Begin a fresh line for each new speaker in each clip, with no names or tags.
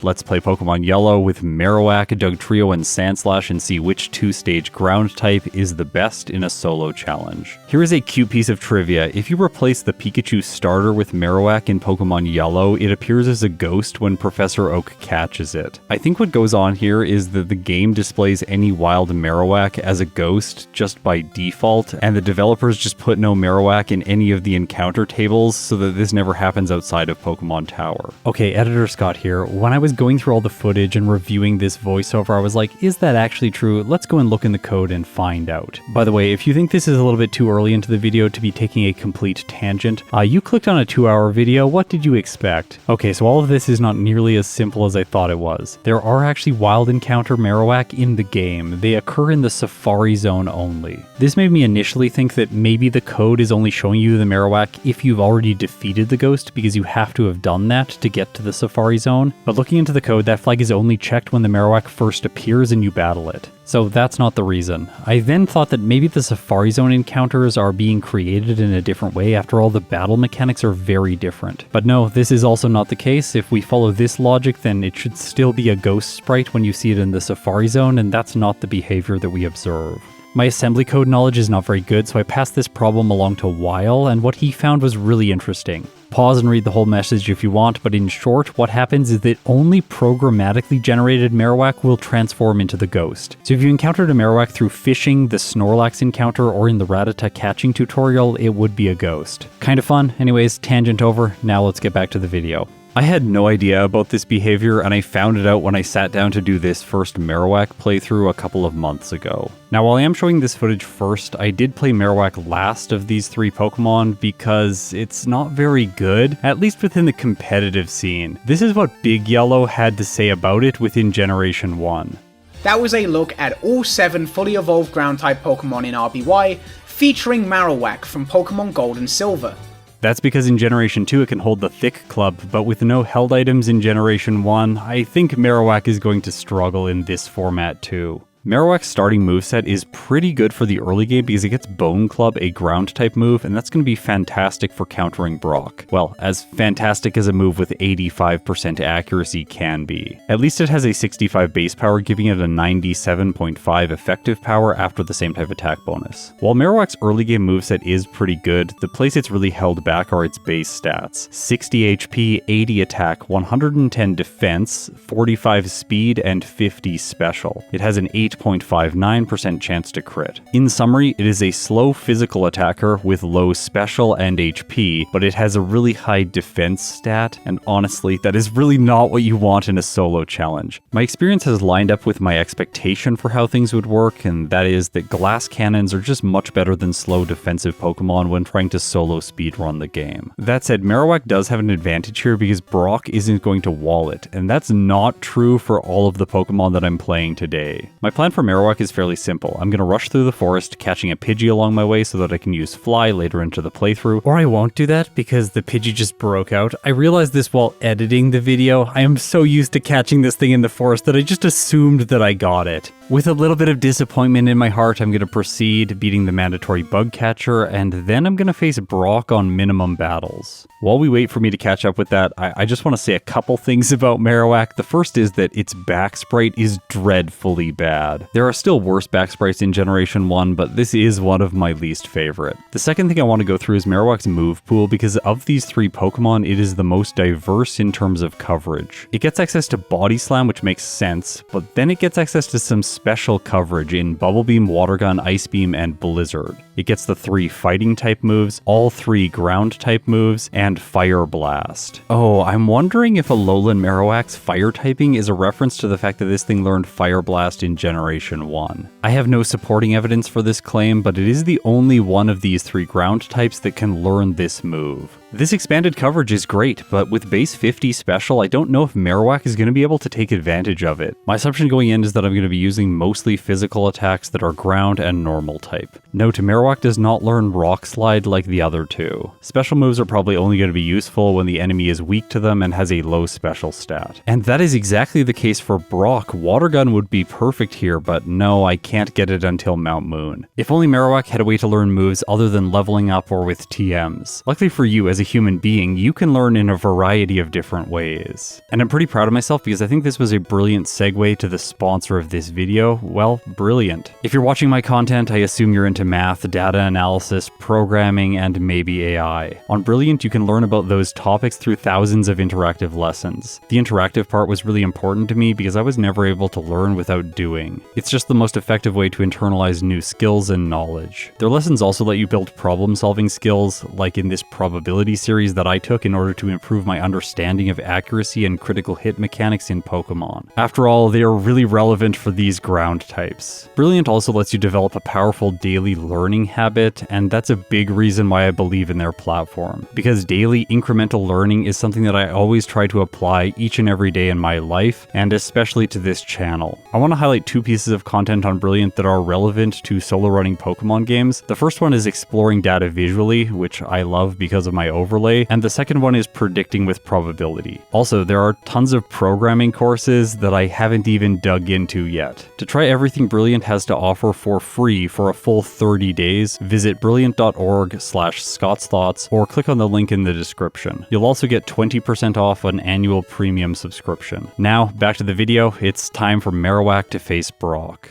Let's play Pokemon Yellow with Marowak, Dugtrio, and Sandslash and see which 2-stage ground type is the best in a solo challenge. Here is a cute piece of trivia. If you replace the Pikachu starter with Marowak in Pokemon Yellow, it appears as a ghost when Professor Oak catches it. I think what goes on here is that the game displays any wild Marowak as a ghost just by default, and the developers just put no Marowak in any of the encounter tables so that this never happens outside of Pokemon Tower. Okay, Editor Scott here. When I was going through all the footage and reviewing this voiceover, I was like, is that actually true? Let's go and look in the code and find out. By the way, if you think this is a little bit too early into the video to be taking a complete tangent, you clicked on a 2-hour video. What did you expect? Okay, so all of this is not nearly as simple as I thought it was. There are actually wild encounter Marowak in the game. They occur in the Safari Zone only. This made me initially think that maybe the code is only showing you the Marowak if you've already defeated the ghost, because you have to have done that to get to the Safari Zone. But looking into the code, that flag is only checked when the Marowak first appears and you battle it. So that's not the reason. I then thought that maybe the Safari Zone encounters are being created in a different way. After all, the battle mechanics are very different. But no, this is also not the case. If we follow this logic, then it should still be a ghost sprite when you see it in the Safari Zone, and that's not the behavior that we observe. My assembly code knowledge is not very good, so I passed this problem along to Weil, and what he found was really interesting. Pause and read the whole message if you want, but in short, what happens is that only programmatically generated Marowak will transform into the ghost. So if you encountered a Marowak through fishing, the Snorlax encounter, or in the Rattata catching tutorial, it would be a ghost. Kinda fun. Anyways, tangent over. Now let's get back to the video. I had no idea about this behavior, and I found it out when I sat down to do this first Marowak playthrough a couple of months ago. Now, while I am showing this footage first, I did play Marowak last of these 3 Pokemon because it's not very good, at least within the competitive scene. This is what Big Yellow had to say about it within Generation 1.
That was a look at all 7 fully evolved ground-type Pokemon in RBY, featuring Marowak from Pokemon Gold and Silver.
That's because in Generation 2 it can hold the Thick Club, but with no held items in Generation 1, I think Marowak is going to struggle in this format too. Marowak's starting moveset is pretty good for the early game because it gets Bone Club, a ground-type move, and that's going to be fantastic for countering Brock. Well, as fantastic as a move with 85% accuracy can be. At least it has a 65 base power, giving it a 97.5 effective power after the same type attack bonus. While Marowak's early game moveset is pretty good, the place it's really held back are its base stats. 60 HP, 80 attack, 110 defense, 45 speed, and 50 special. It has an 8.59% chance to crit. In summary, it is a slow physical attacker with low special and HP, but it has a really high defense stat, and honestly, that is really not what you want in a solo challenge. My experience has lined up with my expectation for how things would work, and that is that glass cannons are just much better than slow defensive Pokemon when trying to solo speedrun the game. That said, Marowak does have an advantage here because Brock isn't going to wall it, and that's not true for all of the Pokemon that I'm playing today. My plan for Marowak is fairly simple. I'm going to rush through the forest, catching a Pidgey along my way so that I can use Fly later into the playthrough, or I won't do that because the Pidgey just broke out. I realized this while editing the video. I am so used to catching this thing in the forest that I just assumed that I got it. With a little bit of disappointment in my heart, I'm going to proceed beating the mandatory bug catcher, and then I'm going to face Brock on minimum battles. While we wait for me to catch up with that, I just want to say a couple things about Marowak. The first is that its back sprite is dreadfully bad. There are still worse back sprites in Generation 1, but this is one of my least favorite. The second thing I want to go through is Marowak's move pool, because of these 3 Pokemon, it is the most diverse in terms of coverage. It gets access to Body Slam, which makes sense, but then it gets access to some special coverage in Bubble Beam, Water Gun, Ice Beam, and Blizzard. It gets the 3 fighting type moves, all 3 ground type moves, and Fire Blast. Oh, I'm wondering if Alolan Marowak's fire typing is a reference to the fact that this thing learned Fire Blast in Generation 1. I have no supporting evidence for this claim, but it is the only one of these 3 ground types that can learn this move. This expanded coverage is great, but with base 50 special, I don't know if Marowak is going to be able to take advantage of it. My assumption going in is that I'm going to be using mostly physical attacks that are ground and normal type. Note, Marowak does not learn Rock Slide like the other 2. Special moves are probably only going to be useful when the enemy is weak to them and has a low special stat. And that is exactly the case for Brock. Water Gun would be perfect here, but no, I can't get it until Mount Moon. If only Marowak had a way to learn moves other than leveling up or with TMs. Luckily for you, as as a human being, you can learn in a variety of different ways. And I'm pretty proud of myself because I think this was a brilliant segue to the sponsor of this video. Well, brilliant. If you're watching my content, I assume you're into math, data analysis, programming, and maybe AI. On Brilliant, you can learn about those topics through thousands of interactive lessons. The interactive part was really important to me because I was never able to learn without doing. It's just the most effective way to internalize new skills and knowledge. Their lessons also let you build problem-solving skills, like in this probability series that I took in order to improve my understanding of accuracy and critical hit mechanics in Pokemon. After all, they are really relevant for these ground types. Brilliant also lets you develop a powerful daily learning habit, and that's a big reason why I believe in their platform. Because daily incremental learning is something that I always try to apply each and every day in my life, and especially to this channel. I want to highlight two pieces of content on Brilliant that are relevant to solo running Pokemon games. The first one is exploring data visually, which I love because of my overlay, and the second one is predicting with probability. Also, there are tons of programming courses that I haven't even dug into yet. To try everything Brilliant has to offer for free for a full 30 days, visit brilliant.org/ScottsThoughts or click on the link in the description. You'll also get 20% off an annual premium subscription. Now, back to the video, it's time for Marowak to face Brock.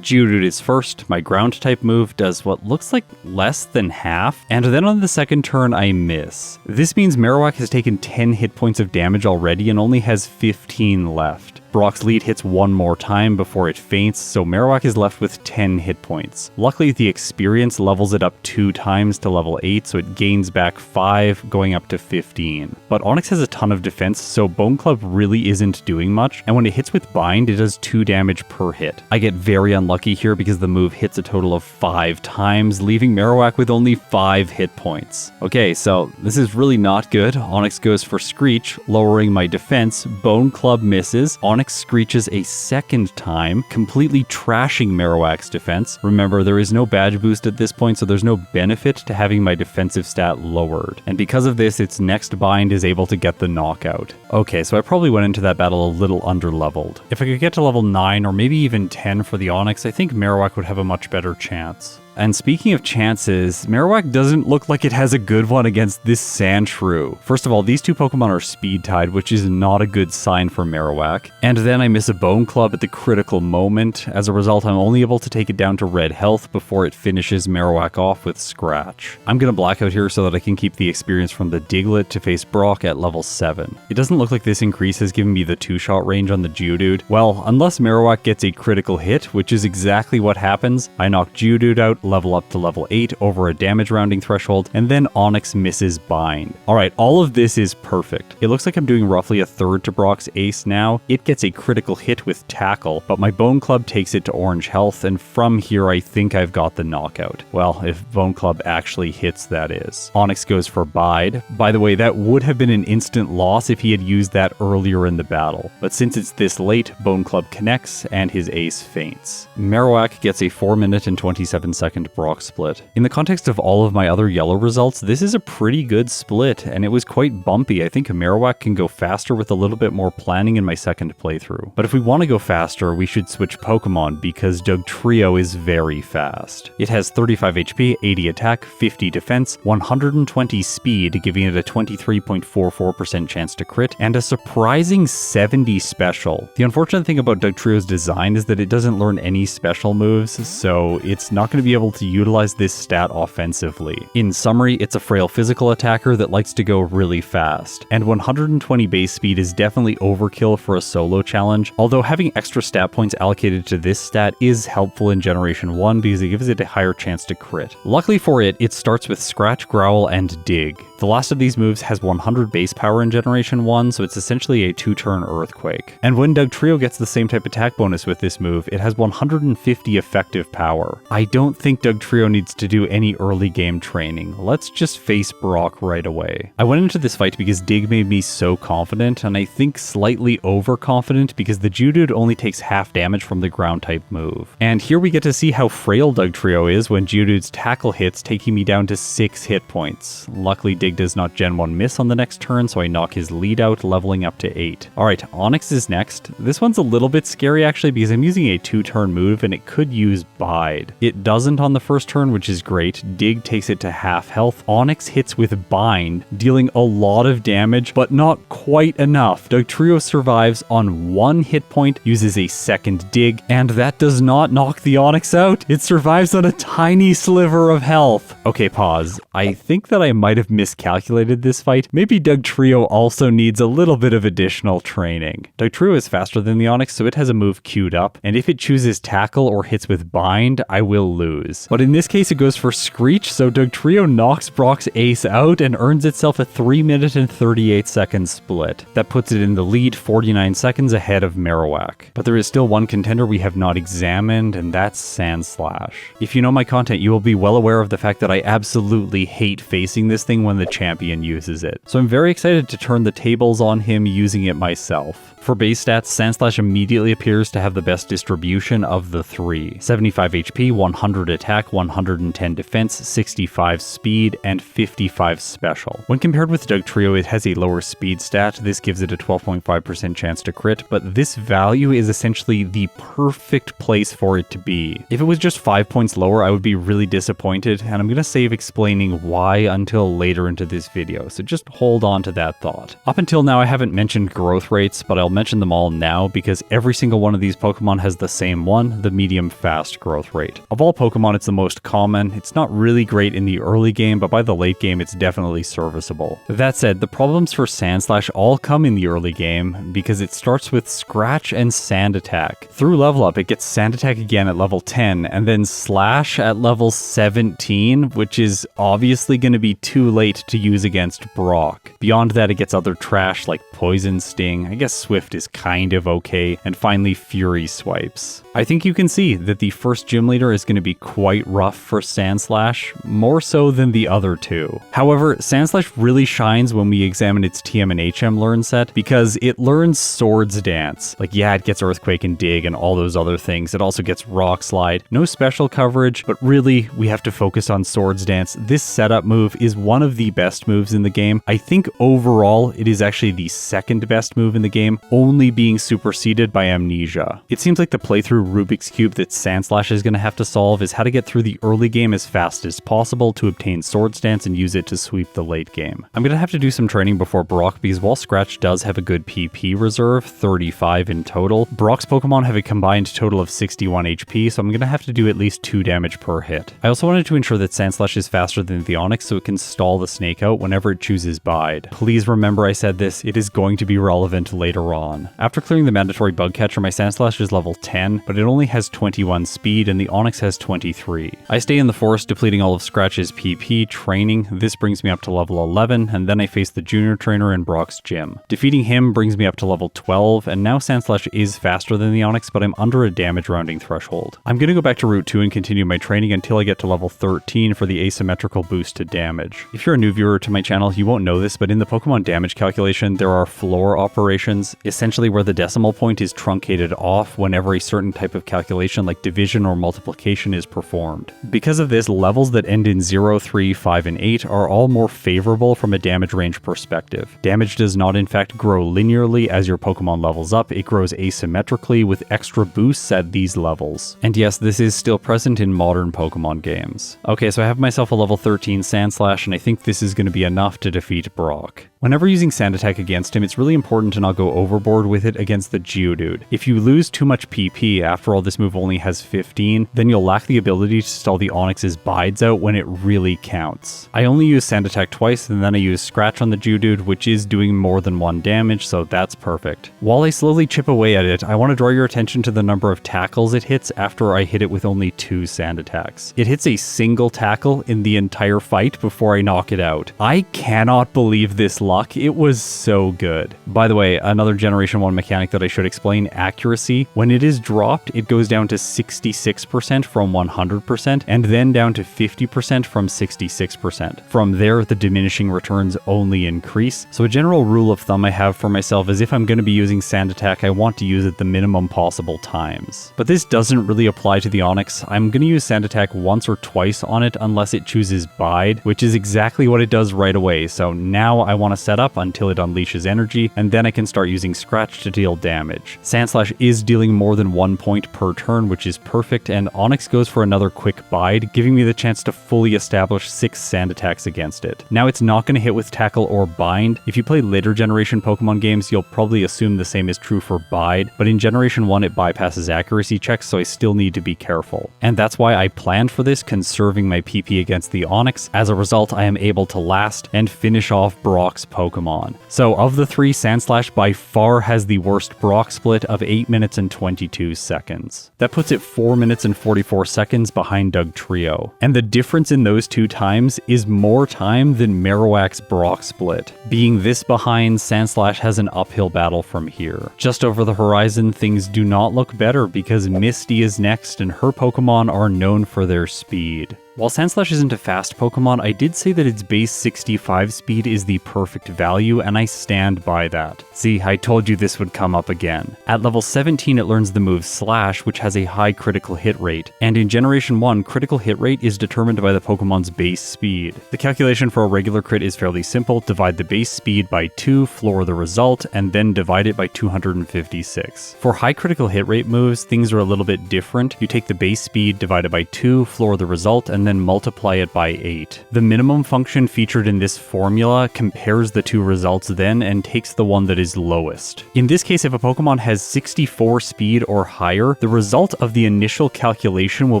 Geodude is first. My ground type move does what looks like less than half, and then on the second turn I miss. This means Marowak has taken 10 hit points of damage already and only has 15 left. Brock's lead hits one more time before it faints, so Marowak is left with 10 hit points. Luckily, the experience levels it up 2 times to level 8, so it gains back 5, going up to 15. But Onix has a ton of defense, so Bone Club really isn't doing much, and when it hits with Bind, it does 2 damage per hit. I get very unlucky here because the move hits a total of 5 times, leaving Marowak with only 5 hit points. Okay, so this is really not good. Onix goes for Screech, lowering my defense. Bone Club misses. Onix screeches a second time, completely trashing Marowak's defense. Remember, there is no badge boost at this point, so there's no benefit to having my defensive stat lowered. And because of this, its next bind is able to get the knockout. Okay, so I probably went into that battle a little underleveled. If I could get to level 9 or maybe even 10 for the Onix, I think Marowak would have a much better chance. And speaking of chances, Marowak doesn't look like it has a good one against this Sandshrew. First of all, these two Pokemon are speed tied, which is not a good sign for Marowak. And then I miss a Bone Club at the critical moment. As a result, I'm only able to take it down to red health before it finishes Marowak off with Scratch. I'm gonna blackout here so that I can keep the experience from the Diglett to face Brock at level 7. It doesn't look like this increase has given me the 2-shot range on the Geodude. Well, unless Marowak gets a critical hit, which is exactly what happens, I knock Geodude out, level up to level 8 over a damage rounding threshold, and then Onix misses Bind. Alright, all of this is perfect. It looks like I'm doing roughly a third to Brock's ace now. It gets a critical hit with Tackle, but my Bone Club takes it to orange health, and from here I think I've got the knockout. Well, if Bone Club actually hits, that is. Onix goes for Bide. By the way, that would have been an instant loss if he had used that earlier in the battle, but since it's this late, Bone Club connects, and his ace faints. Marowak gets a 4-minute and 27-second Brock split. In the context of all of my other yellow results, this is a pretty good split, and it was quite bumpy. I think Marowak can go faster with a little bit more planning in my second playthrough. But if we want to go faster, we should switch Pokemon, because Dugtrio is very fast. It has 35 HP, 80 attack, 50 defense, 120 speed, giving it a 23.44% chance to crit, and a surprising 70 special. The unfortunate thing about Dugtrio's design is that it doesn't learn any special moves, so it's not going to be able to utilize this stat offensively. In summary, it's a frail physical attacker that likes to go really fast, and 120 base speed is definitely overkill for a solo challenge, although having extra stat points allocated to this stat is helpful in Generation 1 because it gives it a higher chance to crit. Luckily for it, it starts with Scratch, Growl, and Dig. The last of these moves has 100 base power in Generation 1, so it's essentially a 2-turn Earthquake. And when Dugtrio gets the same type attack bonus with this move, it has 150 effective power. I don't think Dugtrio needs to do any early game training. Let's just face Brock right away. I went into this fight because Dig made me so confident, and I think slightly overconfident because the Geodude only takes half damage from the ground type move. And here we get to see how frail Dugtrio is when Geodude's tackle hits, taking me down to 6 hit points. Luckily, Dig Dig does not Gen 1 miss on the next turn, so I knock his lead out, leveling up to 8. Alright, Onix is next. This one's a little bit scary actually because I'm using a 2-turn move and it could use Bide. It doesn't on the first turn, which is great. Dig takes it to half health. Onix hits with Bind, dealing a lot of damage, but not quite enough. Dugtrio survives on 1 hit point, uses a second Dig, and that does not knock the Onix out. It survives on a tiny sliver of health. Okay, pause. I think that I might have miscalculated this fight. Maybe Dugtrio also needs a little bit of additional training. Dugtrio is faster than the Onix, so it has a move queued up, and if it chooses Tackle or hits with Bind, I will lose. But in this case, it goes for Screech, so Dugtrio knocks Brock's ace out and earns itself a 3-minute and 38-second split. That puts it in the lead, 49 seconds ahead of Marowak. But there is still one contender we have not examined, and that's Sandslash. If you know my content, you will be well aware of the fact that I absolutely hate facing this thing when the champion uses it. So I'm very excited to turn the tables on him using it myself. For base stats, Sandslash immediately appears to have the best distribution of the three. 75 HP, 100 attack, 110 defense, 65 speed, and 55 special. When compared with Dugtrio, it has a lower speed stat. This gives it a 12.5% chance to crit, but this value is essentially the perfect place for it to be. If it was just 5 points lower, I would be really disappointed, and I'm going to save explaining why until later into this video, so just hold on to that thought. Up until now, I haven't mentioned growth rates, but I'll mention them all now because every single one of these Pokemon has the same one, the medium fast growth rate. Of all Pokemon, it's the most common. It's not really great in the early game, but by the late game, it's definitely serviceable. That said, the problems for Sandslash all come in the early game because it starts with Scratch and Sand Attack. Through level up, it gets Sand Attack again at level 10, and then Slash at level 17, which is obviously going to be too late to use against Brock. Beyond that, it gets other trash like Poison Sting, I guess Swift is kind of okay, and finally Fury Swipes. I think you can see that the first gym leader is going to be quite rough for Sandslash, more so than the other two. However, Sandslash really shines when we examine its TM and HM learn set because it learns Swords Dance. Like, yeah, it gets Earthquake and Dig and all those other things. It also gets Rock Slide. No special coverage, but really, we have to focus on Swords Dance. This setup move is one of the best moves in the game. I think overall, it is actually the second best move in the game, only being superseded by Amnesia. It seems like the playthrough Rubik's Cube that Sandslash is going to have to solve is how to get through the early game as fast as possible to obtain Swords Dance and use it to sweep the late game. I'm going to have to do some training before Brock because while Scratch does have a good PP reserve, 35 in total, Brock's Pokemon have a combined total of 61 HP, so I'm going to have to do at least 2 damage per hit. I also wanted to ensure that Sandslash is faster than the Onix so it can stall the Snake out whenever it chooses Bide. Please remember I said this, it is going to be relevant later on. After clearing the mandatory bug catcher, my Sandslash is level 10, but it only has 21 speed and the Onix has 23. I stay in the forest depleting all of Scratch's PP training. This brings me up to level 11, and then I face the junior trainer in Brock's gym. Defeating him brings me up to level 12, and now Sandslash is faster than the Onix, but I'm under a damage rounding threshold. I'm going to go back to Route 2 and continue my training until I get to level 13 for the asymmetrical boost to damage. If you're a new viewer to my channel, you won't know this, but in the Pokemon damage calculation, there are floor operations, essentially where the decimal point is truncated off whenever a certain type of calculation like division or multiplication is performed. Because of this, levels that end in 0, 3, 5, and 8 are all more favorable from a damage range perspective. Damage does not in fact grow linearly as your Pokemon levels up, it grows asymmetrically with extra boosts at these levels. And yes, this is still present in modern Pokemon games. Okay, so I have myself a level 13 Sandslash, and I think this is going to be enough to defeat Brock. Whenever using Sand Attack against him, it's really important to not go overboard with it against the Geodude. If you lose too much PP, after all this move only has 15, then you'll lack the ability to stall the Onix's Bides out when it really counts. I only use Sand Attack twice, and then I use Scratch on the Geodude, which is doing more than 1 damage, so that's perfect. While I slowly chip away at it, I want to draw your attention to the number of tackles it hits after I hit it with only 2 Sand Attacks. It hits a single tackle in the entire fight before I knock it out. I cannot believe this luck. It was so good. By the way, another Generation 1 mechanic that I should explain, accuracy. When it is dropped, it goes down to 66% from 100%, and then down to 50% from 66%. From there, the diminishing returns only increase. So a general rule of thumb I have for myself is if I'm going to be using Sand Attack, I want to use it the minimum possible times. But this doesn't really apply to the Onix. I'm going to use Sand Attack once or twice on it unless it chooses Bide, which is exactly what it does right away, so now I want to set up until it unleashes energy, and then I can start using Scratch to deal damage. Sandslash is dealing more than 1 point per turn, which is perfect, and Onix goes for another quick bide, giving me the chance to fully establish 6 sand attacks against it. Now it's not going to hit with Tackle or Bind. If you play later generation Pokemon games, you'll probably assume the same is true for Bide, but in Generation 1 it bypasses accuracy checks, so I still need to be careful. And that's why I planned for this, conserving my PP against the Onix. As a result, I am able to last and finish off Brock's Pokemon. So of the 3, Sandslash by far has the worst Brock split of 8 minutes and 22 seconds. That puts it 4 minutes and 44 seconds behind Dugtrio. And the difference in those 2 times is more time than Marowak's Brock split. Being this behind, Sandslash has an uphill battle from here. Just over the horizon, things do not look better because Misty is next and her Pokemon are known for their speed. While Sandslash isn't a fast Pokemon, I did say that its base 65 speed is the perfect value, and I stand by that. See, I told you this would come up again. At level 17 it learns the move Slash, which has a high critical hit rate, and in Generation 1, critical hit rate is determined by the Pokemon's base speed. The calculation for a regular crit is fairly simple: divide the base speed by 2, floor the result, and then divide it by 256. For high critical hit rate moves, things are a little bit different. You take the base speed divided by 2, floor the result, and then multiply it by 8. The minimum function featured in this formula compares the 2 results then and takes the one that is lowest. In this case, if a Pokemon has 64 speed or higher, the result of the initial calculation will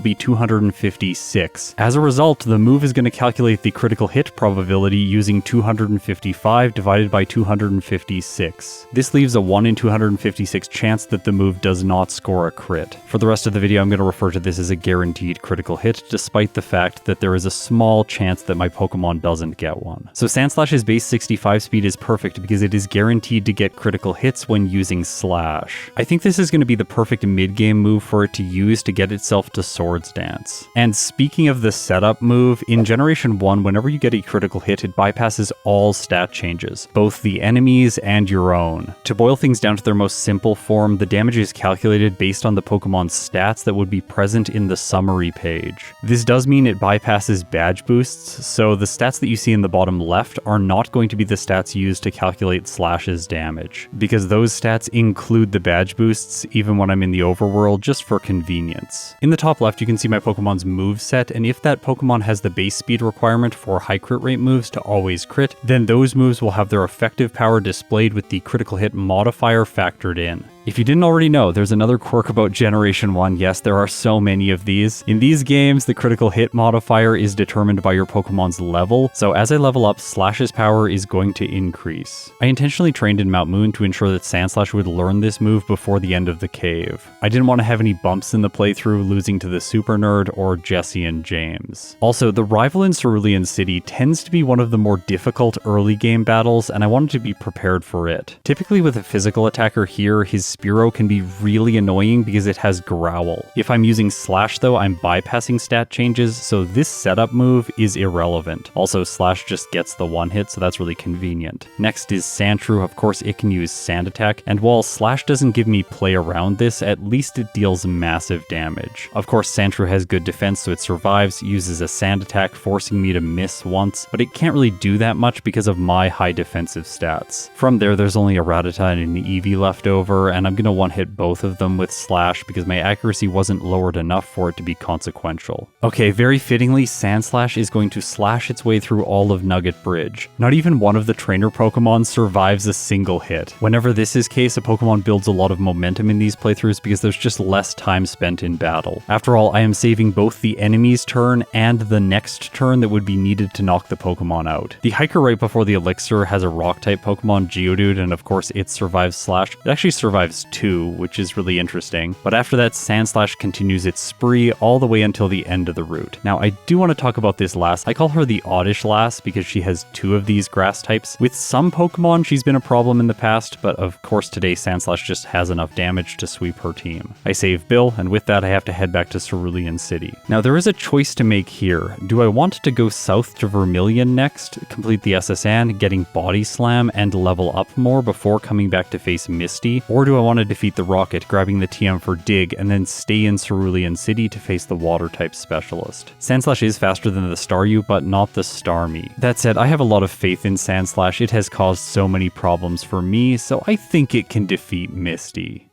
be 256. As a result, the move is going to calculate the critical hit probability using 255 divided by 256. This leaves a 1 in 256 chance that the move does not score a crit. For the rest of the video, I'm going to refer to this as a guaranteed critical hit, despite the fact that there is a small chance that my Pokemon doesn't get one. So Sandslash's base 65 speed is perfect because it is guaranteed to get critical hits when using Slash. I think this is going to be the perfect mid-game move for it to use to get itself to Swords Dance. And speaking of the setup move, in Generation 1, whenever you get a critical hit, it bypasses all stat changes, both the enemies and your own. To boil things down to their most simple form, the damage is calculated based on the Pokemon's stats that would be present in the summary page. This does mean it bypasses badge boosts, so the stats that you see in the bottom left are not going to be the stats used to calculate Slash's damage, because those stats include the badge boosts even when I'm in the overworld, just for convenience. In the top left you can see my Pokemon's moveset, and if that Pokemon has the base speed requirement for high crit rate moves to always crit, then those moves will have their effective power displayed with the critical hit modifier factored in. If you didn't already know, there's another quirk about Generation 1. Yes, there are so many of these. In these games, the critical hit modifier is determined by your Pokemon's level, so as I level up, Slash's power is going to increase. I intentionally trained in Mount Moon to ensure that Sandslash would learn this move before the end of the cave. I didn't want to have any bumps in the playthrough, losing to the Super Nerd or Jesse and James. Also, the rival in Cerulean City tends to be one of the more difficult early game battles, and I wanted to be prepared for it. Typically with a physical attacker here, his Spearow can be really annoying because it has Growl. If I'm using Slash though, I'm bypassing stat changes, so this setup move is irrelevant. Also, Slash just gets the one hit, so that's really convenient. Next is Sandshrew. Of course it can use Sand Attack, and while Slash doesn't give me play around this, at least it deals massive damage. Of course Sandshrew has good defense, so it survives, uses a Sand Attack, forcing me to miss once, but it can't really do that much because of my high defensive stats. From there's only a Rattata and an Eevee left over, and I'm gonna one-hit both of them with Slash because my accuracy wasn't lowered enough for it to be consequential. Okay, very fittingly, Sandslash is going to slash its way through all of Nugget Bridge. Not even one of the trainer Pokemon survives a single hit. Whenever this is case, a Pokemon builds a lot of momentum in these playthroughs because there's just less time spent in battle. After all, I am saving both the enemy's turn and the next turn that would be needed to knock the Pokemon out. The Hiker right before the Elixir has a Rock-type Pokemon, Geodude, and of course it survives Slash. It actually survives 2, which is really interesting. But after that, Sandslash continues its spree all the way until the end of the route. Now, I do want to talk about this lass. I call her the Oddish lass because she has 2 of these grass types. With some Pokemon, she's been a problem in the past, but of course today Sandslash just has enough damage to sweep her team. I save Bill, and with that I have to head back to Cerulean City. Now, there is a choice to make here. Do I want to go south to Vermilion next, complete the SSN, getting Body Slam, and level up more before coming back to face Misty? Or do I want to defeat the Rocket, grabbing the TM for Dig, and then stay in Cerulean City to face the Water-type specialist? fast. Sandslash is faster than the Staryu, but not the Starmie. That said, I have a lot of faith in Sandslash. It has caused so many problems for me, so I think it can defeat Misty.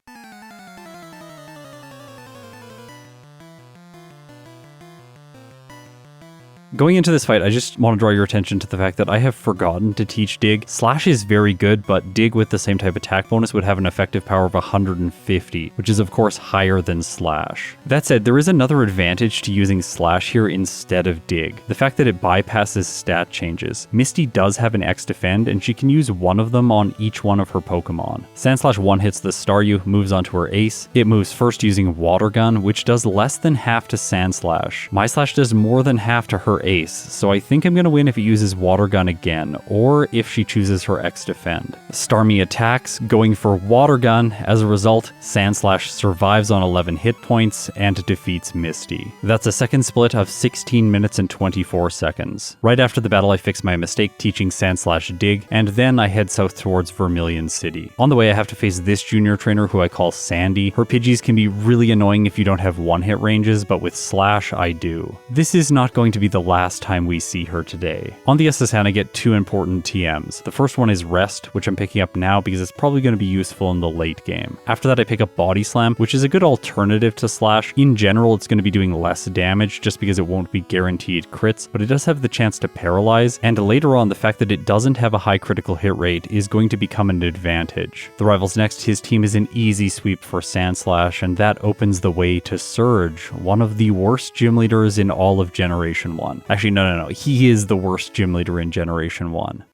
Going into this fight, I just want to draw your attention to the fact that I have forgotten to teach Dig. Slash is very good, but Dig with the same type attack bonus would have an effective power of 150, which is of course higher than Slash. That said, there is another advantage to using Slash here instead of Dig. The fact that it bypasses stat changes. Misty does have an X defend, and she can use one of them on each one of her Pokemon. Sandslash one-hits the Staryu, moves onto her Ace. It moves first using Water Gun, which does less than half to Sandslash. My Slash does more than half to her Ace, so I think I'm going to win if it uses Water Gun again, or if she chooses her X Defend. Starmie attacks, going for Water Gun. As a result, Sandslash survives on 11 hit points and defeats Misty. That's a second split of 16 minutes and 24 seconds. Right after the battle, I fix my mistake teaching Sandslash Dig, and then I head south towards Vermilion City. On the way, I have to face this junior trainer who I call Sandy. Her Pidgeys can be really annoying if you don't have one-hit ranges, but with Slash, I do. This is not going to be the last time we see her today. On the SS hand, I get two important TMs. The first one is Rest, which I'm picking up now because it's probably going to be useful in the late game. After that, I pick up Body Slam, which is a good alternative to Slash. In general, it's going to be doing less damage just because it won't be guaranteed crits, but it does have the chance to paralyze, and later on, the fact that it doesn't have a high critical hit rate is going to become an advantage. The rivals next, his team is an easy sweep for Sandslash, and that opens the way to Surge, one of the worst gym leaders in all of Generation 1. Actually, no. He is the worst gym leader in Generation 1.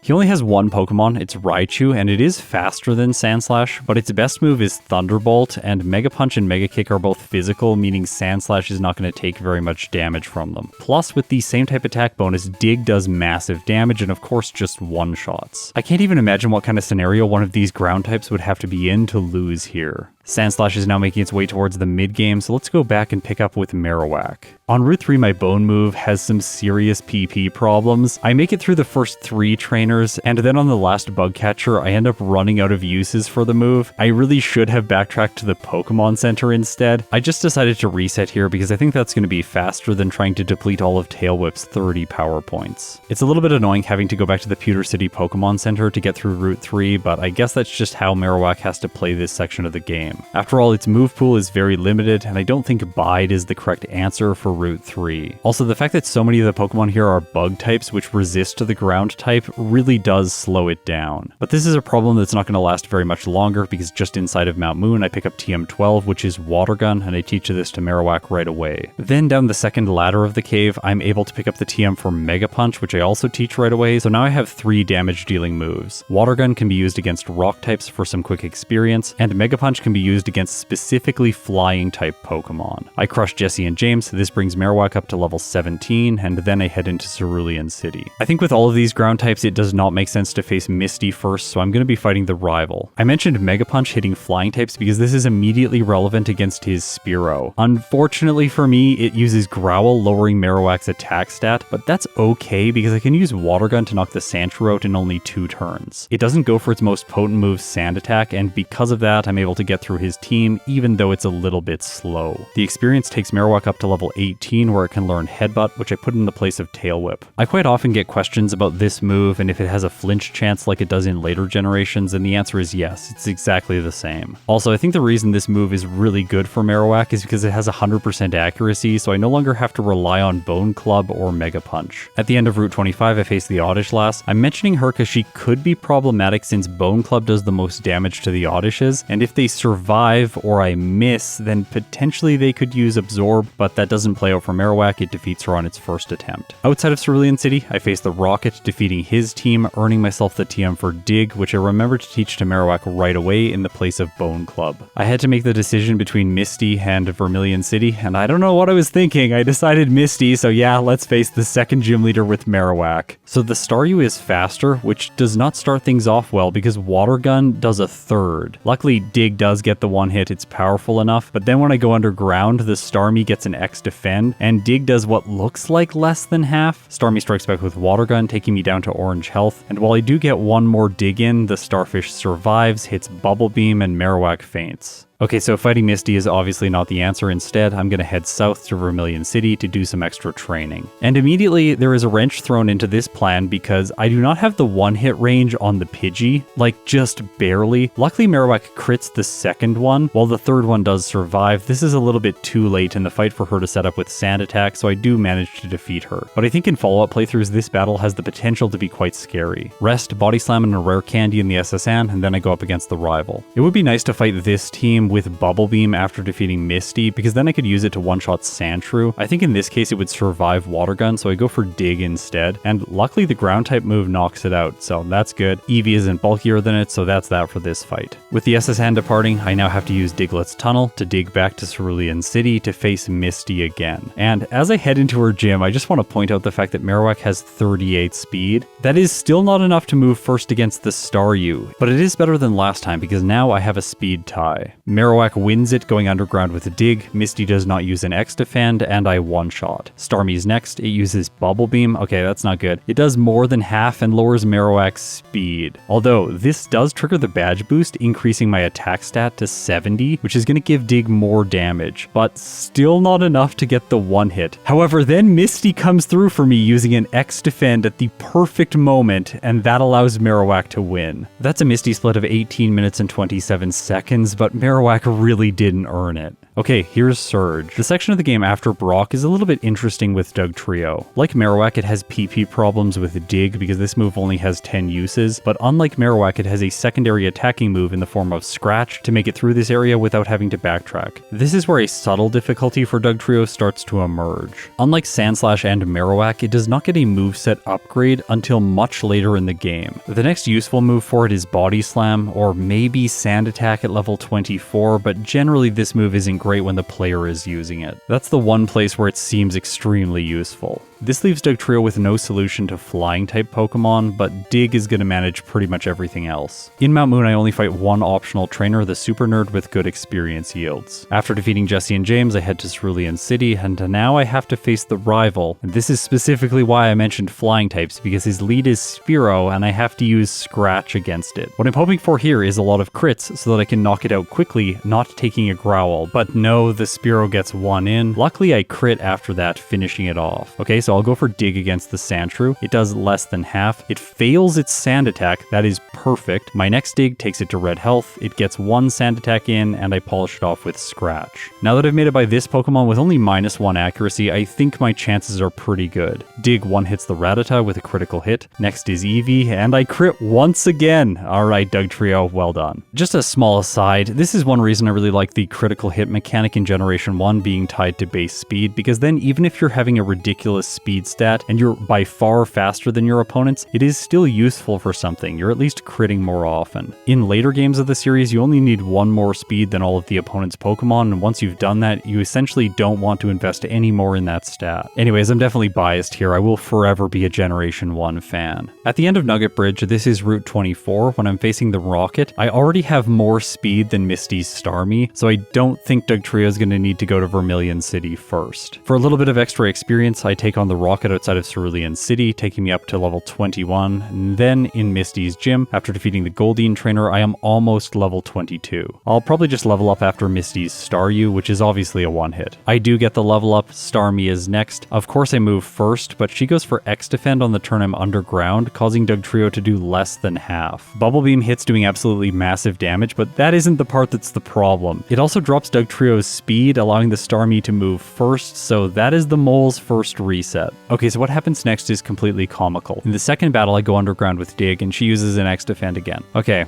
He only has one Pokemon, it's Raichu, and it is faster than Sandslash, but its best move is Thunderbolt, and Mega Punch and Mega Kick are both physical, meaning Sandslash is not going to take very much damage from them. Plus, with the same type attack bonus, Dig does massive damage, and of course just one-shots. I can't even imagine what kind of scenario one of these ground types would have to be in to lose here. Sandslash is now making its way towards the mid-game, so let's go back and pick up with Marowak. On Route 3, my Bone move has some serious PP problems. I make it through the first 3 trainers, and then on the last Bug Catcher, I end up running out of uses for the move. I really should have backtracked to the Pokemon Center instead. I just decided to reset here because I think that's going to be faster than trying to deplete all of Tail Whip's 30 power points. It's a little bit annoying having to go back to the Pewter City Pokemon Center to get through Route 3, but I guess that's just how Marowak has to play this section of the game. After all, its move pool is very limited, and I don't think Bide is the correct answer for Route 3. Also, the fact that so many of the Pokemon here are bug types which resist the ground type really does slow it down. But this is a problem that's not going to last very much longer because just inside of Mount Moon, I pick up TM12, which is Water Gun, and I teach this to Marowak right away. Then down the second ladder of the cave, I'm able to pick up the TM for Mega Punch, which I also teach right away, so now I have 3 damage-dealing moves. Water Gun can be used against rock types for some quick experience, and Mega Punch can be used against specifically flying type Pokemon. I crush Jesse and James, this brings Marowak up to level 17, and then I head into Cerulean City. I think with all of these ground types, it does not make sense to face Misty first, so I'm going to be fighting the rival. I mentioned Mega Punch hitting flying types because this is immediately relevant against his Spearow. Unfortunately for me, it uses Growl, lowering Marowak's attack stat, but that's okay because I can use Water Gun to knock the Sandshrew out in only 2 turns. It doesn't go for its most potent move, Sand Attack, and because of that, I'm able to get through his team, even though it's a little bit slow. The experience takes Marowak up to level 18, where it can learn Headbutt, which I put in the place of Tail Whip. I quite often get questions about this move and if it has a flinch chance like it does in later generations, and the answer is yes, it's exactly the same. Also, I think the reason this move is really good for Marowak is because it has 100% accuracy, so I no longer have to rely on Bone Club or Mega Punch. At the end of Route 25, I face the Oddishlass. I'm mentioning her because she could be problematic since Bone Club does the most damage to the Oddishes, and if they survive or I miss, then potentially they could use Absorb, but that doesn't play out for Marowak, it defeats her on its first attempt. Outside of Cerulean City, I face the Rocket, defeating his team, earning myself the TM for Dig, which I remember to teach to Marowak right away in the place of Bone Club. I had to make the decision between Misty and Vermilion City, and I don't know what I was thinking. I decided Misty, so yeah, let's face the second gym leader with Marowak. So the Staryu is faster, which does not start things off well because Water Gun does a third. Luckily, Dig does get the one hit, it's powerful enough, but then when I go underground, the Starmie gets an X defend, and Dig does what looks like less than half. Starmie strikes back with Water Gun, taking me down to orange health, and while I do get one more dig in, the Starfish survives, hits Bubble Beam, and Marowak faints. Okay, so fighting Misty is obviously not the answer. Instead, I'm going to head south to Vermilion City to do some extra training. And immediately, there is a wrench thrown into this plan because I do not have the one-hit range on the Pidgey, like just barely. Luckily, Marowak crits the second one, while the third one does survive. This is a little bit too late in the fight for her to set up with Sand Attack, so I do manage to defeat her. But I think in follow-up playthroughs, this battle has the potential to be quite scary. Rest, Body Slam, and a Rare Candy in the SSN, and then I go up against the rival. It would be nice to fight this team with Bubble Beam after defeating Misty, because then I could use it to one-shot Sandshrew. I think in this case it would survive Water Gun, so I go for Dig instead, and luckily the ground type move knocks it out, so that's good. Eevee isn't bulkier than it, so that's that for this fight. With the SS hand departing, I now have to use Diglett's Tunnel to dig back to Cerulean City to face Misty again. And as I head into her gym, I just want to point out the fact that Marowak has 38 speed. That is still not enough to move first against the Staryu, but it is better than last time because now I have a speed tie. Marowak wins it going underground with a Dig, Misty does not use an X defend, and I one-shot. Starmie's next, it uses Bubble Beam, okay that's not good. It does more than half and lowers Marowak's speed. Although, this does trigger the badge boost, increasing my attack stat to 70, which is going to give Dig more damage, but still not enough to get the one hit. However, then Misty comes through for me using an X defend at the perfect moment, and that allows Marowak to win. That's a Misty split of 18 minutes and 27 seconds, but Marowak really didn't earn it. Okay, here's Surge. The section of the game after Brock is a little bit interesting with Dugtrio. Like Marowak, it has PP problems with Dig because this move only has 10 uses, but unlike Marowak, it has a secondary attacking move in the form of Scratch to make it through this area without having to backtrack. This is where a subtle difficulty for Dugtrio starts to emerge. Unlike Sandslash and Marowak, it does not get a moveset upgrade until much later in the game. The next useful move for it is Body Slam, or maybe Sand Attack at level 24, but generally this move isn't great when the player is using it. That's the one place where it seems extremely useful. This leaves Dugtrio with no solution to flying type Pokemon, but Dig is going to manage pretty much everything else. In Mount Moon I only fight one optional trainer, the Super Nerd with good experience yields. After defeating Jesse and James I head to Cerulean City, and now I have to face the rival, and this is specifically why I mentioned flying types, because his lead is Spearow and I have to use Scratch against it. What I'm hoping for here is a lot of crits so that I can knock it out quickly, not taking a Growl, but no, the Spearow gets one in. Luckily I crit after that, finishing it off. Okay, so I'll go for Dig against the Sandshrew. It does less than half. It fails its Sand Attack. That is perfect. My next Dig takes it to red health. It gets one Sand Attack in, and I polish it off with Scratch. Now that I've made it by this Pokemon with only -1 accuracy, I think my chances are pretty good. Dig one hits the Rattata with a critical hit. Next is Eevee, and I crit once again. Alright, Dugtrio, well done. Just a small aside, this is one reason I really like the critical hit mechanic in Generation 1 being tied to base speed, because then even if you're having a ridiculous speed stat and you're by far faster than your opponents, it is still useful for something. You're at least critting more often. In later games of the series, you only need one more speed than all of the opponent's Pokemon, and once you've done that, you essentially don't want to invest any more in that stat. Anyways, I'm definitely biased here. I will forever be a Generation 1 fan. At the end of Nugget Bridge, this is Route 24. When I'm facing the Rocket, I already have more speed than Misty's Starmie, so I don't think Dugtrio is going to need to go to Vermilion City first. For a little bit of extra experience, I take on the Rocket outside of Cerulean City, taking me up to level 21, and then in Misty's gym, after defeating the Goldeen trainer, I am almost level 22. I'll probably just level up after Misty's Staryu, which is obviously a one-hit. I do get the level up, Starmie is next. Of course I move first, but she goes for X defend on the turn I'm underground, causing Dugtrio to do less than half. Bubble Beam hits doing absolutely massive damage, but that isn't the part that's the problem. It also drops Dugtrio's speed, allowing the Starmie to move first, so that is the mole's first reset. Okay, so what happens next is completely comical. In the second battle, I go underground with Dig, and she uses an X defend again. Okay,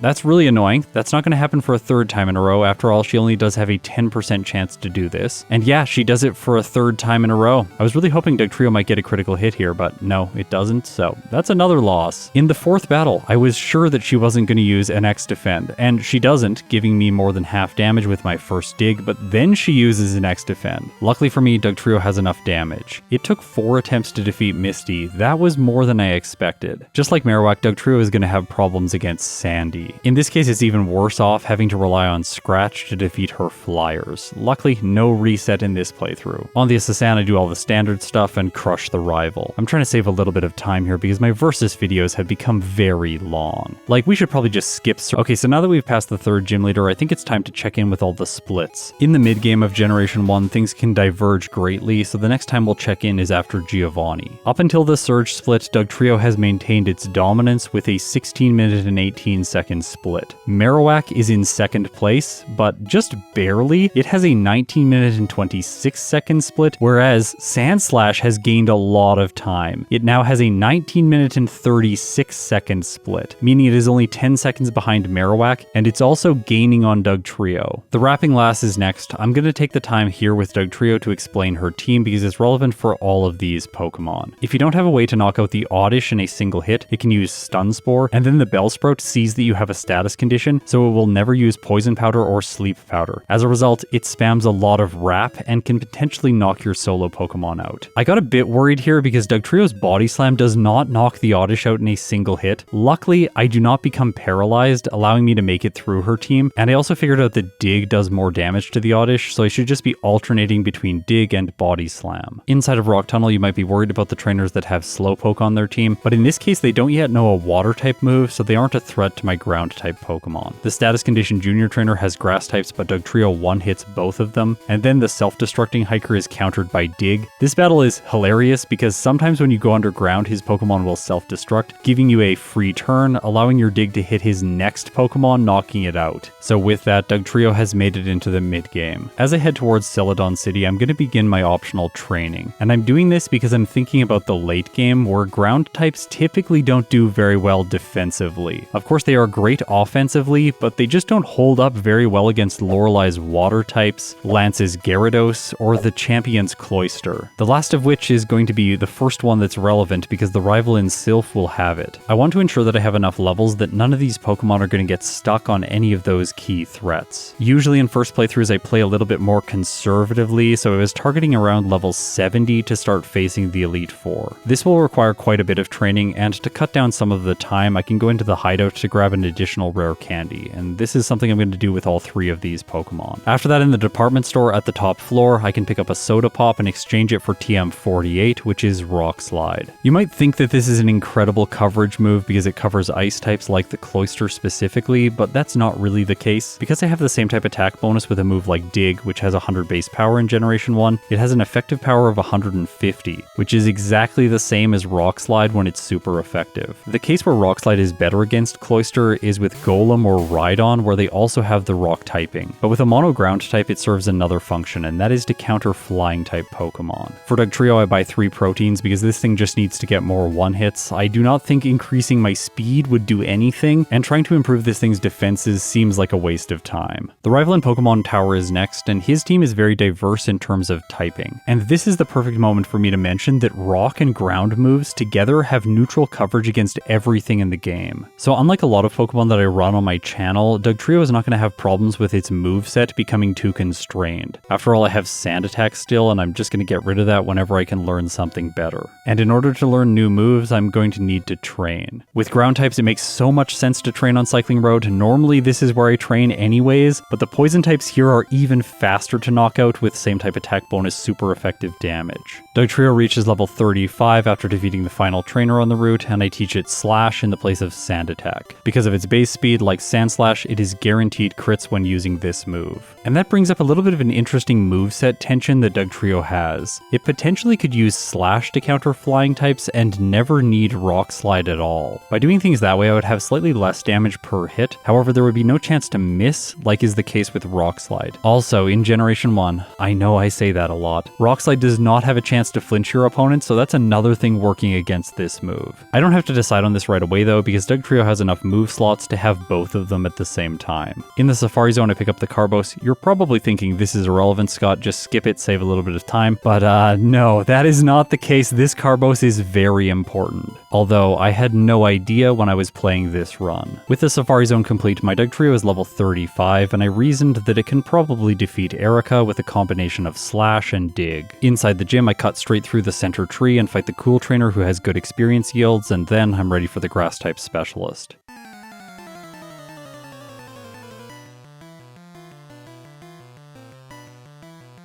that's really annoying. That's not going to happen for a third time in a row. After all, she only does have a 10% chance to do this. And yeah, she does it for a third time in a row. I was really hoping Dugtrio might get a critical hit here, but no, it doesn't, so that's another loss. In the fourth battle, I was sure that she wasn't going to use an X defend, and she doesn't, giving me more than half damage with my first Dig, but then she uses an X defend. Luckily for me, Dugtrio has enough damage. It it took 4 attempts to defeat Misty. That was more than I expected. Just like Marowak, Dugtrio is going to have problems against Sandy. In this case, it's even worse off having to rely on Scratch to defeat her flyers. Luckily, no reset in this playthrough. On the assassin, I do all the standard stuff and crush the rival. I'm trying to save a little bit of time here because my versus videos have become very long. Like, we should probably just skip. Okay, so now that we've passed the 3rd gym leader, I think it's time to check in with all the splits. In the mid game of Generation 1, things can diverge greatly, so the next time we'll check in is after Giovanni. Up until the Surge split, Dugtrio has maintained its dominance with a 16 minute and 18 second split. Marowak is in 2nd place, but just barely. It has a 19 minute and 26 second split, whereas Sandslash has gained a lot of time. It now has a 19 minute and 36 second split, meaning it is only 10 seconds behind Marowak, and it's also gaining on Dugtrio. The Wrapping Lass is next. I'm going to take the time here with Dugtrio to explain her team because it's relevant for all of these Pokemon. If you don't have a way to knock out the Oddish in a single hit, it can use Stun Spore, and then the Bellsprout sees that you have a status condition, so it will never use Poison Powder or Sleep Powder. As a result, it spams a lot of Wrap and can potentially knock your solo Pokemon out. I got a bit worried here because Dugtrio's Body Slam does not knock the Oddish out in a single hit. Luckily, I do not become paralyzed, allowing me to make it through her team, and I also figured out that Dig does more damage to the Oddish, so I should just be alternating between Dig and Body Slam. Inside of Rock Tunnel, you might be worried about the trainers that have Slowpoke on their team, but in this case, they don't yet know a Water type move, so they aren't a threat to my Ground type Pokemon. The Status Condition Junior trainer has Grass types, but Dugtrio one-hits both of them, and then the Self-Destructing Hiker is countered by Dig. This battle is hilarious because sometimes when you go underground, his Pokemon will self-destruct, giving you a free turn, allowing your Dig to hit his next Pokemon, knocking it out. So with that, Dugtrio has made it into the mid-game. As I head towards Celadon City, I'm going to begin my optional training, and I'm doing this because I'm thinking about the late game where ground types typically don't do very well defensively. Of course, they are great offensively, but they just don't hold up very well against Lorelei's water types, Lance's Gyarados, or the champion's Cloyster. The last of which is going to be the first one that's relevant because the rival in Silph will have it. I want to ensure that I have enough levels that none of these Pokemon are going to get stuck on any of those key threats. Usually in first playthroughs I play a little bit more conservatively, so I was targeting around level 70 to start facing the Elite Four. This will require quite a bit of training, and to cut down some of the time, I can go into the hideout to grab an additional rare candy, and this is something I'm going to do with all 3 of these Pokemon. After that, in the department store at the top floor, I can pick up a Soda Pop and exchange it for TM48, which is Rock Slide. You might think that this is an incredible coverage move because it covers ice types like the Cloyster specifically, but that's not really the case. Because I have the same type attack bonus with a move like Dig, which has 100 base power in Generation 1, it has an effective power of 150, which is exactly the same as Rock Slide when it's super effective. The case where Rock Slide is better against Cloyster is with Golem or Rhydon, where they also have the rock typing. But with a mono ground type, it serves another function, and that is to counter flying type Pokemon. For Dugtrio, I buy 3 proteins because this thing just needs to get more one-hits. I do not think increasing my speed would do anything, and trying to improve this thing's defenses seems like a waste of time. The rival in Pokemon Tower is next, and his team is very diverse in terms of typing. And this is the perfect moment for me to mention that rock and ground moves together have neutral coverage against everything in the game. So unlike a lot of Pokemon that I run on my channel, Dugtrio is not going to have problems with its moveset becoming too constrained. After all, I have Sand Attack still, and I'm just going to get rid of that whenever I can learn something better. And in order to learn new moves, I'm going to need to train. With ground types, it makes so much sense to train on Cycling Road. Normally, this is where I train anyways, but the poison types here are even faster to knock out with same type attack bonus super effective damage. Dugtrio reaches level 35 after defeating the final trainer on the route, and I teach it Slash in the place of Sand Attack. Because of its base speed, like Sandslash, it is guaranteed crits when using this move. And that brings up a little bit of an interesting moveset tension that Dugtrio has. It potentially could use Slash to counter flying types and never need Rock Slide at all. By doing things that way, I would have slightly less damage per hit, however there would be no chance to miss, like is the case with Rock Slide. Also, in Generation 1, I know I say that a lot, Rock Slide does not have a chance to flinch your opponent, so that's another thing working against this move. I don't have to decide on this right away though, because Dugtrio has enough move slots to have both of them at the same time. In the Safari Zone, I pick up the Carbos. You're probably thinking this is irrelevant, Scott, just skip it, save a little bit of time. But no, that is not the case. This Carbos is very important. Although I had no idea when I was playing this run. With the Safari Zone complete, my Dugtrio is level 35, and I reasoned that it can probably defeat Erica with a combination of Slash and Dig. Inside the gym, I cut straight through the center tree and fight the cool trainer who has good experience yields, and then I'm ready for the grass type specialist.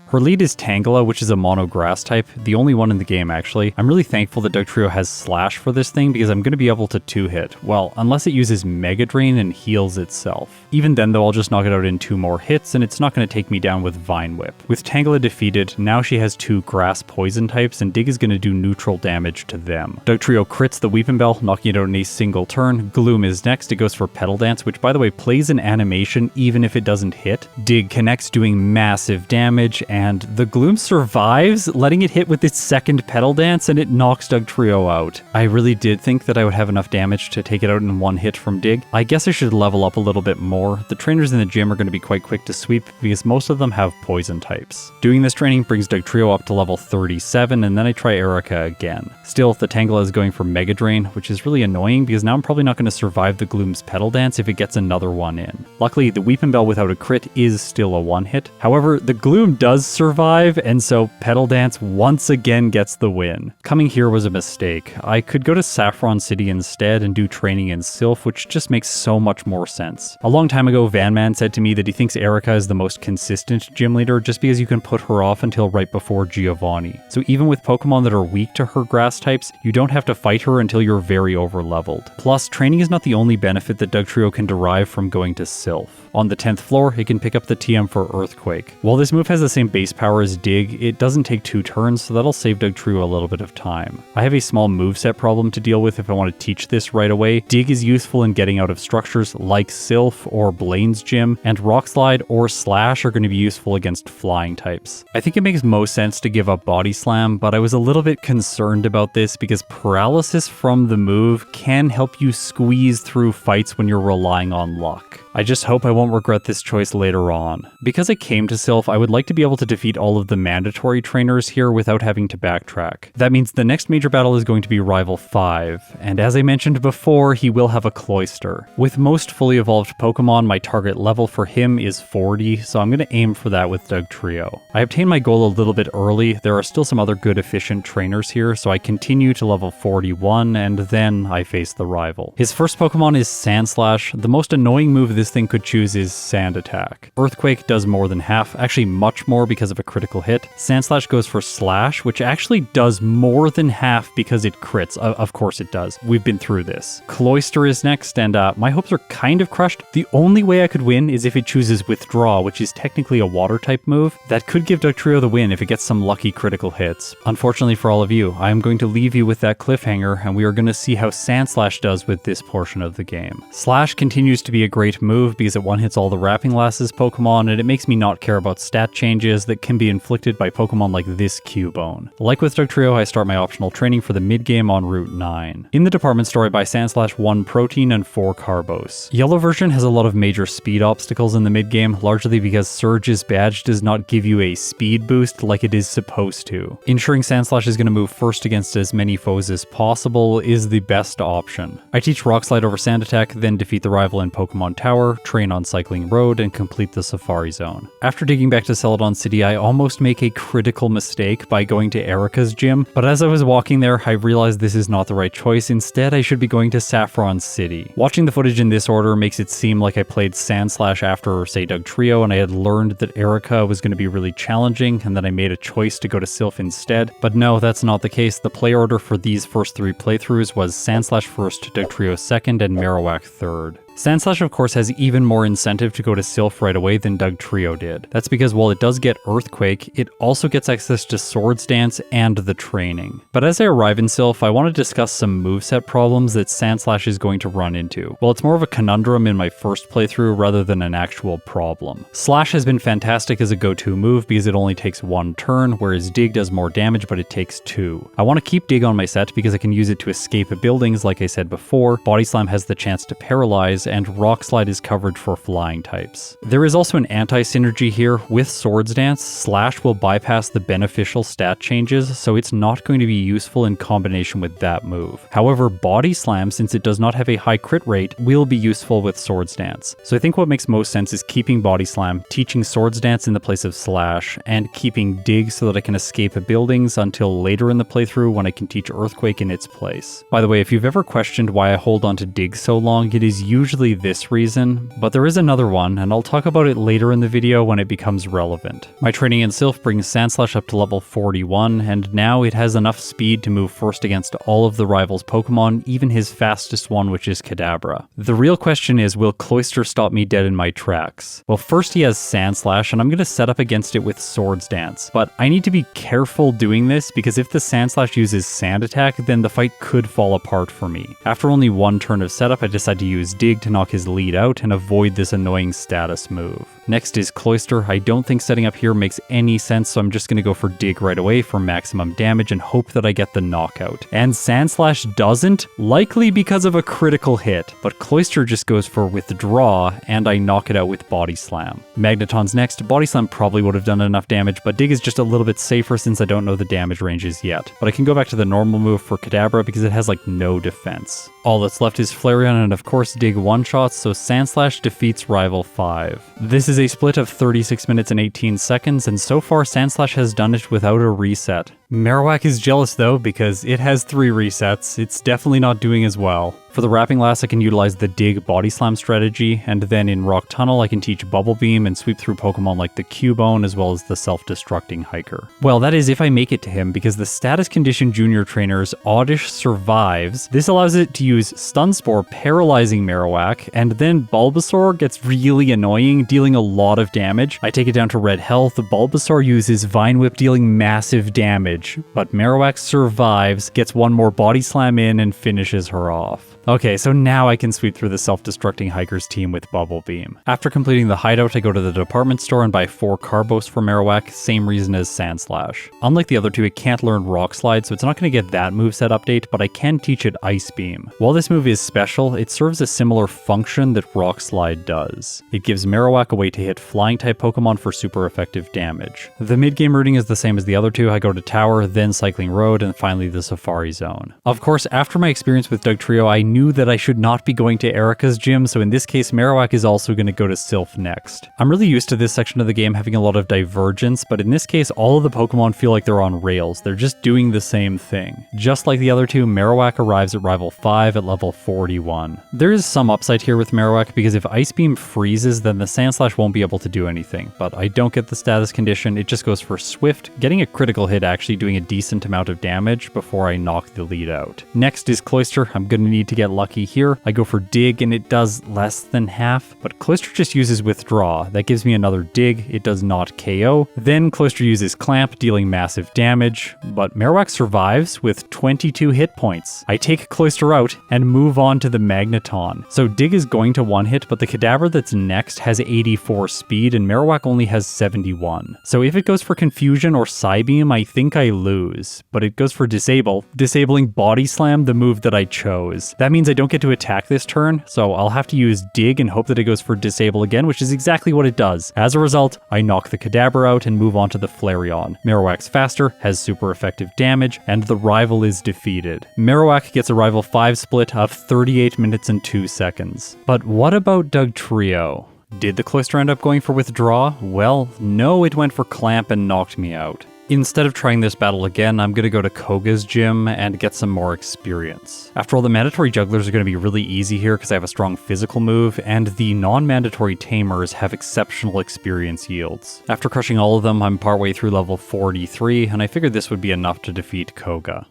Her lead is Tangela, which is a mono grass type, the only one in the game actually. I'm really thankful that Dugtrio has Slash for this thing because I'm going to be able to 2-hit. Well, unless it uses Mega Drain and heals itself. Even then though, I'll just knock it out in 2 more hits and it's not going to take me down with Vine Whip. With Tangela defeated, now she has 2 grass poison types and Dig is going to do neutral damage to them. Dugtrio crits the Weepinbell, knocking it out in a single turn. Gloom is next, it goes for Petal Dance, which by the way plays an animation even if it doesn't hit. Dig connects doing massive damage and the Gloom survives, letting it hit with its second Petal Dance, and it knocks Dugtrio out. I really did think that I would have enough damage to take it out in 1 hit from Dig. I guess I should level up a little bit more. The trainers in the gym are going to be quite quick to sweep because most of them have poison types. Doing this training brings Dugtrio up to level 37, and then I try Erica again. Still, the Tangela is going for Mega Drain, which is really annoying because now I'm probably not going to survive the Gloom's Petal Dance if it gets another one in. Luckily, the Weepinbell without a crit is still a 1-hit. However, the Gloom does survive, and so Petal Dance once again gets the win. Coming here was a mistake. I could go to Saffron City instead and do training in Silph, which just makes so much more sense. A long time ago, Vanman said to me that he thinks Erica is the most consistent gym leader just because you can put her off until right before Giovanni. So even with Pokemon that are weak to her grass types, you don't have to fight her until you're very over-leveled. Plus, training is not the only benefit that Dugtrio can derive from going to Silph. On the 10th floor, it can pick up the TM for Earthquake. While this move has the same base power as Dig, it doesn't take 2 turns, so that'll save Dugtrio a little bit of time. I have a small moveset problem to deal with if I want to teach this right away. Dig is useful in getting out of structures like Silph or Blaine's Gym, and Rock Slide or Slash are going to be useful against flying types. I think it makes most sense to give up Body Slam, but I was a little bit concerned about this because paralysis from the move can help you squeeze through fights when you're relying on luck. I just hope I won't regret this choice later on. Because I came to Silph, I would like to be able to defeat all of the mandatory trainers here without having to backtrack. That means the next major battle is going to be Rival 5, and as I mentioned before, he will have a Cloyster. With most fully evolved Pokemon, my target level for him is 40, so I'm going to aim for that with Dugtrio. I obtained my goal a little bit early. There are still some other good efficient trainers here, so I continue to level 41, and then I face the rival. His first Pokemon is Sandslash. The most annoying move this thing could choose is Sand Attack. Earthquake does more than half, actually much more because of a critical hit. Sandslash goes for Slash, which actually does more than half because it crits. Of course it does. We've been through this. Cloyster is next, and my hopes are kind of crushed. The only way I could win is if it chooses Withdraw, which is technically a water type move. That could give Dugtrio the win if it gets some lucky critical hits. Unfortunately for all of you, I am going to leave you with that cliffhanger, and we are going to see how Sandslash does with this portion of the game. Slash continues to be a great move because it one-hits all the Wrapping Lasses Pokemon, and it makes me not care about stat changes that can be inflicted by Pokemon like this Cubone. Like with Dugtrio, I start my optional training for the mid-game on Route 9. In the department store, I buy Sandslash 1 Protein and 4 Carbos. Yellow version has a lot of major speed obstacles in the mid-game, largely because Surge's badge does not give you a speed boost like it is supposed to. Ensuring Sandslash is going to move first against as many foes as possible is the best option. I teach Rock Slide over Sand Attack, then defeat the rival in Pokemon Tower, train on Cycling Road, and complete the Safari Zone. After digging back to Celadon City, I almost make a critical mistake by going to Erica's gym, but as I was walking there, I realized this is not the right choice. Instead, I should be going to Saffron City. Watching the footage in this order makes it seem like I played Sandslash after, say, Dugtrio, and I had learned that Erica was going to be really challenging, and then I made a choice to go to Silph instead. But no, that's not the case. The play order for these first 3 playthroughs was Sandslash first, Dugtrio second, and Marowak third. Sandslash, of course, has even more incentive to go to Silph right away than Dugtrio did. That's because while it does get Earthquake, it also gets access to Swords Dance and the training. But as I arrive in Silph, I want to discuss some moveset problems that Sandslash is going to run into. Well, it's more of a conundrum in my first playthrough rather than an actual problem. Slash has been fantastic as a go-to move because it only takes 1 turn, whereas Dig does more damage but it takes 2. I want to keep Dig on my set because I can use it to escape buildings like I said before. Body Slam has the chance to paralyze, types, and Rock Slide is covered for flying types. There is also an anti-synergy here. With Swords Dance, Slash will bypass the beneficial stat changes, so it's not going to be useful in combination with that move. However, Body Slam, since it does not have a high crit rate, will be useful with Swords Dance. So I think what makes most sense is keeping Body Slam, teaching Swords Dance in the place of Slash, and keeping Dig so that I can escape buildings until later in the playthrough when I can teach Earthquake in its place. By the way, if you've ever questioned why I hold on to Dig so long, it is usually this reason, but there is another one, and I'll talk about it later in the video when it becomes relevant. My training in Silph brings Sandslash up to level 41, and now it has enough speed to move first against all of the rival's Pokemon, even his fastest one, which is Kadabra. The real question is, will Cloyster stop me dead in my tracks? Well, first he has Sandslash, and I'm going to set up against it with Swords Dance, but I need to be careful doing this because if the Sandslash uses Sand Attack, then the fight could fall apart for me. After only one turn of setup, I decide to use Dig to knock his lead out and avoid this annoying status move. Next is Cloyster. I don't think setting up here makes any sense, so I'm just going to go for Dig right away for maximum damage and hope that I get the knockout. And Sandslash doesn't, likely because of a critical hit, but Cloyster just goes for Withdraw, and I knock it out with Body Slam. Magneton's next. Body Slam probably would have done enough damage, but Dig is just a little bit safer since I don't know the damage ranges yet. But I can go back to the normal move for Kadabra because it has like no defense. All that's left is Flareon and of course Dig one-shots, so Sandslash defeats Rival 5. This is a split of 36 minutes and 18 seconds, and so far Sandslash has done it without a reset. Marowak is jealous though because it has 3 resets. It's definitely not doing as well. For the Wrapping Lass, I can utilize the Dig Body Slam strategy, and then in Rock Tunnel I can teach Bubble Beam and sweep through Pokemon like the Cubone as well as the self-destructing Hiker. Well, that is if I make it to him, because the status condition junior trainer's Oddish survives. This allows it to use Stun Spore, paralyzing Marowak, and then Bulbasaur gets really annoying, dealing a lot of damage. I take it down to red health. Bulbasaur uses Vine Whip, dealing massive damage, but Marowak survives, gets one more Body Slam in, and finishes her off. Okay, so now I can sweep through the self-destructing Hiker's team with Bubble Beam. After completing the hideout, I go to the department store and buy 4 Carbos for Marowak, same reason as Sandslash. Unlike the other two, it can't learn Rock Slide, so it's not going to get that moveset update, but I can teach it Ice Beam. While this move is special, it serves a similar function that Rock Slide does. It gives Marowak a way to hit Flying-type Pokemon for super effective damage. The mid-game routing is the same as the other two. I go to Tower, then Cycling Road, and finally the Safari Zone. Of course, after my experience with Dugtrio, I knew that I should not be going to Erica's gym, so in this case Marowak is also going to go to Silph next. I'm really used to this section of the game having a lot of divergence, but in this case all of the Pokemon feel like they're on rails. They're just doing the same thing. Just like the other two, Marowak arrives at Rival 5 at level 41. There is some upside here with Marowak because if Ice Beam freezes, then the Sandslash won't be able to do anything, but I don't get the status condition. It just goes for Swift, getting a critical hit, actually doing a decent amount of damage before I knock the lead out. Next is Cloyster. I'm going to need to get lucky here. I go for Dig and it does less than half, but Cloyster just uses Withdraw. That gives me another Dig. It does not KO. Then Cloyster uses Clamp, dealing massive damage, but Marowak survives with 22 hit points. I take Cloyster out and move on to the Magneton. So Dig is going to one hit, but the Kadabra that's next has 84 speed and Marowak only has 71. So if it goes for Confusion or Psybeam, I think I lose, but it goes for Disable, disabling Body Slam, the move that I chose. That means I don't get to attack this turn, so I'll have to use Dig and hope that it goes for Disable again, which is exactly what it does. As a result, I knock the Kadabra out and move on to the Flareon. Marowak's faster, has super effective damage, and the rival is defeated. Marowak gets a Rival 5 split of 38 minutes and 2 seconds. But what about Dugtrio? Did the Cloyster end up going for Withdraw? Well, no, it went for Clamp and knocked me out. Instead of trying this battle again, I'm going to go to Koga's gym and get some more experience. After all, the mandatory jugglers are going to be really easy here because I have a strong physical move, and the non-mandatory tamers have exceptional experience yields. After crushing all of them, I'm partway through level 43, and I figured this would be enough to defeat Koga.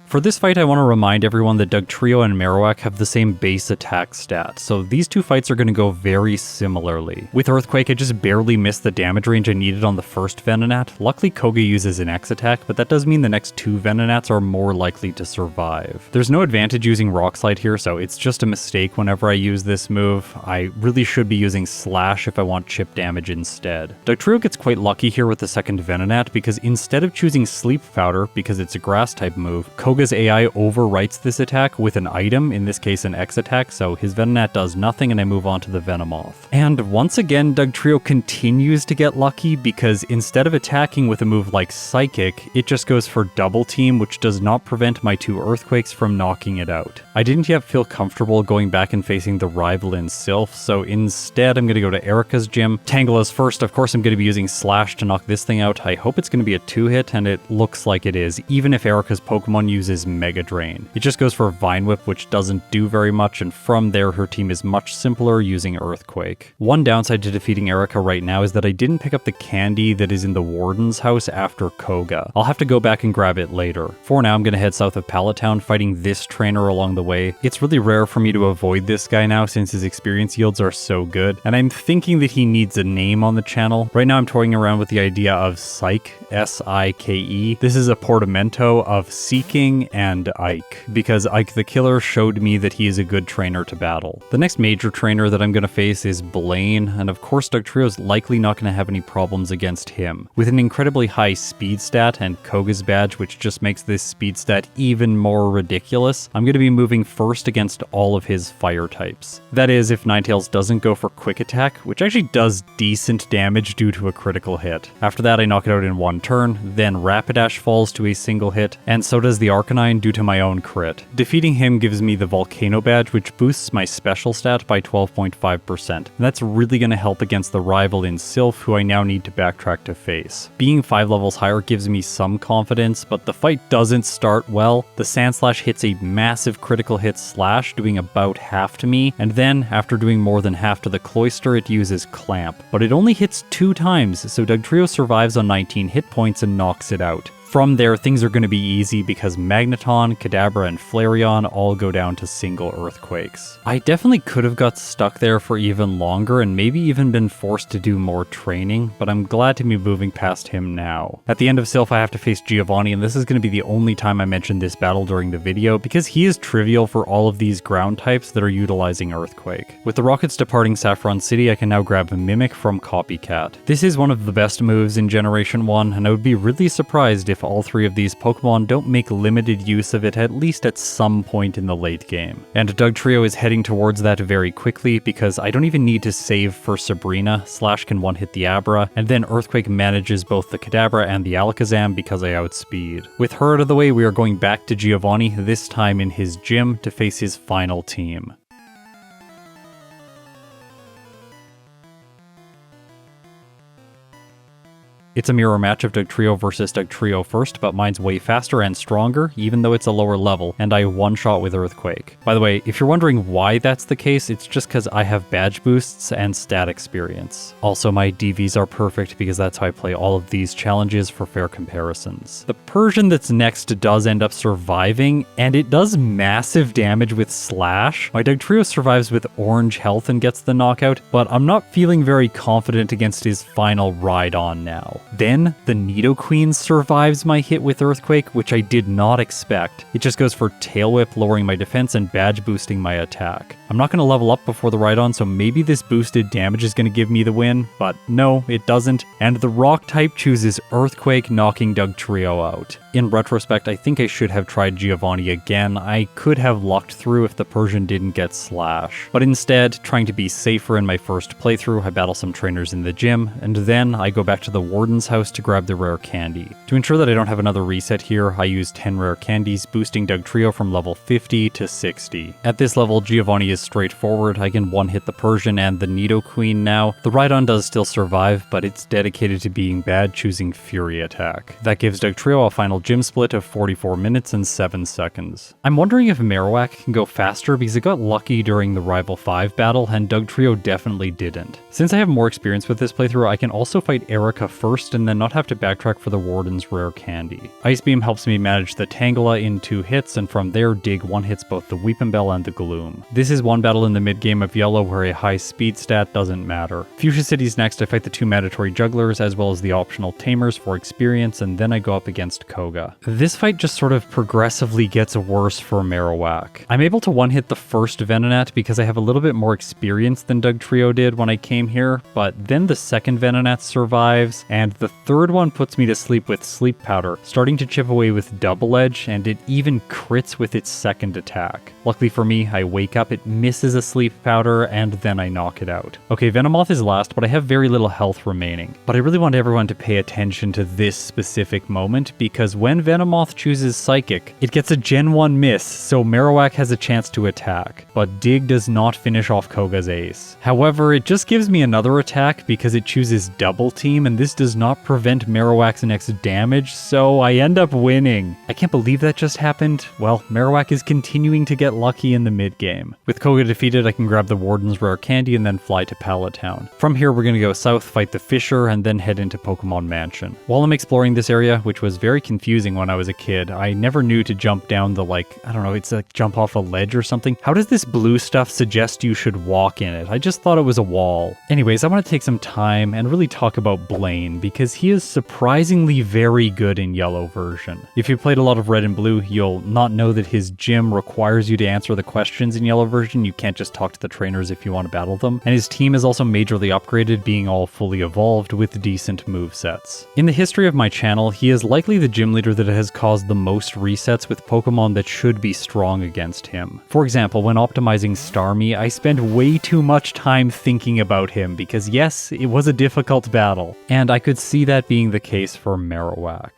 For this fight, I want to remind everyone that Dugtrio and Marowak have the same base attack stat, so these two fights are going to go very similarly. With Earthquake, I just barely missed the damage range I needed on the first Venonat. Luckily, Koga uses an X attack, but that does mean the next two Venonats are more likely to survive. There's no advantage using Rock Slide here, so it's just a mistake whenever I use this move. I really should be using Slash if I want chip damage instead. Dugtrio gets quite lucky here with the second Venonat because instead of choosing Sleep Powder, because it's a grass type move, Koga's AI overwrites this attack with an item, in this case an X attack, so his Venonat does nothing and I move on to the Venomoth. And once again, Dugtrio continues to get lucky because instead of attacking with a move like Psychic, it just goes for Double Team, which does not prevent my two Earthquakes from knocking it out. I didn't yet feel comfortable going back and facing the rival in Silph, so instead I'm going to go to Erica's gym. Tangela's first, of course I'm going to be using Slash to knock this thing out. I hope it's going to be a 2-hit, and it looks like it is, even if Erica's Pokemon uses Mega Drain. It just goes for Vine Whip, which doesn't do very much, and from there her team is much simpler using Earthquake. One downside to defeating Erica right now is that I didn't pick up the candy that is in the Warden's house after Koga. I'll have to go back and grab it later. For now I'm going to head south of Pallet Town fighting this trainer along the way. It's really rare for me to avoid this guy now since his experience yields are so good, and I'm thinking that he needs a name on the channel. Right now I'm toying around with the idea of Psyche, S-I-K-E. This is a portmanteau of Seeking and Ike, because Ike the Killer showed me that he is a good trainer to battle. The next major trainer that I'm going to face is Blaine, and of course Dugtrio's likely not going to have any problems against him. With an incredibly high speed stat and Koga's badge, which just makes this speed stat even more ridiculous, I'm going to be moving first against all of his fire types. That is, if Ninetales doesn't go for Quick Attack, which actually does decent damage due to a critical hit. After that I knock it out in one turn, then Rapidash falls to a single hit, and so does the Arcanine due to my own crit. Defeating him gives me the Volcano badge, which boosts my special stat by 12.5%, and that's really going to help against the rival in Silph, who I now need to backtrack to face. Being 5 levels higher gives me some confidence, but the fight doesn't start well. The Sandslash hits a massive critical hit slash, doing about half to me, and then, after doing more than half to the Cloyster, it uses Clamp. But it only hits 2 times, so Dugtrio survives on 19 hit points and knocks it out. From there, things are going to be easy because Magneton, Kadabra, and Flareon all go down to single Earthquakes. I definitely could have got stuck there for even longer and maybe even been forced to do more training, but I'm glad to be moving past him now. At the end of Silph, I have to face Giovanni, and this is going to be the only time I mention this battle during the video because he is trivial for all of these ground types that are utilizing Earthquake. With the rockets departing Saffron City, I can now grab a Mimic from Copycat. This is one of the best moves in Generation 1, and I would be really surprised if all 3 of these Pokemon don't make limited use of it at least at some point in the late game. And Dugtrio is heading towards that very quickly because I don't even need to save for Sabrina. Slash can one-hit the Abra, and then Earthquake manages both the Kadabra and the Alakazam because I outspeed. With her out of the way, we are going back to Giovanni, this time in his gym, to face his final team. It's a mirror match of Dugtrio versus Dugtrio first, but mine's way faster and stronger, even though it's a lower level, and I one-shot with Earthquake. By the way, if you're wondering why that's the case, it's just because I have badge boosts and stat experience. Also, my DVs are perfect because that's how I play all of these challenges for fair comparisons. The Persian that's next does end up surviving, and it does massive damage with Slash. My Dugtrio survives with orange health and gets the knockout, but I'm not feeling very confident against his final ride-on now. Then, the Nidoqueen survives my hit with Earthquake, which I did not expect. It just goes for Tail Whip, lowering my defense and badge boosting my attack. I'm not going to level up before the ride-on, so maybe this boosted damage is going to give me the win, but no, it doesn't, and the Rock type chooses Earthquake, knocking Dugtrio out. In retrospect, I think I should have tried Giovanni again. I could have lucked through if the Persian didn't get Slash. But instead, trying to be safer in my first playthrough, I battle some trainers in the gym, and then I go back to the Warden's house to grab the rare candy. To ensure that I don't have another reset here, I use 10 rare candies, boosting Dugtrio from level 50 to 60. At this level, Giovanni is is straightforward. I can one-hit the Persian and the Nidoqueen now. The Rhydon does still survive, but it's dedicated to being bad, choosing Fury Attack. That gives Dugtrio a final gym split of 44 minutes and 7 seconds. I'm wondering if Marowak can go faster because it got lucky during the Rival 5 battle, and Dugtrio definitely didn't. Since I have more experience with this playthrough, I can also fight Erica first and then not have to backtrack for the Warden's rare candy. Ice Beam helps me manage the Tangela in 2 hits, and from there Dig one-hits both the Weepinbell and the Gloom. This is one battle in the mid-game of Yellow where a high speed stat doesn't matter. Fuchsia City's next. I fight the 2 mandatory jugglers as well as the optional tamers for experience, and then I go up against Koga. This fight just sort of progressively gets worse for Marowak. I'm able to one-hit the first Venonat because I have a little bit more experience than Dugtrio did when I came here, but then the second Venonat survives, and the third one puts me to sleep with Sleep Powder, starting to chip away with Double Edge, and it even crits with its second attack. Luckily for me, I wake up, it misses a Sleep Powder, and then I knock it out. Okay, Venomoth is last, but I have very little health remaining. But I really want everyone to pay attention to this specific moment, because when Venomoth chooses Psychic, it gets a Gen 1 miss, so Marowak has a chance to attack. But Dig does not finish off Koga's ace. However, it just gives me another attack because it chooses Double Team, and this does not prevent Marowak's next damage, so I end up winning. I can't believe that just happened. Well, Marowak is continuing to get lucky in the mid-game. With Koga defeated, I can grab the Warden's rare candy and then fly to Pallet Town. From here, we're gonna go south, fight the Fisher, and then head into Pokemon Mansion. While I'm exploring this area, which was very confusing when I was a kid, I never knew to jump down the, I don't know, it's like jump off a ledge or something. How does this blue stuff suggest you should walk in it? I just thought it was a wall. Anyways, I want to take some time and really talk about Blaine, because he is surprisingly very good in Yellow version. If you played a lot of Red and Blue, you'll not know that his gym requires you to answer the questions in Yellow version. You can't just talk to the trainers if you want to battle them. And his team is also majorly upgraded, being all fully evolved with decent movesets. In the history of my channel, he is likely the gym leader that has caused the most resets with Pokemon that should be strong against him. For example, when optimizing Starmie, I spent way too much time thinking about him because yes, it was a difficult battle, and I could see that being the case for Marowak.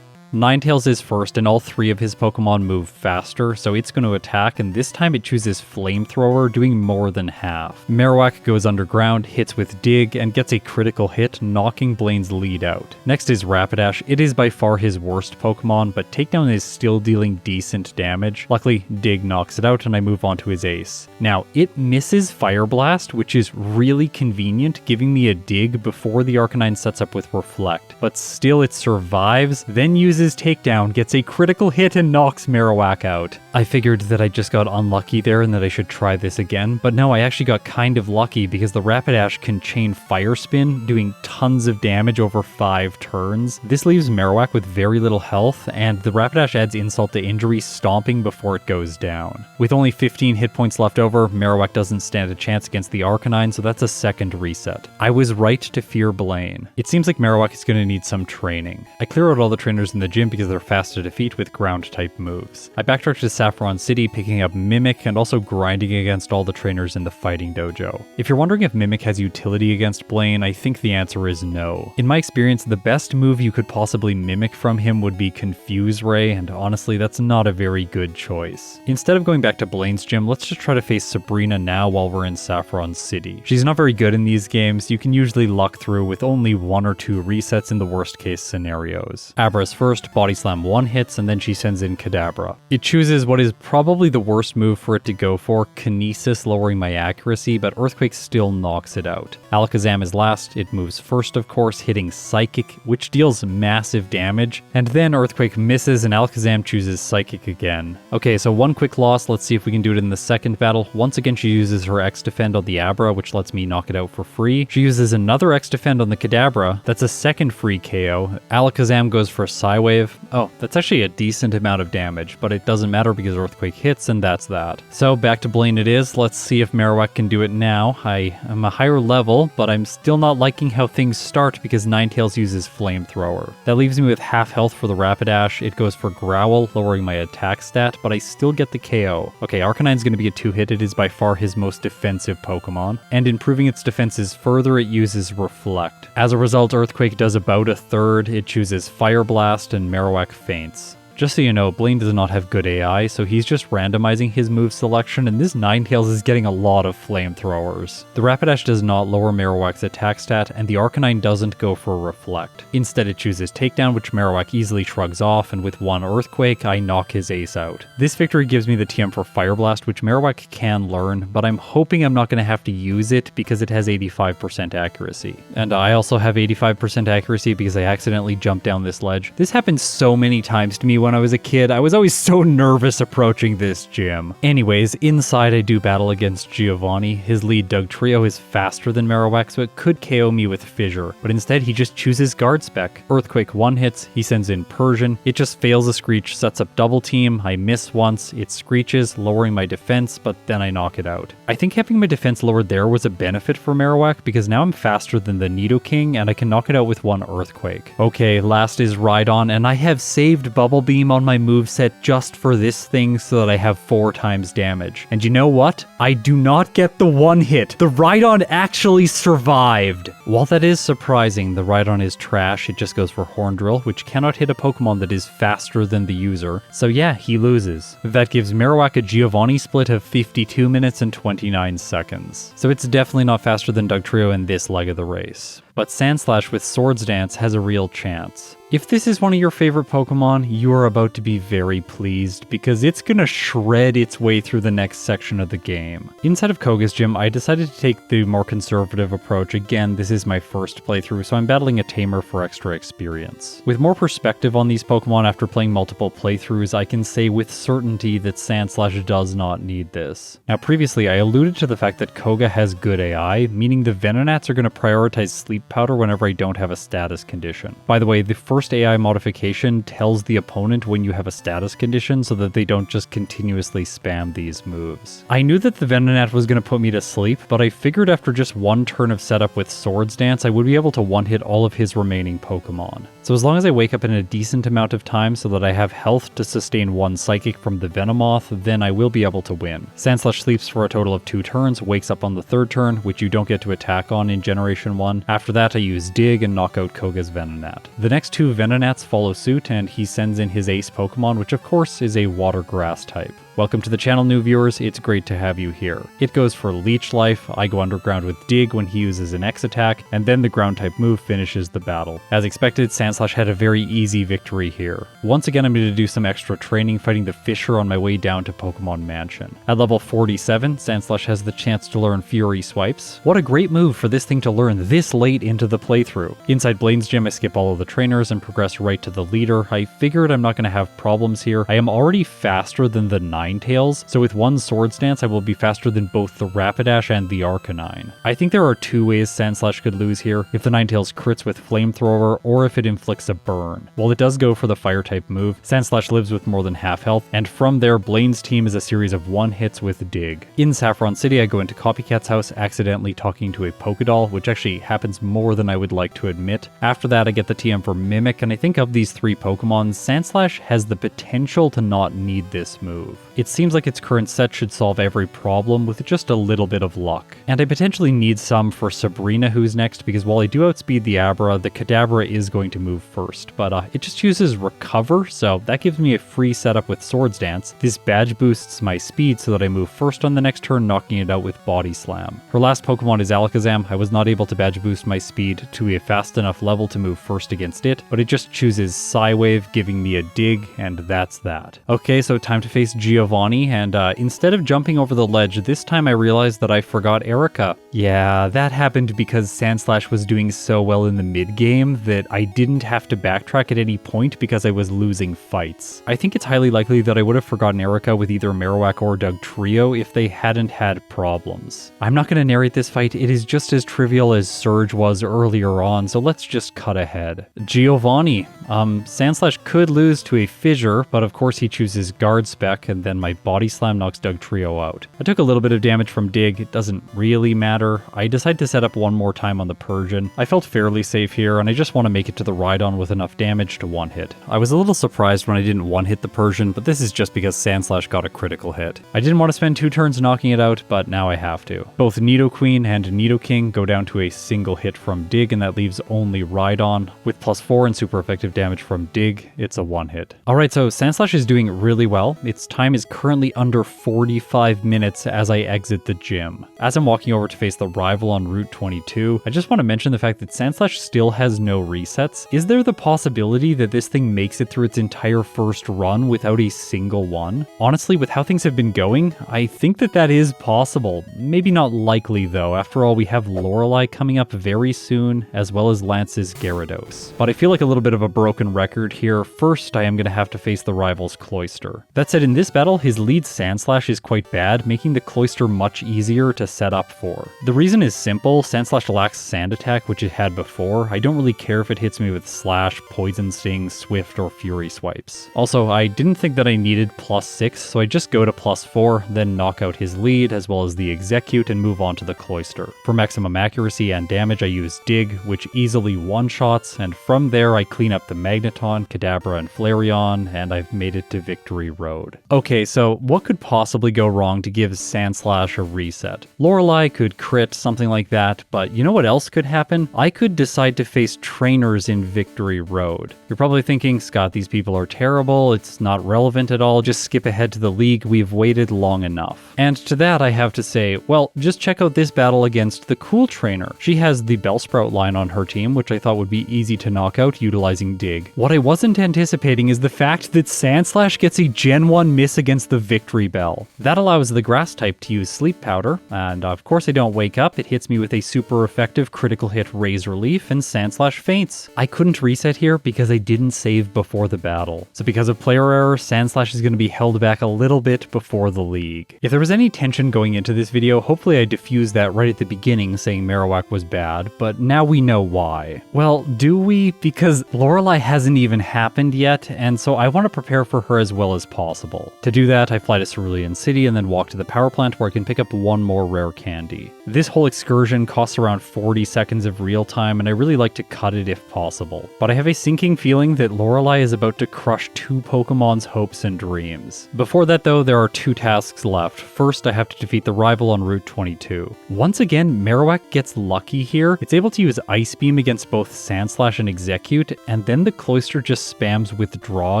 Ninetales is first, and all 3 of his Pokemon move faster, so it's going to attack, and this time it chooses Flamethrower, doing more than half. Marowak goes underground, hits with Dig, and gets a critical hit, knocking Blaine's lead out. Next is Rapidash. It is by far his worst Pokemon, but Takedown is still dealing decent damage. Luckily, Dig knocks it out, and I move on to his ace. Now, it misses Fire Blast, which is really convenient, giving me a Dig before the Arcanine sets up with Reflect, but still it survives, then uses Takedown, gets a critical hit, and knocks Marowak out. I figured that I just got unlucky there and that I should try this again, but no, I actually got kind of lucky because the Rapidash can chain Fire Spin, doing tons of damage over 5 turns. This leaves Marowak with very little health, and the Rapidash adds insult to injury, stomping before it goes down. With only 15 hit points left over, Marowak doesn't stand a chance against the Arcanine, so that's a second reset. I was right to fear Blaine. It seems like Marowak is going to need some training. I clear out all the trainers in the gym because they're fast to defeat with ground-type moves. I backtrack to Saffron City, picking up Mimic, and also grinding against all the trainers in the fighting dojo. If you're wondering if Mimic has utility against Blaine, I think the answer is no. In my experience, the best move you could possibly mimic from him would be Confuse Ray, and honestly, that's not a very good choice. Instead of going back to Blaine's gym, let's just try to face Sabrina now while we're in Saffron City. She's not very good in these games. You can usually luck through with only 1 or 2 resets in the worst case scenarios. Abra's first, Body Slam 1 hits, and then she sends in Kadabra. It chooses what is probably the worst move for it to go for, Kinesis, lowering my accuracy, but Earthquake still knocks it out. Alakazam is last. It moves first, of course, hitting Psychic, which deals massive damage, and then Earthquake misses and Alakazam chooses Psychic again. Okay, so 1 quick loss. Let's see if we can do it in the second battle. Once again, she uses her X-Defend on the Abra, which lets me knock it out for free. She uses another X-Defend on the Kadabra. That's a second free KO. Alakazam goes for Psywave. Oh, that's actually a decent amount of damage, but it doesn't matter because Earthquake hits, and that's that. So back to Blaine it is. Let's see if Marowak can do it now. I am a higher level, but I'm still not liking how things start because Ninetales uses Flamethrower. That leaves me with half health for the Rapidash. It goes for Growl, lowering my attack stat, but I still get the KO. Okay, Arcanine's going to be a 2-hit. It is by far his most defensive Pokemon, and improving its defenses further, it uses Reflect. As a result, Earthquake does about a third. It chooses Fire Blast, Blast and Marowak faints. Just so you know, Blaine does not have good AI, so he's just randomizing his move selection, and this Ninetales is getting a lot of flamethrowers. The Rapidash does not lower Marowak's attack stat, and the Arcanine doesn't go for Reflect. Instead it chooses Takedown, which Marowak easily shrugs off, and with one Earthquake, I knock his ace out. This victory gives me the TM for Fire Blast, which Marowak can learn, but I'm hoping I'm not going to have to use it because it has 85% accuracy. And I also have 85% accuracy because I accidentally jumped down this ledge. This happens so many times to me when I was a kid. I was always so nervous approaching this gym. Anyways, inside I do battle against Giovanni. His lead Dugtrio is faster than Marowak, so it could KO me with Fissure, but instead he just chooses Guard Spec. Earthquake one hits, he sends in Persian, it just fails a Screech, sets up double team, I miss once, it screeches, lowering my defense, but then I knock it out. I think having my defense lowered there was a benefit for Marowak because now I'm faster than the Nidoking and I can knock it out with one Earthquake. Okay, last is Rhydon, and I have saved Bubble Beam on my moveset just for this thing so that I have 4 times damage. And you know what? I do not get the one hit. The Rhydon actually survived. While that is surprising, the Rhydon is trash. It just goes for Horn Drill, which cannot hit a Pokemon that is faster than the user. So yeah, he loses. That gives Marowak a Giovanni split of 52 minutes and 29 seconds. So it's definitely not faster than Dugtrio in this leg of the race. But Sandslash with Swords Dance has a real chance. If this is one of your favorite Pokemon, you are about to be very pleased because it's gonna shred its way through the next section of the game. Inside of Koga's gym, I decided to take the more conservative approach. Again, this is my first playthrough, so I'm battling a Tamer for extra experience. With more perspective on these Pokemon after playing multiple playthroughs, I can say with certainty that Sandslash does not need this. Now previously, I alluded to the fact that Koga has good AI, meaning the Venonats are going to prioritize Sleep Powder whenever I don't have a status condition. By the way, the first AI modification tells the opponent when you have a status condition so that they don't just continuously spam these moves. I knew that the Venonat was going to put me to sleep, but I figured after just one turn of setup with Swords Dance, I would be able to one-hit all of his remaining Pokemon. So as long as I wake up in a decent amount of time so that I have health to sustain one Psychic from the Venomoth, then I will be able to win. Sandslash sleeps for a total of 2 turns, wakes up on the 3rd turn, which you don't get to attack on in Generation 1. After that, I use Dig and knock out Koga's Venonat. The next 2 Venonats follow suit, and he sends in his ace Pokemon, which of course is a Water Grass type. Welcome to the channel, new viewers, it's great to have you here. It goes for Leech Life, I go underground with Dig when he uses an X attack, and then the ground type move finishes the battle. As expected, Sandslash had a very easy victory here. Once again, I'm going to do some extra training fighting the Fissure on my way down to Pokemon Mansion. At level 47, Sandslash has the chance to learn Fury Swipes. What a great move for this thing to learn this late into the playthrough. Inside Blaine's gym, I skip all of the trainers and progress right to the leader. I figured I'm not going to have problems here. I am already faster than the Ninetales, so with one Swords Dance I will be faster than both the Rapidash and the Arcanine. I think there are 2 ways Sandslash could lose here, if the Ninetales crits with Flamethrower or if it inflicts a burn. While it does go for the Fire type move, Sandslash lives with more than half health, and from there Blaine's team is a series of 1-hits with Dig. In Saffron City I go into Copycat's house accidentally talking to a Pokédoll, which actually happens more than I would like to admit. After that I get the TM for Mimic, and I think of these 3 Pokemon, Sandslash has the potential to not need this move. It seems like its current set should solve every problem with just a little bit of luck. And I potentially need some for Sabrina, who's next, because while I do outspeed the Abra, the Kadabra is going to move first, but it just chooses Recover, so that gives me a free setup with Swords Dance. This badge boosts my speed so that I move first on the next turn, knocking it out with Body Slam. Her last Pokemon is Alakazam. I was not able to badge boost my speed to a fast enough level to move first against it, but it just chooses Psywave, giving me a Dig, and that's that. Okay, so time to face Giovanni, and instead of jumping over the ledge, this time I realized that I forgot Erica. Yeah, that happened because Sandslash was doing so well in the mid-game that I didn't have to backtrack at any point because I was losing fights. I think it's highly likely that I would have forgotten Erica with either Marowak or Dugtrio if they hadn't had problems. I'm not going to narrate this fight, it is just as trivial as Surge was earlier on, so let's just cut ahead. Giovanni. Sandslash could lose to a Fissure, but of course he chooses Guard Spec, and then and my Body Slam knocks Dugtrio out. I took a little bit of damage from Dig, it doesn't really matter. I decide to set up one more time on the Persian. I felt fairly safe here, and I just want to make it to the Rhydon with enough damage to one-hit. I was a little surprised when I didn't one-hit the Persian, but this is just because Sandslash got a critical hit. I didn't want to spend 2 turns knocking it out, but now I have to. Both Nidoqueen and Nidoking go down to a single hit from Dig, and that leaves only Rhydon. With +4 and super effective damage from Dig, it's a one-hit. Alright, so Sandslash is doing really well. Its time is currently under 45 minutes as I exit the gym. As I'm walking over to face the rival on Route 22, I just want to mention the fact that Sandslash still has no resets. Is there the possibility that this thing makes it through its entire first run without a single one? Honestly, with how things have been going, I think that is possible. Maybe not likely though. After all, we have Lorelei coming up very soon, as well as Lance's Gyarados. But I feel like a little bit of a broken record here. First, I am going to have to face the rival's Cloyster. That said, in this battle, his lead Sandslash is quite bad, making the Cloyster much easier to set up for. The reason is simple. Sandslash lacks Sand Attack, which it had before. I don't really care if it hits me with Slash, Poison Sting, Swift, or Fury Swipes. Also, I didn't think that I needed +6, so I just go to +4, then knock out his lead, as well as the Execute, and move on to the Cloyster. For maximum accuracy and damage, I use Dig, which easily one-shots, and from there I clean up the Magneton, Kadabra, and Flareon, and I've made it to Victory Road. Okay, so what could possibly go wrong to give Sandslash a reset? Lorelei could crit, something like that, but you know what else could happen? I could decide to face trainers in Victory Road. You're probably thinking, Scott, these people are terrible, it's not relevant at all, just skip ahead to the league, we've waited long enough. And to that I have to say, well, just check out this battle against the Cool Trainer. She has the Bellsprout line on her team, which I thought would be easy to knock out utilizing Dig. What I wasn't anticipating is the fact that Sandslash gets a Gen 1 miss against the Victory Bell. That allows the Grass type to use Sleep Powder, and of course I don't wake up, it hits me with a super effective critical hit Razor Leaf, and Sandslash faints. I couldn't reset here because I didn't save before the battle. So because of player error, Sandslash is going to be held back a little bit before the league. If there was any tension going into this video, hopefully I diffused that right at the beginning saying Marowak was bad, but now we know why. Well, do we? Because Lorelei hasn't even happened yet, and so I want to prepare for her as well as possible. To do that, I fly to Cerulean City and then walk to the power plant where I can pick up one more rare candy. This whole excursion costs around 40 seconds of real time, and I really like to cut it if possible. But I have a sinking feeling that Lorelei is about to crush 2 Pokemon's hopes and dreams. Before that though, there are 2 tasks left. First, I have to defeat the rival on Route 22. Once again, Marowak gets lucky here. It's able to use Ice Beam against both Sandslash and Execute, and then the Cloyster just spams Withdraw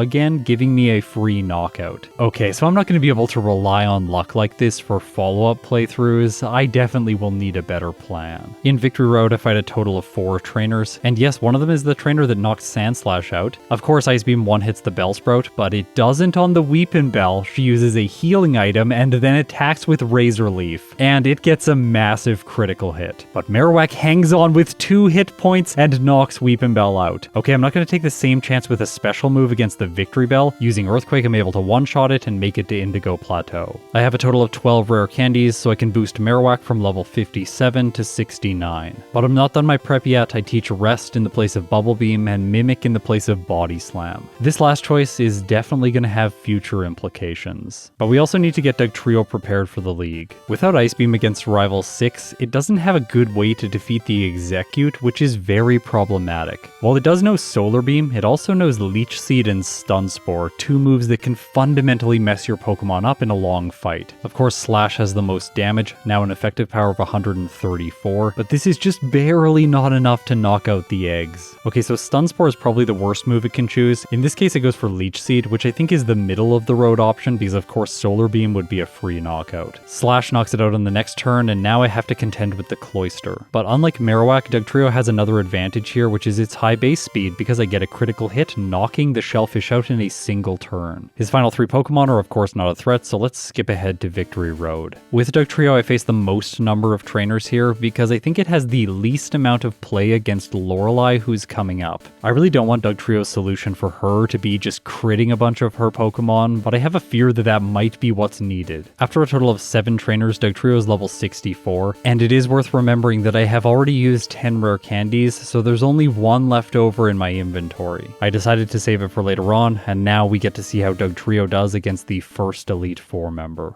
again, giving me a free knockout. Okay, so I'm not going to be able to rely on luck like this for follow-up playthroughs. I definitely will need a better plan. In Victory Road, I fight a total of 4 trainers, and yes, one of them is the trainer that knocked Sandslash out. Of course, Ice Beam one-hits the Bellsprout, but it doesn't on the Weepinbell. She uses a healing item and then attacks with Razor Leaf, and it gets a massive critical hit. But Marowak hangs on with 2 hit points and knocks Weepinbell out. Okay, I'm not going to take the same chance with a special move against the Victory Bell. Using Earthquake, I'm able to one-shot it and make it to Indigo Plateau. I have a total of 12 rare candies, so I can boost Marowak from level 57 to 69. But I'm not done my prep yet. I teach Rest in the place of Bubble Beam and Mimic in the place of Body Slam. This last choice is definitely going to have future implications. But we also need to get Dugtrio prepared for the league. Without Ice Beam against Rival 6, it doesn't have a good way to defeat the Execute, which is very problematic. While it does know Solar Beam, it also knows Leech Seed and Stun Spore, 2 moves that can fundamentally mess your Pokemon up in a long fight. Of course, Slash has the most damage, now an effective power of 134, but this is just barely not enough to knock out the eggs. Okay, so Stun Spore is probably the worst move it can choose. In this case, it goes for Leech Seed, which I think is the middle of the road option, because of course Solar Beam would be a free knockout. Slash knocks it out on the next turn, and now I have to contend with the Cloyster. But unlike Marowak, Dugtrio has another advantage here, which is its high base speed, because I get a critical hit, knocking the Shellfish out in a single turn. His final 3 Pokemon are of course not a threat, so let's skip ahead to Victory Road. With Dugtrio, I face the most number of trainers here, because I think it has the least amount of play against Lorelei, who's coming up. I really don't want Dugtrio's solution for her to be just critting a bunch of her Pokemon, but I have a fear that that might be what's needed. After a total of 7 trainers, Dugtrio is level 64, and it is worth remembering that I have already used 10 rare candies, so there's only 1 left over in my inventory. I decided to save it for later on, and now we get to see how Dugtrio does against against the first Elite Four member.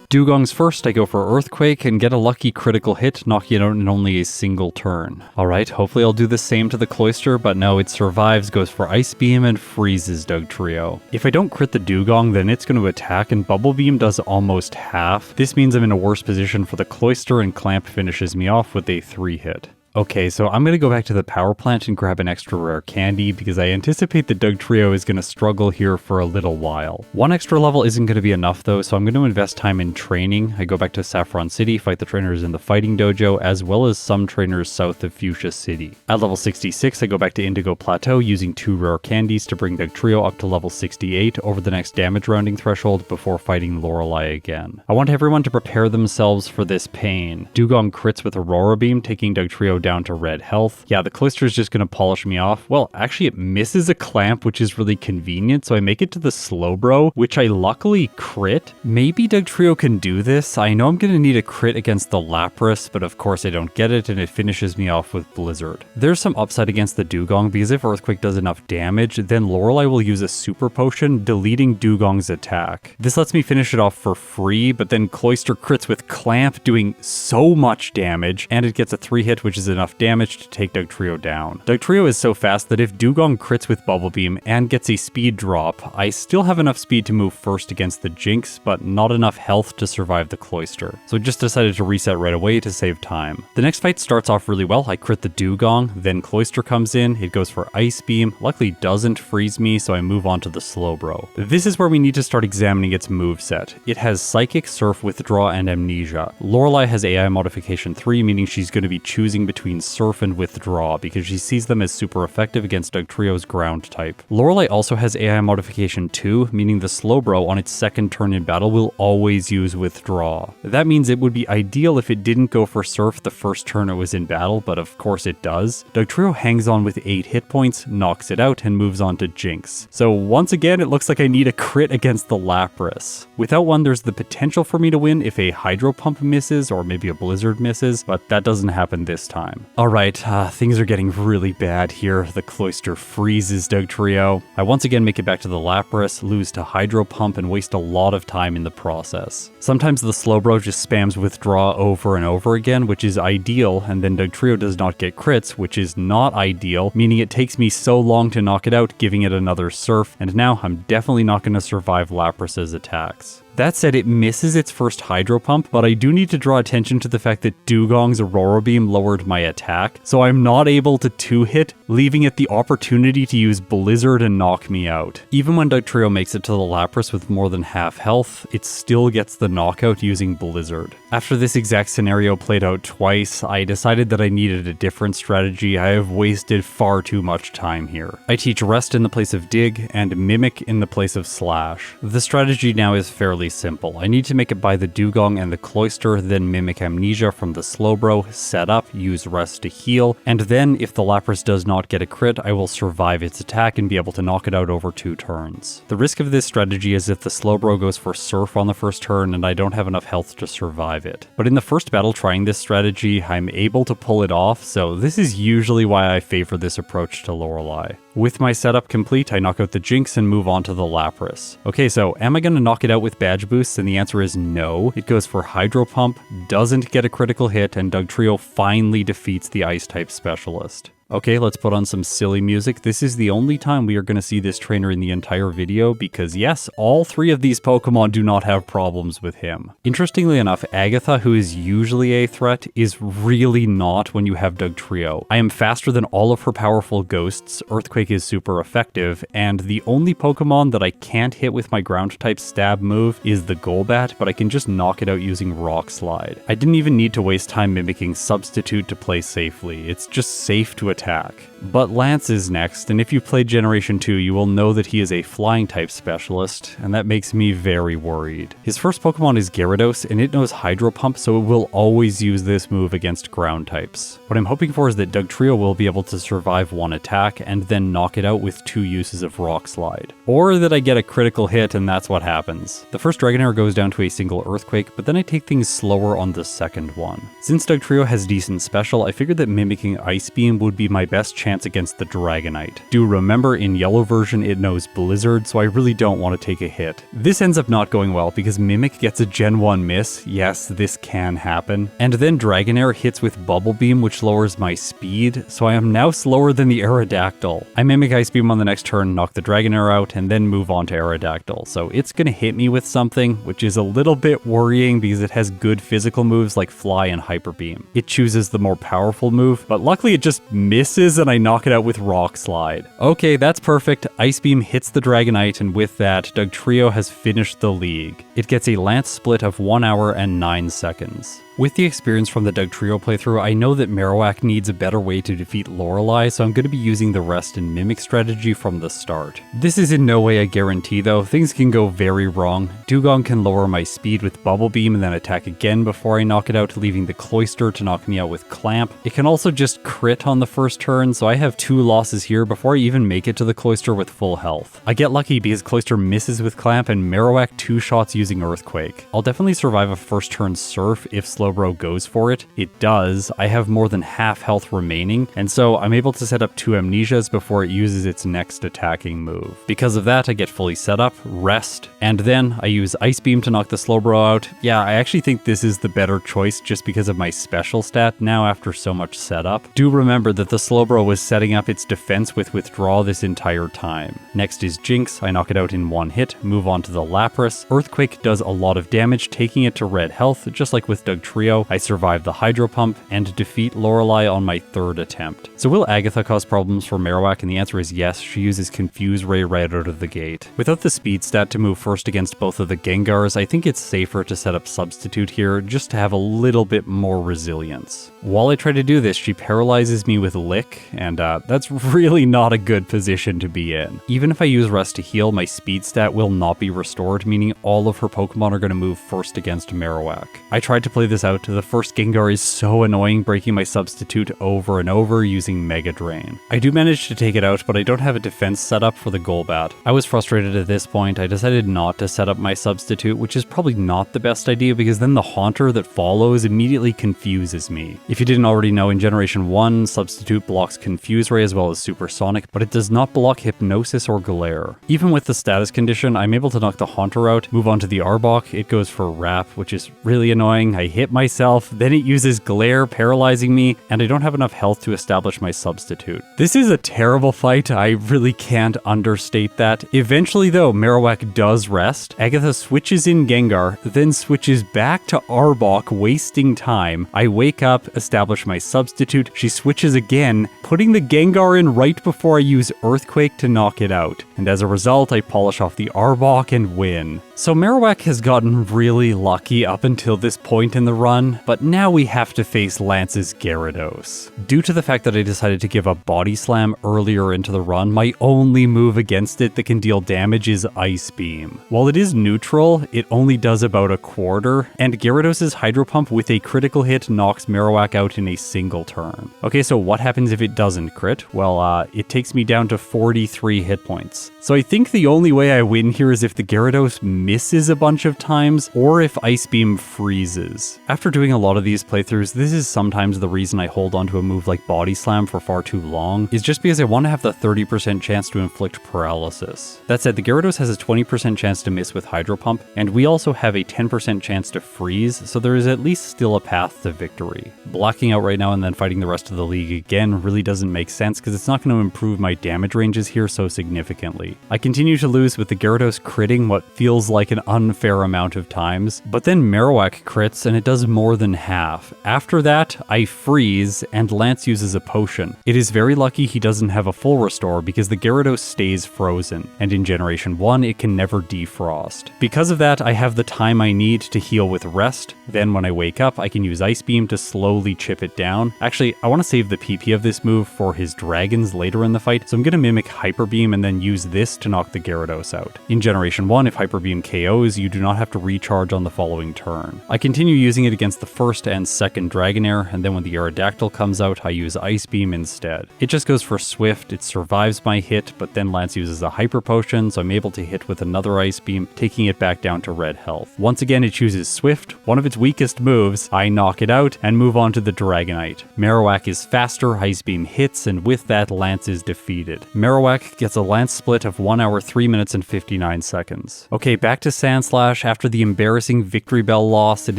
Dugong's first, I go for Earthquake and get a lucky critical hit, knocking it out in only a single turn. Alright, hopefully I'll do the same to the Cloyster, but no, it survives, goes for Ice Beam, and freezes Dugtrio. If I don't crit the Dugong, then it's going to attack, and Bubble Beam does almost half. This means I'm in a worse position for the Cloyster, and Clamp finishes me off with a 3-hit. Okay, so I'm going to go back to the power plant and grab an extra rare candy because I anticipate the Dugtrio is going to struggle here for a little while. One extra level isn't going to be enough though, so I'm going to invest time in training. I go back to Saffron City, fight the trainers in the fighting dojo, as well as some trainers south of Fuchsia City. At level 66, I go back to Indigo Plateau using 2 rare candies to bring Dugtrio up to level 68 over the next damage rounding threshold before fighting Lorelei again. I want everyone to prepare themselves for this pain. Dugong crits with Aurora Beam, taking Dugtrio down to red health. Yeah, the Cloyster is just going to polish me off. Well, actually it misses a Clamp, which is really convenient, so I make it to the Slowbro, which I luckily crit. Maybe Dugtrio can do this. I know I'm going to need a crit against the Lapras, but of course I don't get it, and it finishes me off with Blizzard. There's some upside against the Dugong, because if Earthquake does enough damage, then Lorelei will use a Super Potion, deleting Dugong's attack. This lets me finish it off for free, but then Cloyster crits with Clamp, doing so much damage, and it gets a 3-hit, which is enough damage to take Dugtrio down. Dugtrio is so fast that if Dugong crits with Bubble Beam and gets a speed drop, I still have enough speed to move first against the Jinx, but not enough health to survive the Cloyster. So I just decided to reset right away to save time. The next fight starts off really well. I crit the Dugong, then Cloyster comes in, it goes for Ice Beam, luckily doesn't freeze me, so I move on to the Slowbro. This is where we need to start examining its moveset. It has Psychic, Surf, Withdraw, and Amnesia. Lorelei has AI modification 3, meaning she's going to be choosing between Surf and Withdraw because she sees them as super effective against Dugtrio's ground type. Lorelei also has AI modification 2, meaning the Slowbro on its second turn in battle will always use Withdraw. That means it would be ideal if it didn't go for Surf the first turn it was in battle, but of course it does. Dugtrio hangs on with 8 hit points, knocks it out, and moves on to Jinx. So once again, it looks like I need a crit against the Lapras. Without one, there's the potential for me to win if a Hydro Pump misses or maybe a Blizzard misses, but that doesn't happen this time. Alright, things are getting really bad here. The Cloyster freezes Dugtrio. I once again make it back to the Lapras, lose to Hydro Pump, and waste a lot of time in the process. Sometimes the Slowbro just spams Withdraw over and over again, which is ideal, and then Dugtrio does not get crits, which is not ideal, meaning it takes me so long to knock it out, giving it another Surf, and now I'm definitely not going to survive Lapras's attacks. That said, it misses its first Hydro Pump, but I do need to draw attention to the fact that Dugong's Aurora Beam lowered my attack, so I'm not able to 2-hit, leaving it the opportunity to use Blizzard and knock me out. Even when Dugtrio makes it to the Lapras with more than half health, it still gets the knockout using Blizzard. After this exact scenario played out twice, I decided that I needed a different strategy. I have wasted far too much time here. I teach Rest in the place of Dig, and Mimic in the place of Slash. The strategy now is fairly simple. I need to make it by the Dugong and the Cloyster, then Mimic Amnesia from the Slowbro, set up, use Rest to heal, and then if the Lapras does not get a crit, I will survive its attack and be able to knock it out over 2 turns. The risk of this strategy is if the Slowbro goes for Surf on the first turn and I don't have enough health to survive it. But in the first battle trying this strategy, I'm able to pull it off, so this is usually why I favor this approach to Lorelei. With my setup complete, I knock out the Jinx and move on to the Lapras. Okay, so am I going to knock it out with badge boosts? And the answer is no. It goes for Hydro Pump, doesn't get a critical hit, and Dugtrio finally defeats the Ice-type specialist. Okay, let's put on some silly music. This is the only time we are going to see this trainer in the entire video because yes, all 3 of these Pokemon do not have problems with him. Interestingly enough, Agatha, who is usually a threat, is really not when you have Dugtrio. I am faster than all of her powerful ghosts, Earthquake is super effective, and the only Pokemon that I can't hit with my ground-type stab move is the Golbat, but I can just knock it out using Rock Slide. I didn't even need to waste time mimicking Substitute to play safely. It's just safe to attack. But Lance is next, and if you played Generation 2, you will know that he is a flying type specialist, and that makes me very worried. His first Pokemon is Gyarados, and it knows Hydro Pump, so it will always use this move against ground types. What I'm hoping for is that Dugtrio will be able to survive 1 attack, and then knock it out with 2 uses of Rock Slide. Or that I get a critical hit, and that's what happens. The first Dragonair goes down to a single Earthquake, but then I take things slower on the second one. Since Dugtrio has decent special, I figured that mimicking Ice Beam would be my best chance chance against the Dragonite. Do remember, in yellow version it knows Blizzard, so I really don't want to take a hit. This ends up not going well because Mimic gets a Gen 1 miss. Yes, this can happen. And then Dragonair hits with Bubble Beam, which lowers my speed, so I am now slower than the Aerodactyl. I Mimic Ice Beam on the next turn, knock the Dragonair out, and then move on to Aerodactyl. So it's gonna hit me with something, which is a little bit worrying because it has good physical moves like Fly and Hyper Beam. It chooses the more powerful move, but luckily it just misses and I knock it out with Rock Slide. Okay, that's perfect. Ice Beam hits the Dragonite, and with that, Dugtrio has finished the league. It gets a Lance split of 1 hour and 9 seconds. With the experience from the Dugtrio playthrough, I know that Marowak needs a better way to defeat Lorelei, so I'm going to be using the Rest and Mimic strategy from the start. This is in no way a guarantee though, things can go very wrong. Dugong can lower my speed with Bubble Beam and then attack again before I knock it out, leaving the Cloyster to knock me out with Clamp. It can also just crit on the first turn, so I have 2 losses here before I even make it to the Cloyster with full health. I get lucky because Cloyster misses with Clamp and Marowak 2 shots using Earthquake. I'll definitely survive a first turn Surf if Slowbro goes for it. It does. I have more than half health remaining, and so I'm able to set up 2 Amnesias before it uses its next attacking move. Because of that, I get fully set up, rest, and then I use Ice Beam to knock the Slowbro out. Yeah, I actually think this is the better choice just because of my special stat now after so much setup. Do remember that the Slowbro was setting up its defense with Withdraw this entire time. Next is Jinx. I knock it out in 1 hit, move on to the Lapras. Earthquake does a lot of damage, taking it to red health, just like with Dugtrio. I survive the Hydro Pump and defeat Lorelei on my 3rd attempt. So will Agatha cause problems for Marowak? And the answer is yes, she uses Confuse Ray right out of the gate. Without the speed stat to move first against both of the Gengars, I think it's safer to set up Substitute here just to have a little bit more resilience. While I try to do this, she paralyzes me with Lick, and that's really not a good position to be in. Even if I use Rest to heal, my speed stat will not be restored, meaning all of her Pokemon are going to move first against Marowak. I tried to play this out. The first Gengar is so annoying, breaking my Substitute over and over using Mega Drain. I do manage to take it out, but I don't have a defense set up for the Golbat. I was frustrated at this point. I decided not to set up my Substitute, which is probably not the best idea because then the Haunter that follows immediately confuses me. If you didn't already know, in Generation 1, Substitute blocks Confuse Ray as well as Supersonic, but it does not block Hypnosis or Glare. Even with the status condition, I'm able to knock the Haunter out, move on to the Arbok. It goes for Wrap, which is really annoying. I hit myself, then it uses Glare, paralyzing me, and I don't have enough health to establish my Substitute. This is a terrible fight. I really can't understate that. Eventually though, Marowak does rest. Agatha switches in Gengar, then switches back to Arbok, wasting time. I wake up, establish my Substitute. She switches again, putting the Gengar in right before I use Earthquake to knock it out. And as a result, I polish off the Arbok and win. So Marowak has gotten really lucky up until this point in the run, but now we have to face Lance's Gyarados. Due to the fact that I decided to give a Body Slam earlier into the run, my only move against it that can deal damage is Ice Beam. While it is neutral, it only does about a quarter, and Gyarados' Hydro Pump with a critical hit knocks Marowak out in a single turn. Okay, so what happens if it doesn't crit? Well, it takes me down to 43 hit points. So I think the only way I win here is if the Gyarados misses a bunch of times, or if Ice Beam freezes. After doing a lot of these playthroughs, this is sometimes the reason I hold onto a move like Body Slam for far too long, is just because I want to have the 30% chance to inflict paralysis. That said, the Gyarados has a 20% chance to miss with Hydro Pump, and we also have a 10% chance to freeze, so there is at least still a path to victory. Blacking out right now and then fighting the rest of the league again really doesn't make sense because it's not going to improve my damage ranges here so significantly. I continue to lose with the Gyarados critting what feels like an unfair amount of times, but then Marowak crits and it does more than half. After that, I freeze and Lance uses a potion. It is very lucky he doesn't have a full restore because the Gyarados stays frozen, and in Generation 1 it can never defrost. Because of that, I have the time I need to heal with Rest, then when I wake up I can use Ice Beam to slowly chip it down. Actually, I want to save the PP of this move for his dragons later in the fight, so I'm going to mimic Hyper Beam and then use this to knock the Gyarados out. In Generation 1, if Hyper Beam KOs, you do not have to recharge on the following turn. I continue using it against the first and second Dragonair, and then when the Aerodactyl comes out, I use Ice Beam instead. It just goes for Swift, it survives my hit, but then Lance uses a Hyper Potion, so I'm able to hit with another Ice Beam, taking it back down to red health. Once again, it chooses Swift, one of its weakest moves. I knock it out and move on to the Dragonite. Marowak is faster, Ice Beam hits, and with that, Lance is defeated. Marowak gets a Lance split of 1 hour, 3 minutes, and 59 seconds. Okay, back to Sandslash. After the embarrassing Victory Bell loss, it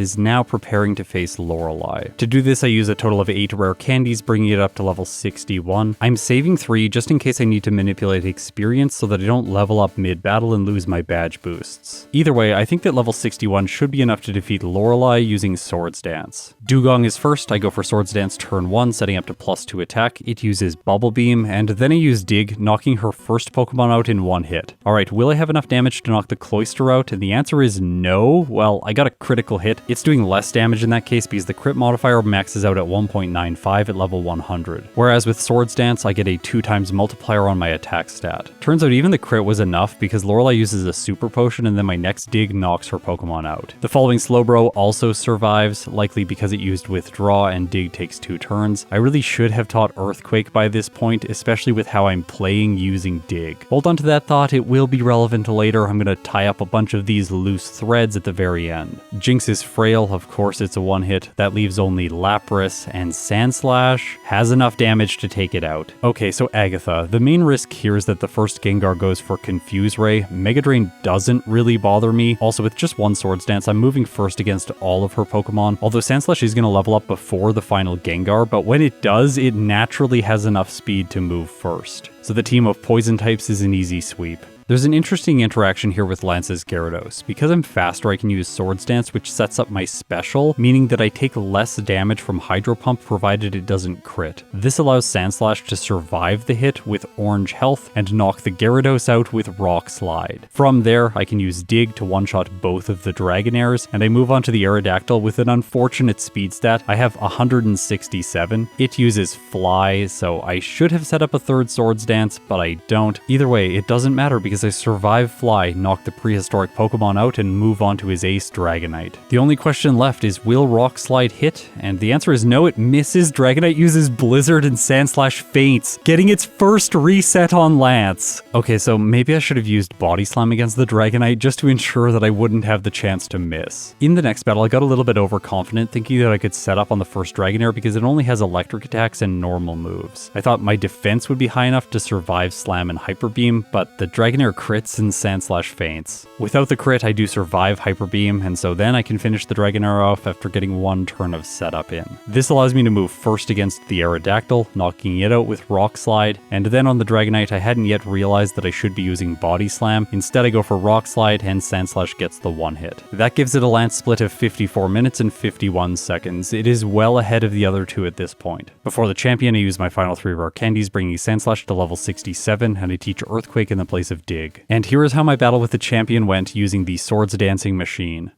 is now preparing to face Lorelei. To do this, I use a total of 8 rare candies, bringing it up to level 61. I'm saving 3 just in case I need to manipulate experience so that I don't level up mid-battle and lose my badge boosts. Either way, I think that level 61 should be enough to defeat Lorelei using Swords Dance. Dugong is first. I go for Swords Dance turn 1, setting up to +2 attack. It uses Bubble Beam, and then I use Dig, knocking her first Pokemon out in one hit. Alright, will I have enough damage to knock the Cloyster out? And the answer is no. Well, I got a critical hit. It's doing less damage in that case because the crit modifier maxes out at 1.95 at level 100. Whereas with Swords Dance, I get a 2x multiplier on my attack stat. Turns out even the crit was enough because Lorelei uses a Super Potion and then my next Dig knocks her Pokemon out. The following Slowbro also survives, likely because it used Withdraw and Dig takes 2 turns. I really should have taught Earthquake by this point, especially with how I'm playing using Dig. Hold on to that thought, it will be relevant later. I'm gonna tie up a bunch of these loose threads at the very end. Jinx is frail, of course it's a one hit. That leaves only Lapras, and Sandslash has enough damage to take it out. Okay, so Agatha. The main risk here is that the first Gengar goes for Confuse Ray. Mega Drain doesn't really bother me. Also, with just one Swords Dance, I'm moving first against all of her Pokemon. Although Sandslash is gonna level up before the final Gengar, but when it does, it naturally has enough speed to move first. So the team of poison types is an easy sweep. There's an interesting interaction here with Lance's Gyarados. Because I'm faster, I can use Swords Dance, which sets up my special, meaning that I take less damage from Hydro Pump provided it doesn't crit. This allows Sandslash to survive the hit with orange health and knock the Gyarados out with Rock Slide. From there, I can use Dig to one-shot both of the Dragonairs, and I move on to the Aerodactyl with an unfortunate speed stat. I have 167. It uses Fly, so I should have set up a third Swords Dance, but I don't. Either way, it doesn't matter because I survive Fly, knock the prehistoric Pokemon out, and move on to his ace Dragonite. The only question left is, will Rock Slide hit? And the answer is no, it misses. Dragonite uses Blizzard and Sandslash faints, getting its first reset on Lance. Okay, so maybe I should have used Body Slam against the Dragonite just to ensure that I wouldn't have the chance to miss. In the next battle, I got a little bit overconfident, thinking that I could set up on the first Dragonair because it only has electric attacks and normal moves. I thought my defense would be high enough to survive Slam and Hyper Beam, but the Dragonair crits and Sandslash faints. Without the crit, I do survive Hyper Beam, and so then I can finish the Dragonair off after getting one turn of setup in. This allows me to move first against the Aerodactyl, knocking it out with Rock Slide, and then on the Dragonite, I hadn't yet realized that I should be using Body Slam. Instead, I go for Rock Slide, and Sandslash gets the one hit. That gives it a Lance split of 54 minutes and 51 seconds. It is well ahead of the other two at this point. Before the champion, I use my final 3 rare candies, bringing Sandslash to level 67, and I teach Earthquake in the place of Dig. And here is how my battle with the champion went using the Swords Dancing machine.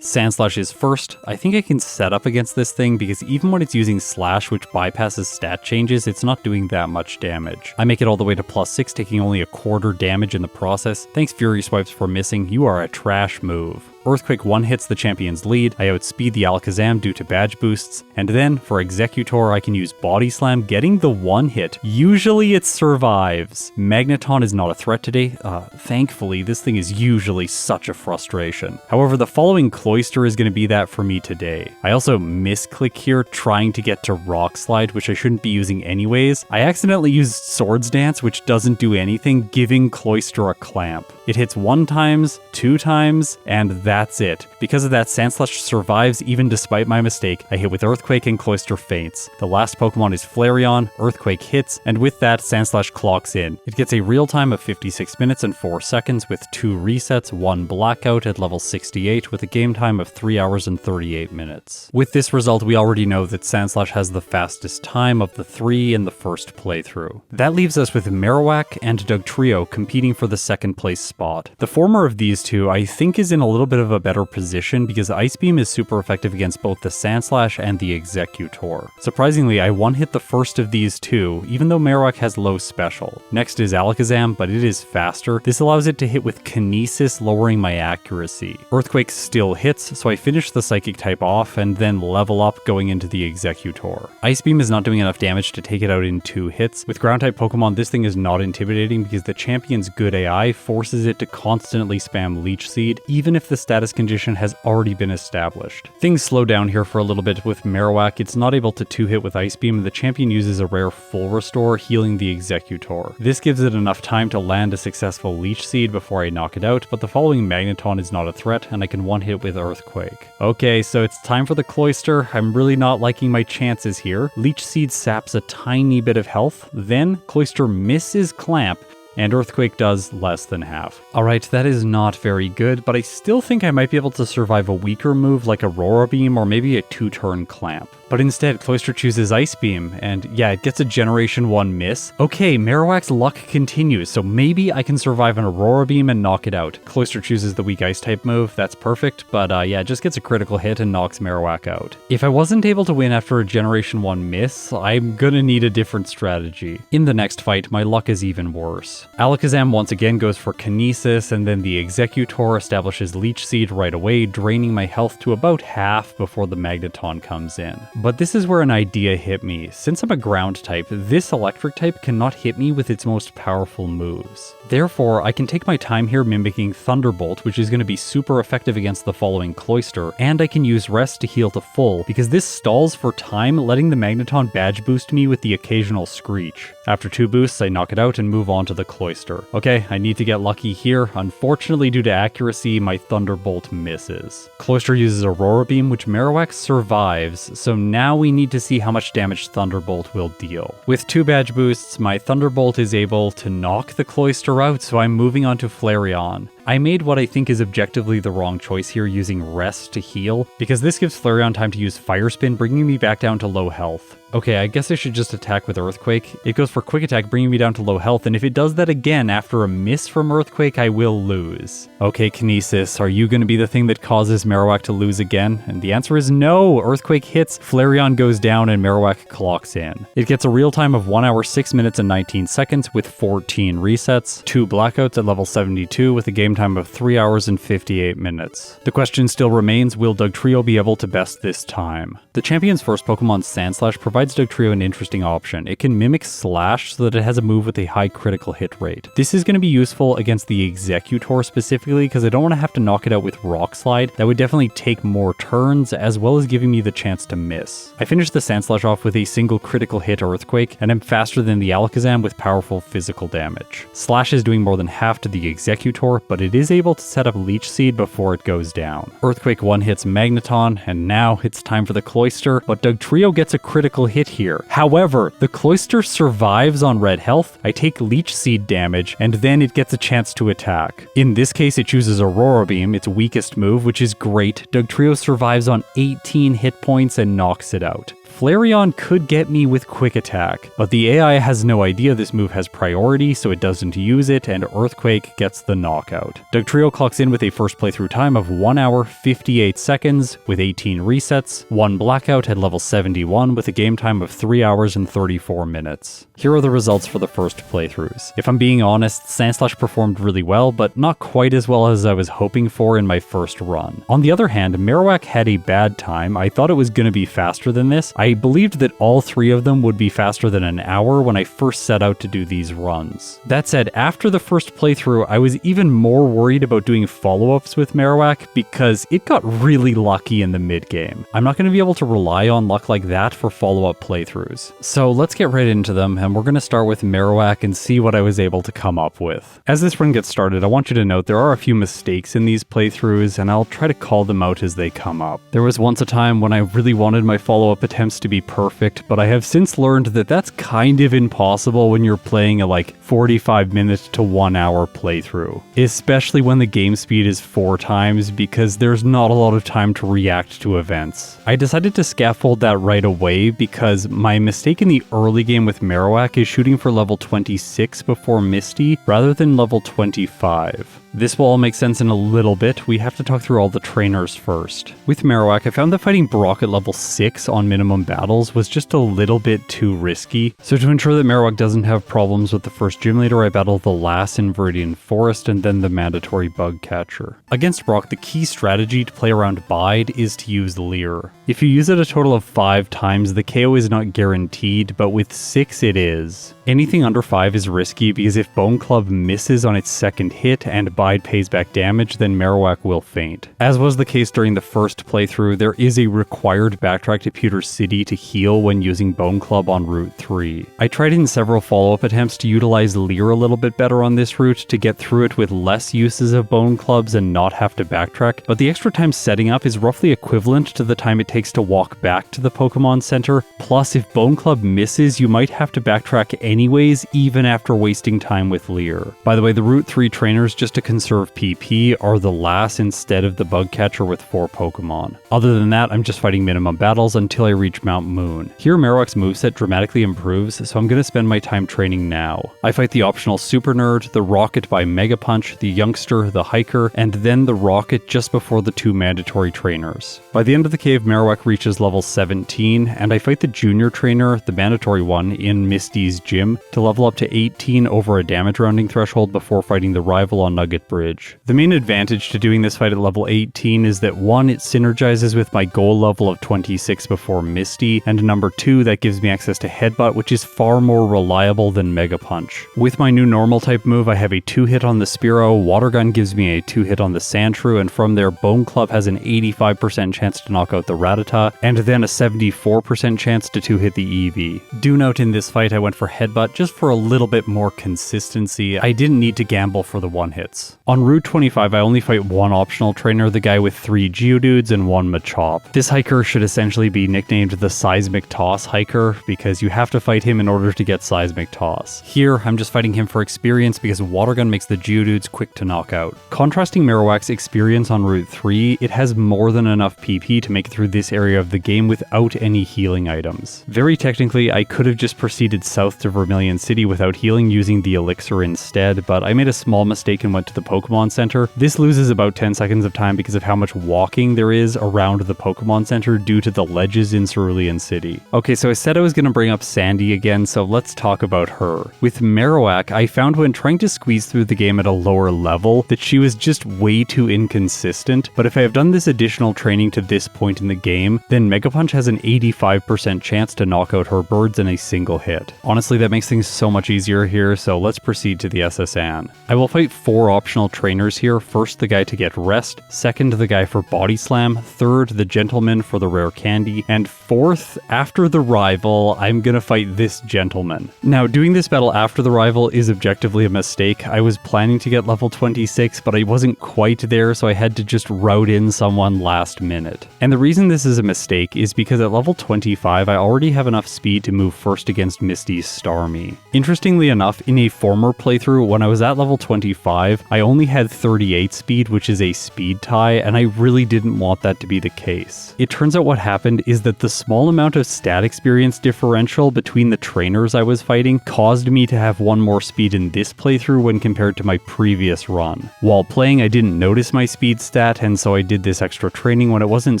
Sandslash is first. I think I can set up against this thing because even when it's using Slash, which bypasses stat changes, it's not doing that much damage. I make it all the way to +6, taking only a quarter damage in the process. Thanks Fury Swipes for missing. You are a trash move. Earthquake one-hits the champion's lead, I outspeed the Alakazam due to badge boosts, and then, for Executor, I can use Body Slam, getting the one hit. Usually it survives. Magneton is not a threat today. Thankfully, this thing is usually such a frustration. However, the following Cloyster is going to be that for me today. I also misclick here, trying to get to Rock Slide, which I shouldn't be using anyways. I accidentally used Swords Dance, which doesn't do anything, giving Cloyster a clamp. It hits 1 times, 2 times, and that's it. Because of that, Sandslash survives even despite my mistake. I hit with Earthquake and Cloyster faints. The last Pokemon is Flareon, Earthquake hits, and with that, Sandslash clocks in. It gets a real time of 56 minutes and 4 seconds with 2 resets, 1 blackout at level 68 with a game time of 3 hours and 38 minutes. With this result, we already know that Sandslash has the fastest time of the 3 in the first playthrough. That leaves us with Marowak and Dugtrio competing for the second place spot. The former of these two, I think, is in a little bit of of a better position because Ice Beam is super effective against both the Sandslash and the Executor. Surprisingly, I one-hit the first of these two, even though Marowak has low special. Next is Alakazam, but it is faster. This allows it to hit with Kinesis, lowering my accuracy. Earthquake still hits, so I finish the Psychic type off and then level up going into the Executor. Ice Beam is not doing enough damage to take it out in 2 hits. With Ground-type Pokemon, this thing is not intimidating because the champion's good AI forces it to constantly spam Leech Seed, even if the status condition has already been established. Things slow down here for a little bit with Marowak. It's not able to 2-hit with Ice Beam, and the champion uses a rare Full Restore, healing the Executor. This gives it enough time to land a successful Leech Seed before I knock it out, but the following Magneton is not a threat, and I can one-hit with Earthquake. Okay, so it's time for the Cloyster. I'm really not liking my chances here. Leech Seed saps a tiny bit of health, then Cloyster misses Clamp, and Earthquake does less than half. Alright, that is not very good, but I still think I might be able to survive a weaker move like Aurora Beam or maybe a 2-turn Clamp. But instead, Cloyster chooses Ice Beam, and yeah, it gets a Generation 1 miss. Okay, Marowak's luck continues, so maybe I can survive an Aurora Beam and knock it out. Cloyster chooses the weak Ice-type move, that's perfect, but yeah, it just gets a critical hit and knocks Marowak out. If I wasn't able to win after a Generation 1 miss, I'm gonna need a different strategy. In the next fight, my luck is even worse. Alakazam once again goes for Kinesis, and then the Executor establishes Leech Seed right away, draining my health to about half before the Magneton comes in. But this is where an idea hit me. Since I'm a ground type, this electric type cannot hit me with its most powerful moves. Therefore, I can take my time here mimicking Thunderbolt, which is going to be super effective against the following Cloyster, and I can use Rest to heal to full, because this stalls for time, letting the Magneton badge boost me with the occasional Screech. After 2 boosts, I knock it out and move on to the Cloyster. Okay, I need to get lucky here. Unfortunately, due to accuracy, my Thunderbolt misses. Cloyster uses Aurora Beam, which Marowak survives, so now we need to see how much damage Thunderbolt will deal. With 2 badge boosts, my Thunderbolt is able to knock the Cloyster out, so I'm moving on to Flareon. I made what I think is objectively the wrong choice here, using Rest to heal, because this gives Flareon time to use Fire Spin, bringing me back down to low health. Okay, I guess I should just attack with Earthquake. It goes for Quick Attack, bringing me down to low health, and if it does that again after a miss from Earthquake, I will lose. Okay, Kinesis, are you going to be the thing that causes Marowak to lose again? And the answer is no! Earthquake hits, Flareon goes down, and Marowak clocks in. It gets a real time of 1 hour, 6 minutes, and 19 seconds with 14 resets, 2 blackouts at level 72 with a game time of 3 hours and 58 minutes. The question still remains, will Dugtrio be able to best this time? The champion's first Pokemon, Sandslash, provides Dugtrio an interesting option. It can mimic Slash so that it has a move with a high critical hit rate. This is going to be useful against the Executor specifically because I don't want to have to knock it out with Rock Slide. That would definitely take more turns, as well as giving me the chance to miss. I finished the Sandslash off with a single critical hit Earthquake, and I'm faster than the Alakazam with powerful physical damage. Slash is doing more than half to the Executor, but it is able to set up Leech Seed before it goes down. Earthquake one-hits Magneton, and now it's time for the Cloyster, but Dugtrio gets a critical hit here. However, the Cloyster survives on red health, I take Leech Seed damage, and then it gets a chance to attack. In this case, it chooses Aurora Beam, its weakest move, which is great. Dugtrio survives on 18 hit points and knocks it out. Flareon could get me with Quick Attack, but the AI has no idea this move has priority, so it doesn't use it, and Earthquake gets the knockout. Dugtrio clocks in with a first playthrough time of 1 hour, 58 seconds, with 18 resets, 1 blackout at level 71 with a game time of 3 hours and 34 minutes. Here are the results for the first playthroughs. If I'm being honest, Sandslash performed really well, but not quite as well as I was hoping for in my first run. On the other hand, Marowak had a bad time. I thought it was going to be faster than this. I believed that all 3 of them would be faster than an hour when I first set out to do these runs. That said, after the first playthrough, I was even more worried about doing follow-ups with Marowak because it got really lucky in the mid-game. I'm not going to be able to rely on luck like that for follow-up playthroughs. So let's get right into them, and we're going to start with Marowak and see what I was able to come up with. As this run gets started, I want you to note there are a few mistakes in these playthroughs, and I'll try to call them out as they come up. There was once a time when I really wanted my follow-up attempts to be perfect, but I have since learned that that's kind of impossible when you're playing a 45 minute to 1 hour playthrough, especially when the game speed is 4 times because there's not a lot of time to react to events. I decided to scaffold that right away because my mistake in the early game with Marowak is shooting for level 26 before Misty rather than level 25. This will all make sense in a little bit. We have to talk through all the trainers first. With Marowak, I found that fighting Brock at level 6 on minimum battles was just a little bit too risky. So to ensure that Marowak doesn't have problems with the first gym leader, I battled the last in Viridian Forest and then the mandatory bug catcher. Against Brock, the key strategy to play around Bide is to use Leer. If you use it a total of 5 times, the KO is not guaranteed, but with 6 it is. Anything under 5 is risky because if Bone Club misses on its second hit and Bide pays back damage, then Marowak will faint. As was the case during the first playthrough, there is a required backtrack to Pewter City to heal when using Bone Club on Route 3. I tried in several follow-up attempts to utilize Leer a little bit better on this route to get through it with less uses of Bone Clubs and not have to backtrack, but the extra time setting up is roughly equivalent to the time it takes to walk back to the Pokemon Center, plus if Bone Club misses, you might have to backtrack anyways, even after wasting time with Leer. By the way, the Route 3 trainers, just to conserve PP, are the last instead of the bug catcher with 4 Pokemon. Other than that, I'm just fighting minimum battles until I reach Mount Moon. Here Marowak's moveset dramatically improves, so I'm going to spend my time training now. I fight the optional Super Nerd, the Rocket by Mega Punch, the Youngster, the Hiker, and then the Rocket just before the 2 mandatory trainers. By the end of the cave, Marowak reaches level 17, and I fight the Junior Trainer, the mandatory one, in Misty's gym to level up to 18 over a damage rounding threshold before fighting the rival on Nugget Bridge. The main advantage to doing this fight at level 18 is that 1, it synergizes with my goal level of 26 before Misty, and number 2, that gives me access to Headbutt, which is far more reliable than Mega Punch. With my new normal type move, I have a 2-hit on the Spearow, Water Gun gives me a 2-hit on the Sandshrew, and from there Bone Club has an 85% chance to knock out the Rattata, and then a 74% chance to 2-hit the Eevee. Do note in this fight I went for Headbutt just for a little bit more consistency. I didn't need to gamble for the 1-hits. On Route 25, I only fight 1 optional trainer, the guy with 3 Geodudes and 1 Machop. This hiker should essentially be nicknamed the Seismic Toss Hiker, because you have to fight him in order to get Seismic Toss. Here, I'm just fighting him for experience because Water Gun makes the Geodudes quick to knock out. Contrasting Marowak's experience on Route 3, it has more than enough PP to make it through this area of the game without any healing items. Very technically, I could have just proceeded south to Vermilion City without healing using the elixir instead, but I made a small mistake and went to the Pokemon Center. This loses about 10 seconds of time because of how much walking there is around the Pokemon Center due to the ledges in Cerulean City. Okay, so I said I was going to bring up Sandy again, so let's talk about her. With Marowak, I found when trying to squeeze through the game at a lower level that she was just way too inconsistent, but if I have done this additional training to this point in the game, then Mega Punch has an 85% chance to knock out her birds in a single hit. Honestly, that makes things so much easier here, so let's proceed to the SS Anne. I will fight 4 optional trainers here. First, the guy to get rest, second, the guy for body slam, third, the gentleman for the rare candy, and fourth, after the rival, I'm gonna fight this gentleman. Now, doing this battle after the rival is objectively a mistake. I was planning to get level 26, but I wasn't quite there, so I had to just route in someone last minute. And the reason this is a mistake is because at level 25, I already have enough speed to move first against Misty's Starmie. Interestingly enough, in a former playthrough, when I was at level 25, I only had 38 speed, which is a speed tie, and I really didn't want that to be the case. It turns out what happened is that the small amount of stat experience differential between the trainers I was fighting caused me to have 1 more speed in this playthrough when compared to my previous run. While playing, I didn't notice my speed stat, and so I did this extra training when it wasn't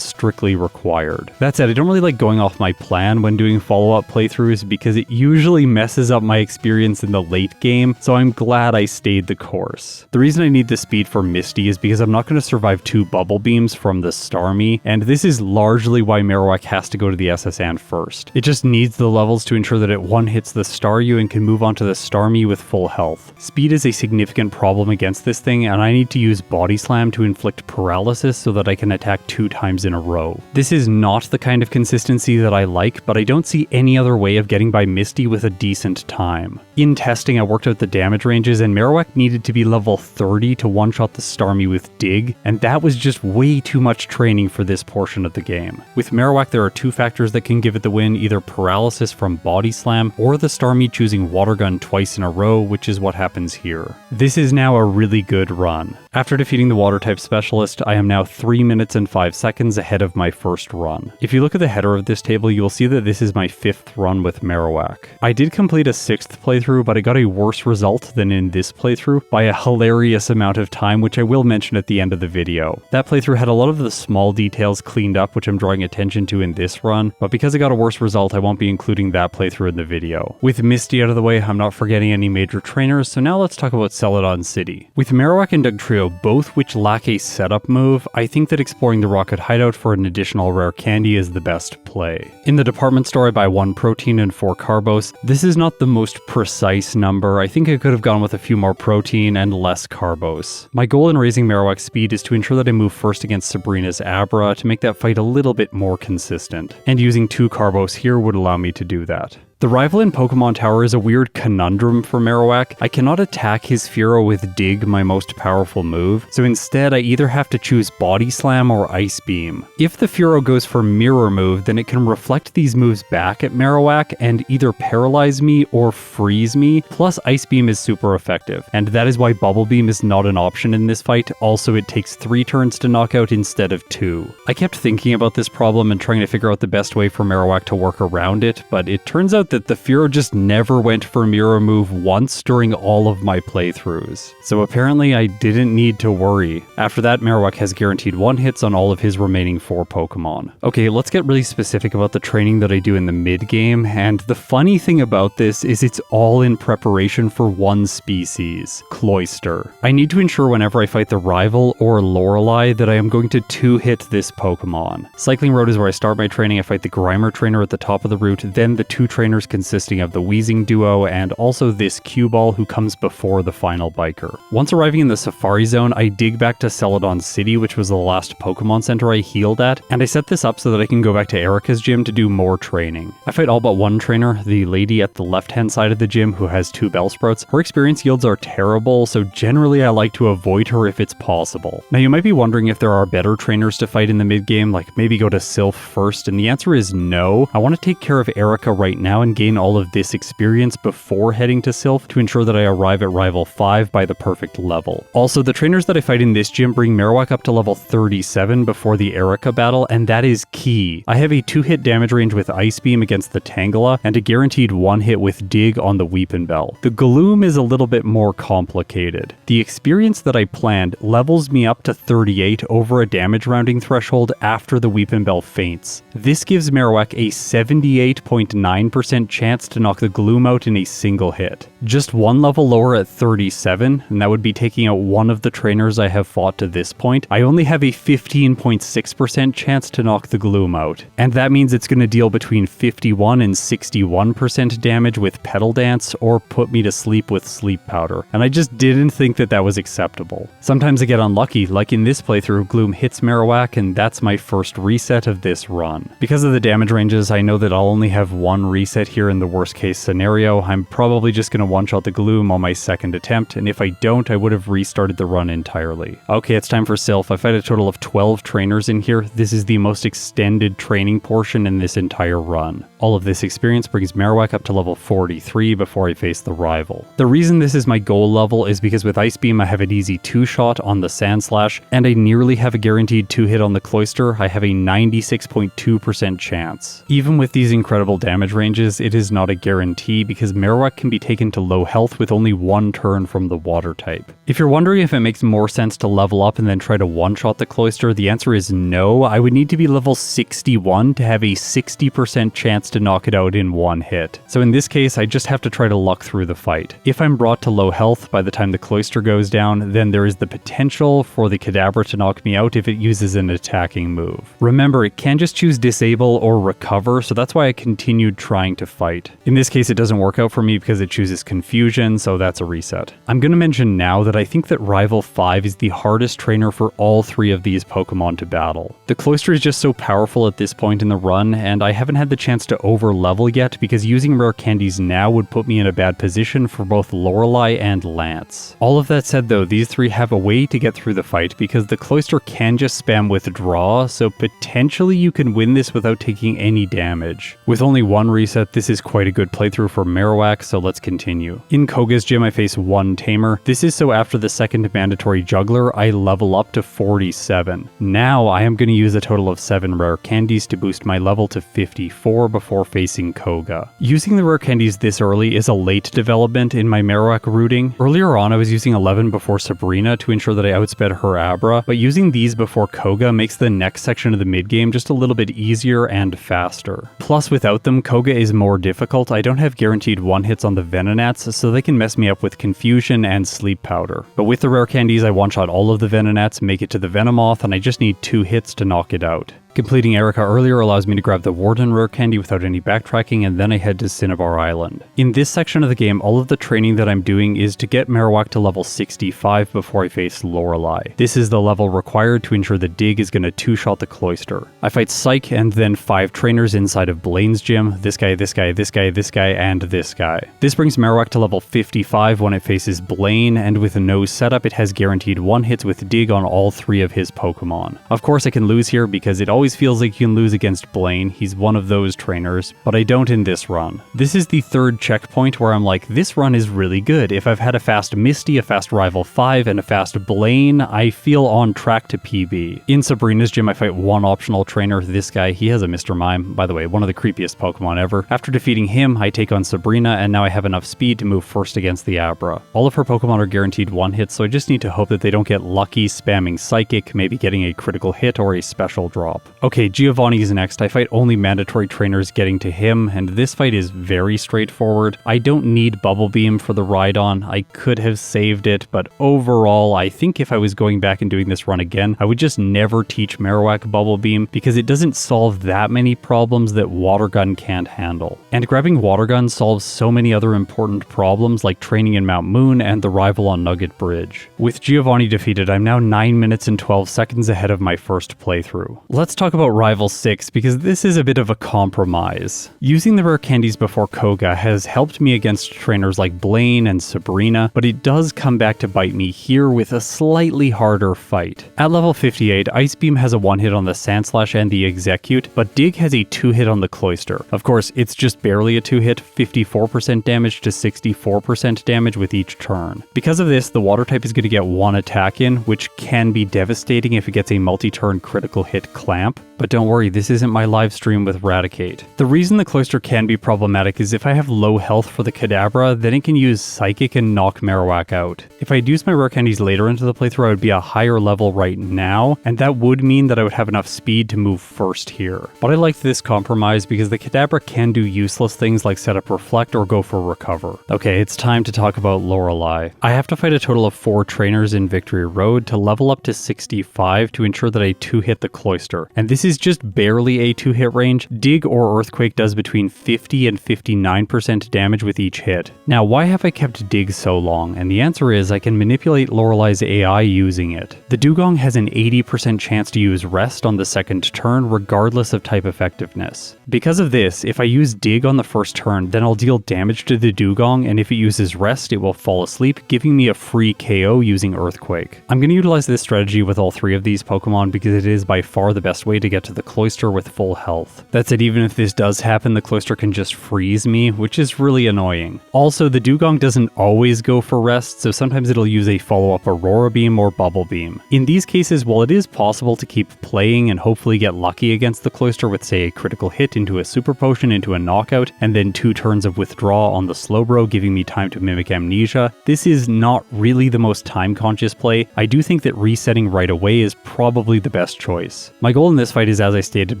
strictly required. That said, I don't really like going off my plan when doing follow-up playthroughs because it usually messes up my experience in the late game, so I'm glad I stayed the course. The reason I need the speed for Misty is because I'm not going to survive 2 bubble beams from the Starmie, and this is largely why Marowak has to go to the SS Anne first. It just needs the levels to ensure that it 1-hits the Staryu and can move on to the Starmie with full health. Speed is a significant problem against this thing, and I need to use Body Slam to inflict paralysis so that I can attack 2 times in a row. This is not the kind of consistency that I like, but I don't see any other way of getting by Misty with a decent time. In testing, I worked out the damage ranges, and Marowak needed to be level 30 to one-shot the Starmie with Dig, and that was just way too much training for this portion of the game. With Marowak, there are 2 factors that can give it the win, either paralysis from Body Slam, or the Starmie choosing Water Gun twice in a row, which is what happens here. This is now a really good run. After defeating the water type specialist, I am now 3 minutes and 5 seconds ahead of my first run. If you look at the header of this table, you will see that this is my 5th run with Marowak. I did complete a 6th playthrough, but I got a worse result than in this playthrough by a hilarious amount of time, which I will mention at the end of the video. That playthrough had a lot of the small details cleaned up, which I'm drawing attention to in this run, but because I got a worse result, I won't be including that playthrough in the video. With Misty out of the way, I'm not forgetting any major trainers, so now let's talk about Celadon City. With Marowak and Dugtrio, both which lack a setup move, I think that exploring the Rocket Hideout for an additional rare candy is the best play. In the department store, I buy 1 protein and 4 carbos. This is not the most precise number. I think I could have gone with a few more protein and less carbos. My goal in raising Marowak's speed is to ensure that I move first against Sabrina's Abra to make that fight a little bit more consistent, and using 2 carbos here would allow me to do that. The rival in Pokemon Tower is a weird conundrum for Marowak. I cannot attack his Fearow with Dig, my most powerful move, so instead I either have to choose Body Slam or Ice Beam. If the Fearow goes for Mirror Move, then it can reflect these moves back at Marowak and either paralyze me or freeze me, plus Ice Beam is super effective, and that is why Bubble Beam is not an option in this fight. Also, it takes 3 turns to knock out instead of 2. I kept thinking about this problem and trying to figure out the best way for Marowak to work around it, but it turns out that the Fearow just never went for Mirror Move once during all of my playthroughs. So apparently I didn't need to worry. After that, Marowak has guaranteed 1 hits on all of his remaining 4 Pokemon. Okay, let's get really specific about the training that I do in the mid-game, and the funny thing about this is it's all in preparation for one species, Cloyster. I need to ensure whenever I fight the rival or Lorelei that I am going to 2-hit this Pokemon. Cycling Road is where I start my training. I fight the Grimer trainer at the top of the route, then the 2 trainers consisting of the Weezing duo and also this Cue-Ball who comes before the final biker. Once arriving in the Safari Zone, I dig back to Celadon City, which was the last Pokemon Center I healed at, and I set this up so that I can go back to Erica's gym to do more training. I fight all but 1 trainer, the lady at the left-hand side of the gym who has 2 Bellsprouts. Her experience yields are terrible, so generally I like to avoid her if it's possible. Now you might be wondering if there are better trainers to fight in the mid-game, like maybe go to Silph first, and the answer is no. I want to take care of Erica right now and gain all of this experience before heading to Silph to ensure that I arrive at Rival 5 by the perfect level. Also, the trainers that I fight in this gym bring Marowak up to level 37 before the Erica battle, and that is key. I have a 2-hit damage range with Ice Beam against the Tangela, and a guaranteed 1-hit with Dig on the Weepinbell. The Gloom is a little bit more complicated. The experience that I planned levels me up to 38 over a damage rounding threshold after the Weepinbell faints. This gives Marowak a 78.9% chance to knock the Gloom out in a single hit. Just 1 level lower at 37, and that would be taking out one of the trainers I have fought to this point, I only have a 15.6% chance to knock the Gloom out. And that means it's going to deal between 51 and 61% damage with Petal Dance, or put me to sleep with Sleep Powder. And I just didn't think that that was acceptable. Sometimes I get unlucky, like in this playthrough, Gloom hits Marowak, and that's my first reset of this run. Because of the damage ranges, I know that I'll only have 1 reset here in the worst case scenario. I'm probably just going to one-shot the Gloom on my second attempt, and if I don't, I would have restarted the run entirely. Okay, it's time for Silph. I've had a total of 12 trainers in here. This is the most extended training portion in this entire run. All of this experience brings Marowak up to level 43 before I face the rival. The reason this is my goal level is because with Ice Beam I have an easy 2-shot on the Sandslash, and I nearly have a guaranteed 2-hit on the Cloyster. I have a 96.2% chance. Even with these incredible damage ranges, it is not a guarantee because Marowak can be taken to low health with only 1 turn from the water type. If you're wondering if it makes more sense to level up and then try to one-shot the Cloyster, the answer is no. I would need to be level 61 to have a 60% chance to knock it out in 1 hit. So in this case, I just have to try to luck through the fight. If I'm brought to low health by the time the Cloyster goes down, then there is the potential for the Kadabra to knock me out if it uses an attacking move. Remember, it can just choose Disable or Recover, so that's why I continued trying to fight. In this case, it doesn't work out for me because it chooses Confusion, so that's a reset. I'm going to mention now that I think that Rival 5 is the hardest trainer for all 3 of these Pokemon to battle. The Cloyster is just so powerful at this point in the run, and I haven't had the chance to over-level yet because using rare candies now would put me in a bad position for both Lorelei and Lance. All of that said though, these 3 have a way to get through the fight because the Cloyster can just spam Withdraw, so potentially you can win this without taking any damage. With only 1 reset, this is quite a good playthrough for Marowak, so let's continue. continue. In Koga's gym I face 1 Tamer. This is so after the second mandatory juggler I level up to 47. Now I am going to use a total of 7 rare candies to boost my level to 54 before facing Koga. Using the rare candies this early is a late development in my Marowak routing. Earlier on I was using 11 before Sabrina to ensure that I outsped her Abra, but using these before Koga makes the next section of the mid-game just a little bit easier and faster. Plus without them, Koga is more difficult. I don't have guaranteed 1-hits on the Venonats, so they can mess me up with Confusion and Sleep Powder. But with the rare candies I one-shot all of the Venonats, make it to the Venomoth, and I just need 2 hits to knock it out. Completing Erica earlier allows me to grab the Warden rare candy without any backtracking, and then I head to Cinnabar Island. In this section of the game, all of the training that I'm doing is to get Marowak to level 65 before I face Lorelei. This is the level required to ensure the Dig is going to 2-shot the Cloister. I fight Psyche and then 5 trainers inside of Blaine's gym, this guy, this guy, this guy, this guy, and this guy. This brings Marowak to level 55 when it faces Blaine, and with no setup it has guaranteed 1 hits with Dig on all 3 of his Pokemon. Of course I can lose here because it always feels like you can lose against Blaine, he's one of those trainers, but I don't in this run. This is the 3rd checkpoint where I'm like, this run is really good. If I've had a fast Misty, a fast Rival 5, and a fast Blaine, I feel on track to PB. In Sabrina's gym I fight 1 optional trainer, this guy, he has a Mr. Mime, by the way, one of the creepiest Pokemon ever. After defeating him, I take on Sabrina, and now I have enough speed to move first against the Abra. All of her Pokemon are guaranteed 1 hit, so I just need to hope that they don't get lucky spamming Psychic, maybe getting a critical hit or a special drop. Okay, Giovanni is next. I fight only mandatory trainers getting to him, and this fight is very straightforward. I don't need Bubble Beam for the Rhydon. I could have saved it, but overall, I think if I was going back and doing this run again, I would just never teach Marowak Bubble Beam because it doesn't solve that many problems that Water Gun can't handle. And grabbing Water Gun solves so many other important problems like training in Mount Moon and the rival on Nugget Bridge. With Giovanni defeated, I'm now 9 minutes and 12 seconds ahead of my first playthrough. Let's talk about Rival 6 because this is a bit of a compromise. Using the rare candies before Koga has helped me against trainers like Blaine and Sabrina, but it does come back to bite me here with a slightly harder fight. At level 58, Ice Beam has a 1-hit on the Sandslash and the Execute, but Dig has a 2-hit on the Cloister. Of course, it's just barely a 2-hit, 54% damage to 64% damage with each turn. Because of this, the Water type is going to get 1 attack in, which can be devastating if it gets a multi-turn critical hit Clamp. But don't worry, this isn't my live stream with Raticate. The reason the Cloister can be problematic is if I have low health for the Kadabra, then it can use Psychic and knock Marowak out. If I'd used my rare candies later into the playthrough, I would be a higher level right now, and that would mean that I would have enough speed to move first here. But I liked this compromise because the Kadabra can do useless things like set up Reflect or go for Recover. Okay, it's time to talk about Lorelei. I have to fight a total of 4 trainers in Victory Road to level up to 65 to ensure that I 2-hit the Cloister, and this is just barely a 2-hit range. Dig or Earthquake does between 50 and 59% damage with each hit. Now, why have I kept Dig so long? And the answer is I can manipulate Lorelei's AI using it. The Dugong has an 80% chance to use Rest on the second turn regardless of type effectiveness. Because of this, if I use Dig on the first turn, then I'll deal damage to the Dugong, and if it uses Rest, it will fall asleep, giving me a free KO using Earthquake. I'm going to utilize this strategy with all 3 of these Pokemon because it is by far the best way to get to the Cloister with full health. That said, even if this does happen, the Cloister can just freeze me, which is really annoying. Also, the Dugong doesn't always go for Rest, so sometimes it'll use a follow-up Aurora Beam or Bubble Beam. In these cases, while it is possible to keep playing and hopefully get lucky against the Cloister with, say, a critical hit into a Super Potion into a knockout, and then 2 turns of Withdraw on the Slowbro giving me time to mimic Amnesia, this is not really the most time-conscious play. I do think that resetting right away is probably the best choice. My goal in this fight is, as I stated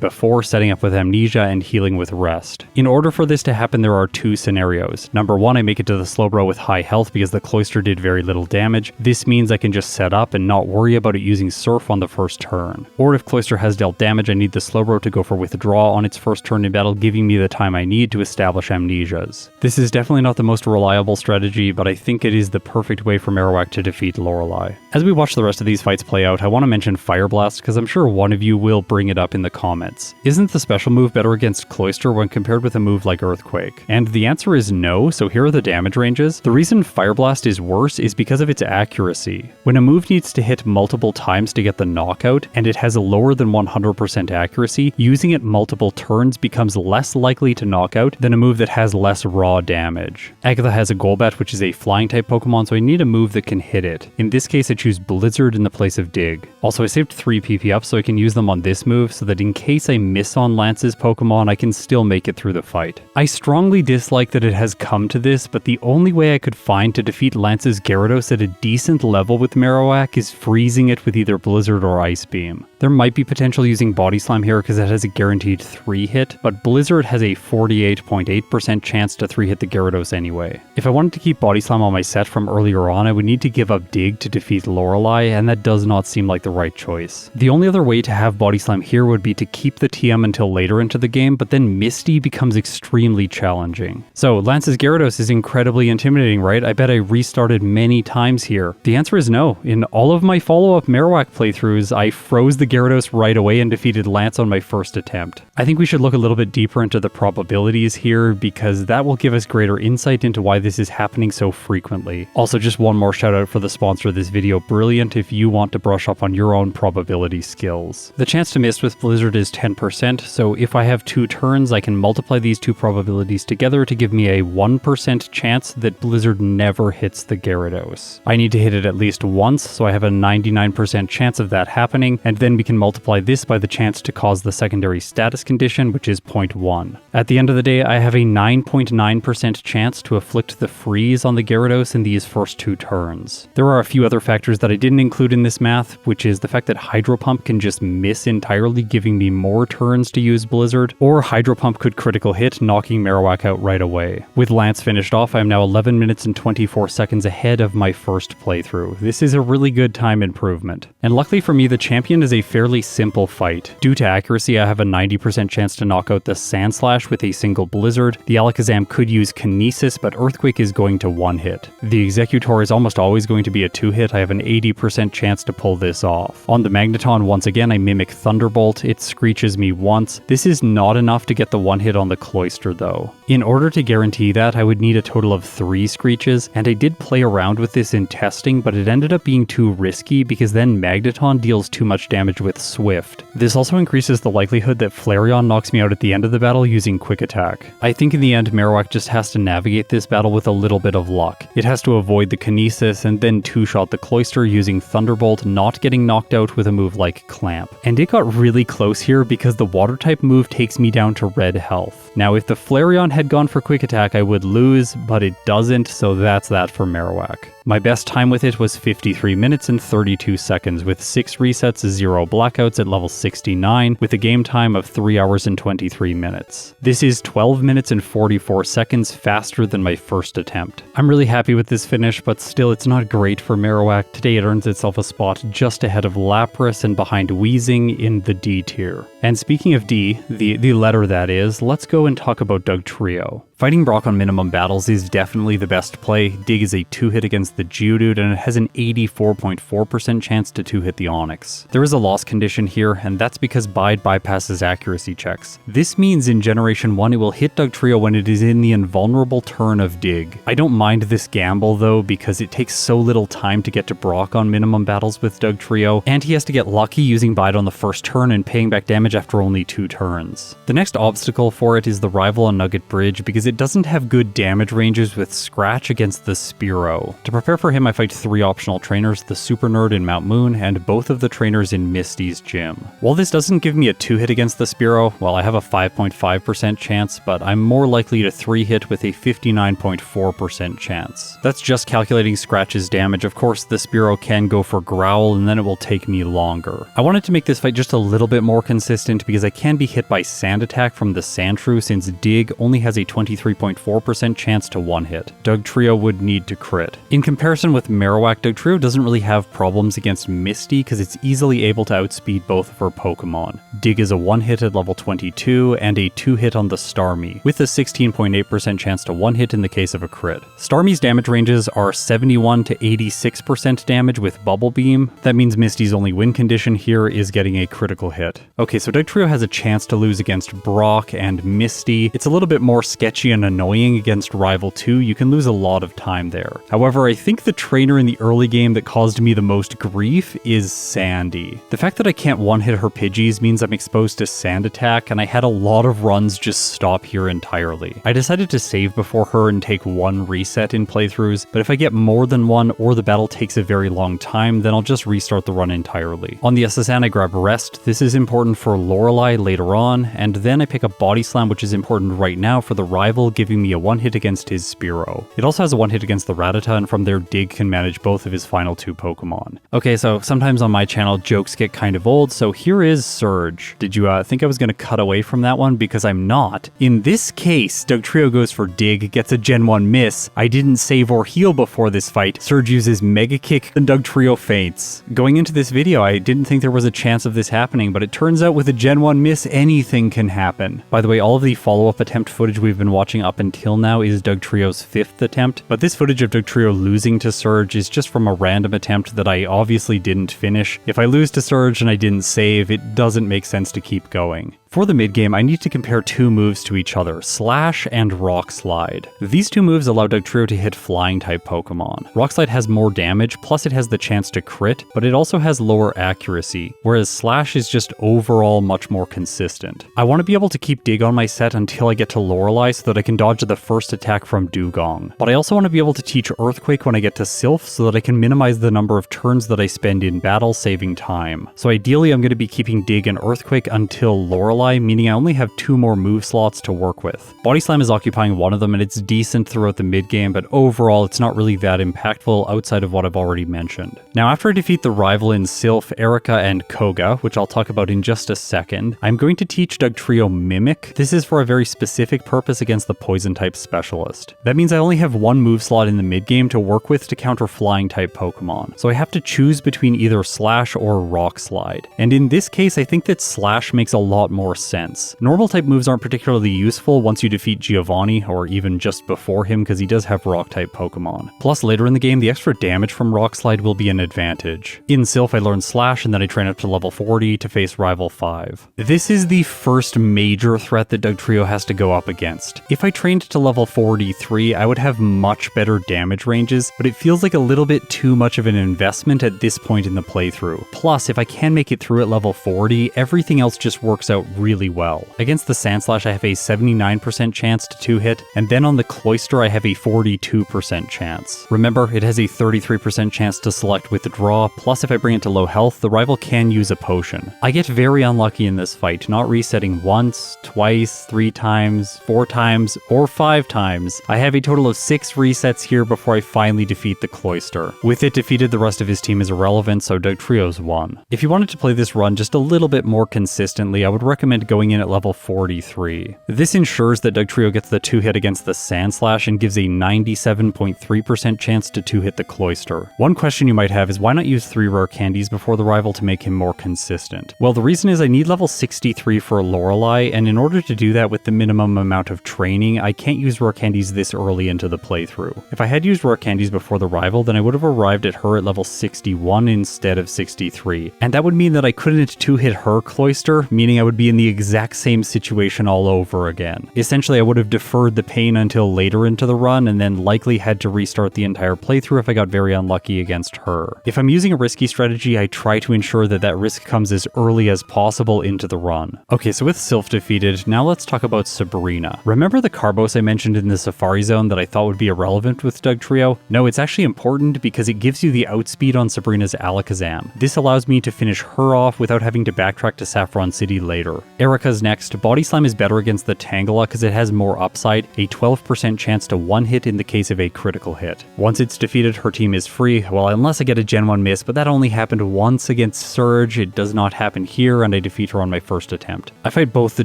before, setting up with Amnesia and healing with Rest. In order for this to happen, there are 2 scenarios. Number 1, I make it to the Slowbro with high health because the Cloister did very little damage. This means I can just set up and not worry about it using Surf on the first turn. Or if Cloister has dealt damage, I need the Slowbro to go for Withdraw on its first turn in battle, giving me the time I need to establish Amnesias. This is definitely not the most reliable strategy, but I think it is the perfect way for Marowak to defeat Lorelei. As we watch the rest of these fights play out, I want to mention Fire Blast because I'm sure one of you will bring it up in the comments. Isn't the special move better against Cloister when compared with a move like Earthquake? And the answer is no, so here are the damage ranges. The reason Fire Blast is worse is because of its accuracy. When a move needs to hit multiple times to get the knockout, and it has a lower than 100% accuracy, using it multiple turns becomes less likely to knock out than a move that has less raw damage. Agatha has a Golbat, which is a flying type Pokemon, so I need a move that can hit it. In this case, I choose Blizzard in the place of Dig. Also, I saved 3 PP up so I can use them on this move so that in case I miss on Lance's Pokemon, I can still make it through the fight. I strongly dislike that it has come to this, but the only way I could find to defeat Lance's Gyarados at a decent level with Marowak is freezing it with either Blizzard or Ice Beam. There might be potential using Body Slam here because it has a guaranteed 3-hit, but Blizzard has a 48.8% chance to 3-hit the Gyarados anyway. If I wanted to keep Body Slam on my set from earlier on, I would need to give up Dig to defeat Lorelei, and that does not seem like the right choice. The only other way to have Body Slam here would be to keep the TM until later into the game, but then Misty becomes extremely challenging. So Lance's Gyarados is incredibly intimidating, right? I bet I restarted many times here. The answer is no. In all of my follow-up Marowak playthroughs, I froze the Gyarados right away and defeated Lance on my first attempt. I think we should look a little bit deeper into the probabilities here because that will give us greater insight into why this is happening so frequently. Also, just one more shout out for the sponsor of this video, Brilliant, if you want to brush up on your own probability skills. The chance to miss with Blizzard is 10%, so if I have 2 turns, I can multiply these 2 probabilities together to give me a 1% chance that Blizzard never hits the Gyarados. I need to hit it at least once, so I have a 99% chance of that happening, and then we can multiply this by the chance to cause the secondary status condition, which is 0.1. At the end of the day, I have a 9.9% chance to afflict the freeze on the Gyarados in these first 2 turns. There are a few other factors that I didn't include in this math, which is the fact that Hydro Pump can just miss entirely, giving me more turns to use Blizzard, or Hydro Pump could critical hit, knocking Marowak out right away. With Lance finished off, I am now 11 minutes and 24 seconds ahead of my first playthrough. This is a really good time improvement. And luckily for me, the champion is a fairly simple fight. Due to accuracy, I have a 90% chance to knock out the Sandslash with a single Blizzard. The Alakazam could use Kinesis, but Earthquake is going to 1-hit. The Exeggutor is almost always going to be a 2-hit. I have an 80% chance to pull this off. On the Magneton, once again, I mimic Thunderbolt. It screeches me once. This is not enough to get the 1-hit on the Cloister though. In order to guarantee that, I would need a total of 3 screeches, and I did play around with this in testing, but it ended up being too risky because then Magneton deals too much damage with Swift. This also increases the likelihood that Flareon knocks me out at the end of the battle using Quick Attack. I think in the end, Marowak just has to navigate this battle with a little bit of luck. It has to avoid the Kinesis and then 2-shot the Cloister using Thunderbolt, not getting knocked out with a move like Clamp. And it got really close here because the Water type move takes me down to red health. Now if the Flareon had gone for Quick Attack, I would lose, but it doesn't, so that's that for Marowak. My best time with it was 53 minutes and 32 seconds with 6 resets, 0 blackouts at level 69 with a game time of 3 hours and 23 minutes. This is 12 minutes and 44 seconds faster than my first attempt. I'm really happy with this finish, but still it's not great for Marowak. Today it earns itself a spot just ahead of Lapras and behind Weezing in the D tier. And speaking of D, the letter that is, let's go and talk about Dugtrio. Fighting Brock on minimum battles is definitely the best play. Dig is a 2-hit against the Geodude, and it has an 84.4% chance to 2-hit the Onix. There is a loss condition here, and that's because Bide bypasses accuracy checks. This means in Generation 1 it will hit Dugtrio when it is in the invulnerable turn of Dig. I don't mind this gamble though, because it takes so little time to get to Brock on minimum battles with Dugtrio, and he has to get lucky using Bide on the first turn and paying back damage after only 2 turns. The next obstacle for it is the rival on Nugget Bridge, because it doesn't have good damage ranges with Scratch against the Spearow. To prepare for him, I fight 3 optional trainers, the Super Nerd in Mount Moon, and both of the trainers in Misty's gym. While this doesn't give me a 2-hit against the Spearow, well, I have a 5.5% chance, but I'm more likely to 3-hit with a 59.4% chance. That's just calculating Scratch's damage. Of course, the Spearow can go for Growl, and then it will take me longer. I wanted to make this fight just a little bit more consistent because I can be hit by Sand Attack from the Sandshrew since Dig only has a 20 93.4% chance to one-hit. Dugtrio would need to crit. In comparison with Marowak, Dugtrio doesn't really have problems against Misty because it's easily able to outspeed both of her Pokemon. Dig is a one-hit at level 22 and a two-hit on the Starmie, with a 16.8% chance to one-hit in the case of a crit. Starmie's damage ranges are 71 to 86% damage with Bubble Beam. That means Misty's only win condition here is getting a critical hit. Okay, so Dugtrio has a chance to lose against Brock and Misty. It's a little bit more sketchy and annoying against Rival 2. You can lose a lot of time there. However, I think the trainer in the early game that caused me the most grief is Sandy. The fact that I can't one-hit her Pidgeys means I'm exposed to Sand Attack, and I had a lot of runs just stop here entirely. I decided to save before her and take one reset in playthroughs, but if I get more than one or the battle takes a very long time, then I'll just restart the run entirely. On the SSN, I grab Rest. This is important for Lorelei later on, and then I pick up Body Slam, which is important right now for the Rival, giving me a one-hit against his Spearow. It also has a one-hit against the Rattata, and from there Dig can manage both of his final two Pokemon. Okay, so sometimes on my channel jokes get kind of old, so here is Surge. Did you think I was going to cut away from that one? Because I'm not. In this case, Dugtrio goes for Dig, gets a Gen 1 miss. I didn't save or heal before this fight. Surge uses Mega Kick, and Dugtrio faints. Going into this video, I didn't think there was a chance of this happening, but it turns out with a Gen 1 miss, anything can happen. By the way, all of the follow-up attempt footage we've been watching up until now is Dugtrio's 5th attempt, but this footage of Dugtrio losing to Surge is just from a random attempt that I obviously didn't finish. If I lose to Surge and I didn't save, it doesn't make sense to keep going. For the mid-game, I need to compare two moves to each other, Slash and Rock Slide. These two moves allow Dugtrio to hit Flying-type Pokemon. Rock Slide has more damage, plus it has the chance to crit, but it also has lower accuracy, whereas Slash is just overall much more consistent. I want to be able to keep Dig on my set until I get to Lorelei so that I can dodge the first attack from Dugong. But I also want to be able to teach Earthquake when I get to Silph so that I can minimize the number of turns that I spend in battle, saving time. So ideally, I'm going to be keeping Dig and Earthquake until Lorelei, meaning I only have two more move slots to work with. Body Slam is occupying one of them, and it's decent throughout the mid-game, but overall it's not really that impactful outside of what I've already mentioned. Now, after I defeat the rival in Silph, Erica, and Koga, which I'll talk about in just a second, I'm going to teach Dugtrio Mimic. This is for a very specific purpose against the Poison-type specialist. That means I only have one move slot in the mid-game to work with to counter Flying-type Pokemon, so I have to choose between either Slash or Rock Slide. And in this case, I think that Slash makes a lot more sense. Normal type moves aren't particularly useful once you defeat Giovanni, or even just before him, because he does have rock type Pokemon. Plus later in the game, the extra damage from Rock Slide will be an advantage. In Silph, I learn Slash, and then I train up to level 40 to face Rival 5. This is the first major threat that Dugtrio has to go up against. If I trained to level 43, I would have much better damage ranges, but it feels like a little bit too much of an investment at this point in the playthrough. Plus, if I can make it through at level 40, everything else just works out really well. Against the Sandslash, I have a 79% chance to two-hit, and then on the Cloyster, I have a 42% chance. Remember, it has a 33% chance to select Withdraw, plus if I bring it to low health, the rival can use a potion. I get very unlucky in this fight, not resetting once, twice, 3 times, 4 times, or 5 times. I have a total of 6 resets here before I finally defeat the Cloyster. With it defeated, the rest of his team is irrelevant, so Dugtrio's won. If you wanted to play this run just a little bit more consistently, I would recommend going in at level 43. This ensures that Dugtrio gets the 2-hit against the Sandslash and gives a 97.3% chance to 2-hit the Cloyster. One question you might have is why not use 3 rare candies before the rival to make him more consistent? Well, the reason is I need level 63 for Lorelei, and in order to do that with the minimum amount of training, I can't use rare candies this early into the playthrough. If I had used rare candies before the rival, then I would have arrived at her at level 61 instead of 63, and that would mean that I couldn't 2-hit her Cloyster, meaning I would be in the exact same situation all over again. Essentially, I would have deferred the pain until later into the run, and then likely had to restart the entire playthrough if I got very unlucky against her. If I'm using a risky strategy, I try to ensure that that risk comes as early as possible into the run. Okay, so with Silph defeated, now let's talk about Sabrina. Remember the Carbos I mentioned in the Safari Zone that I thought would be irrelevant with Dugtrio? No, it's actually important because it gives you the outspeed on Sabrina's Alakazam. This allows me to finish her off without having to backtrack to Saffron City later. Erica's next. Body Slam is better against the Tangela because it has more upside, a 12% chance to one hit in the case of a critical hit. Once it's defeated, her team is free, well unless I get a Gen 1 miss, but that only happened once against Surge, it does not happen here, and I defeat her on my first attempt. I fight both the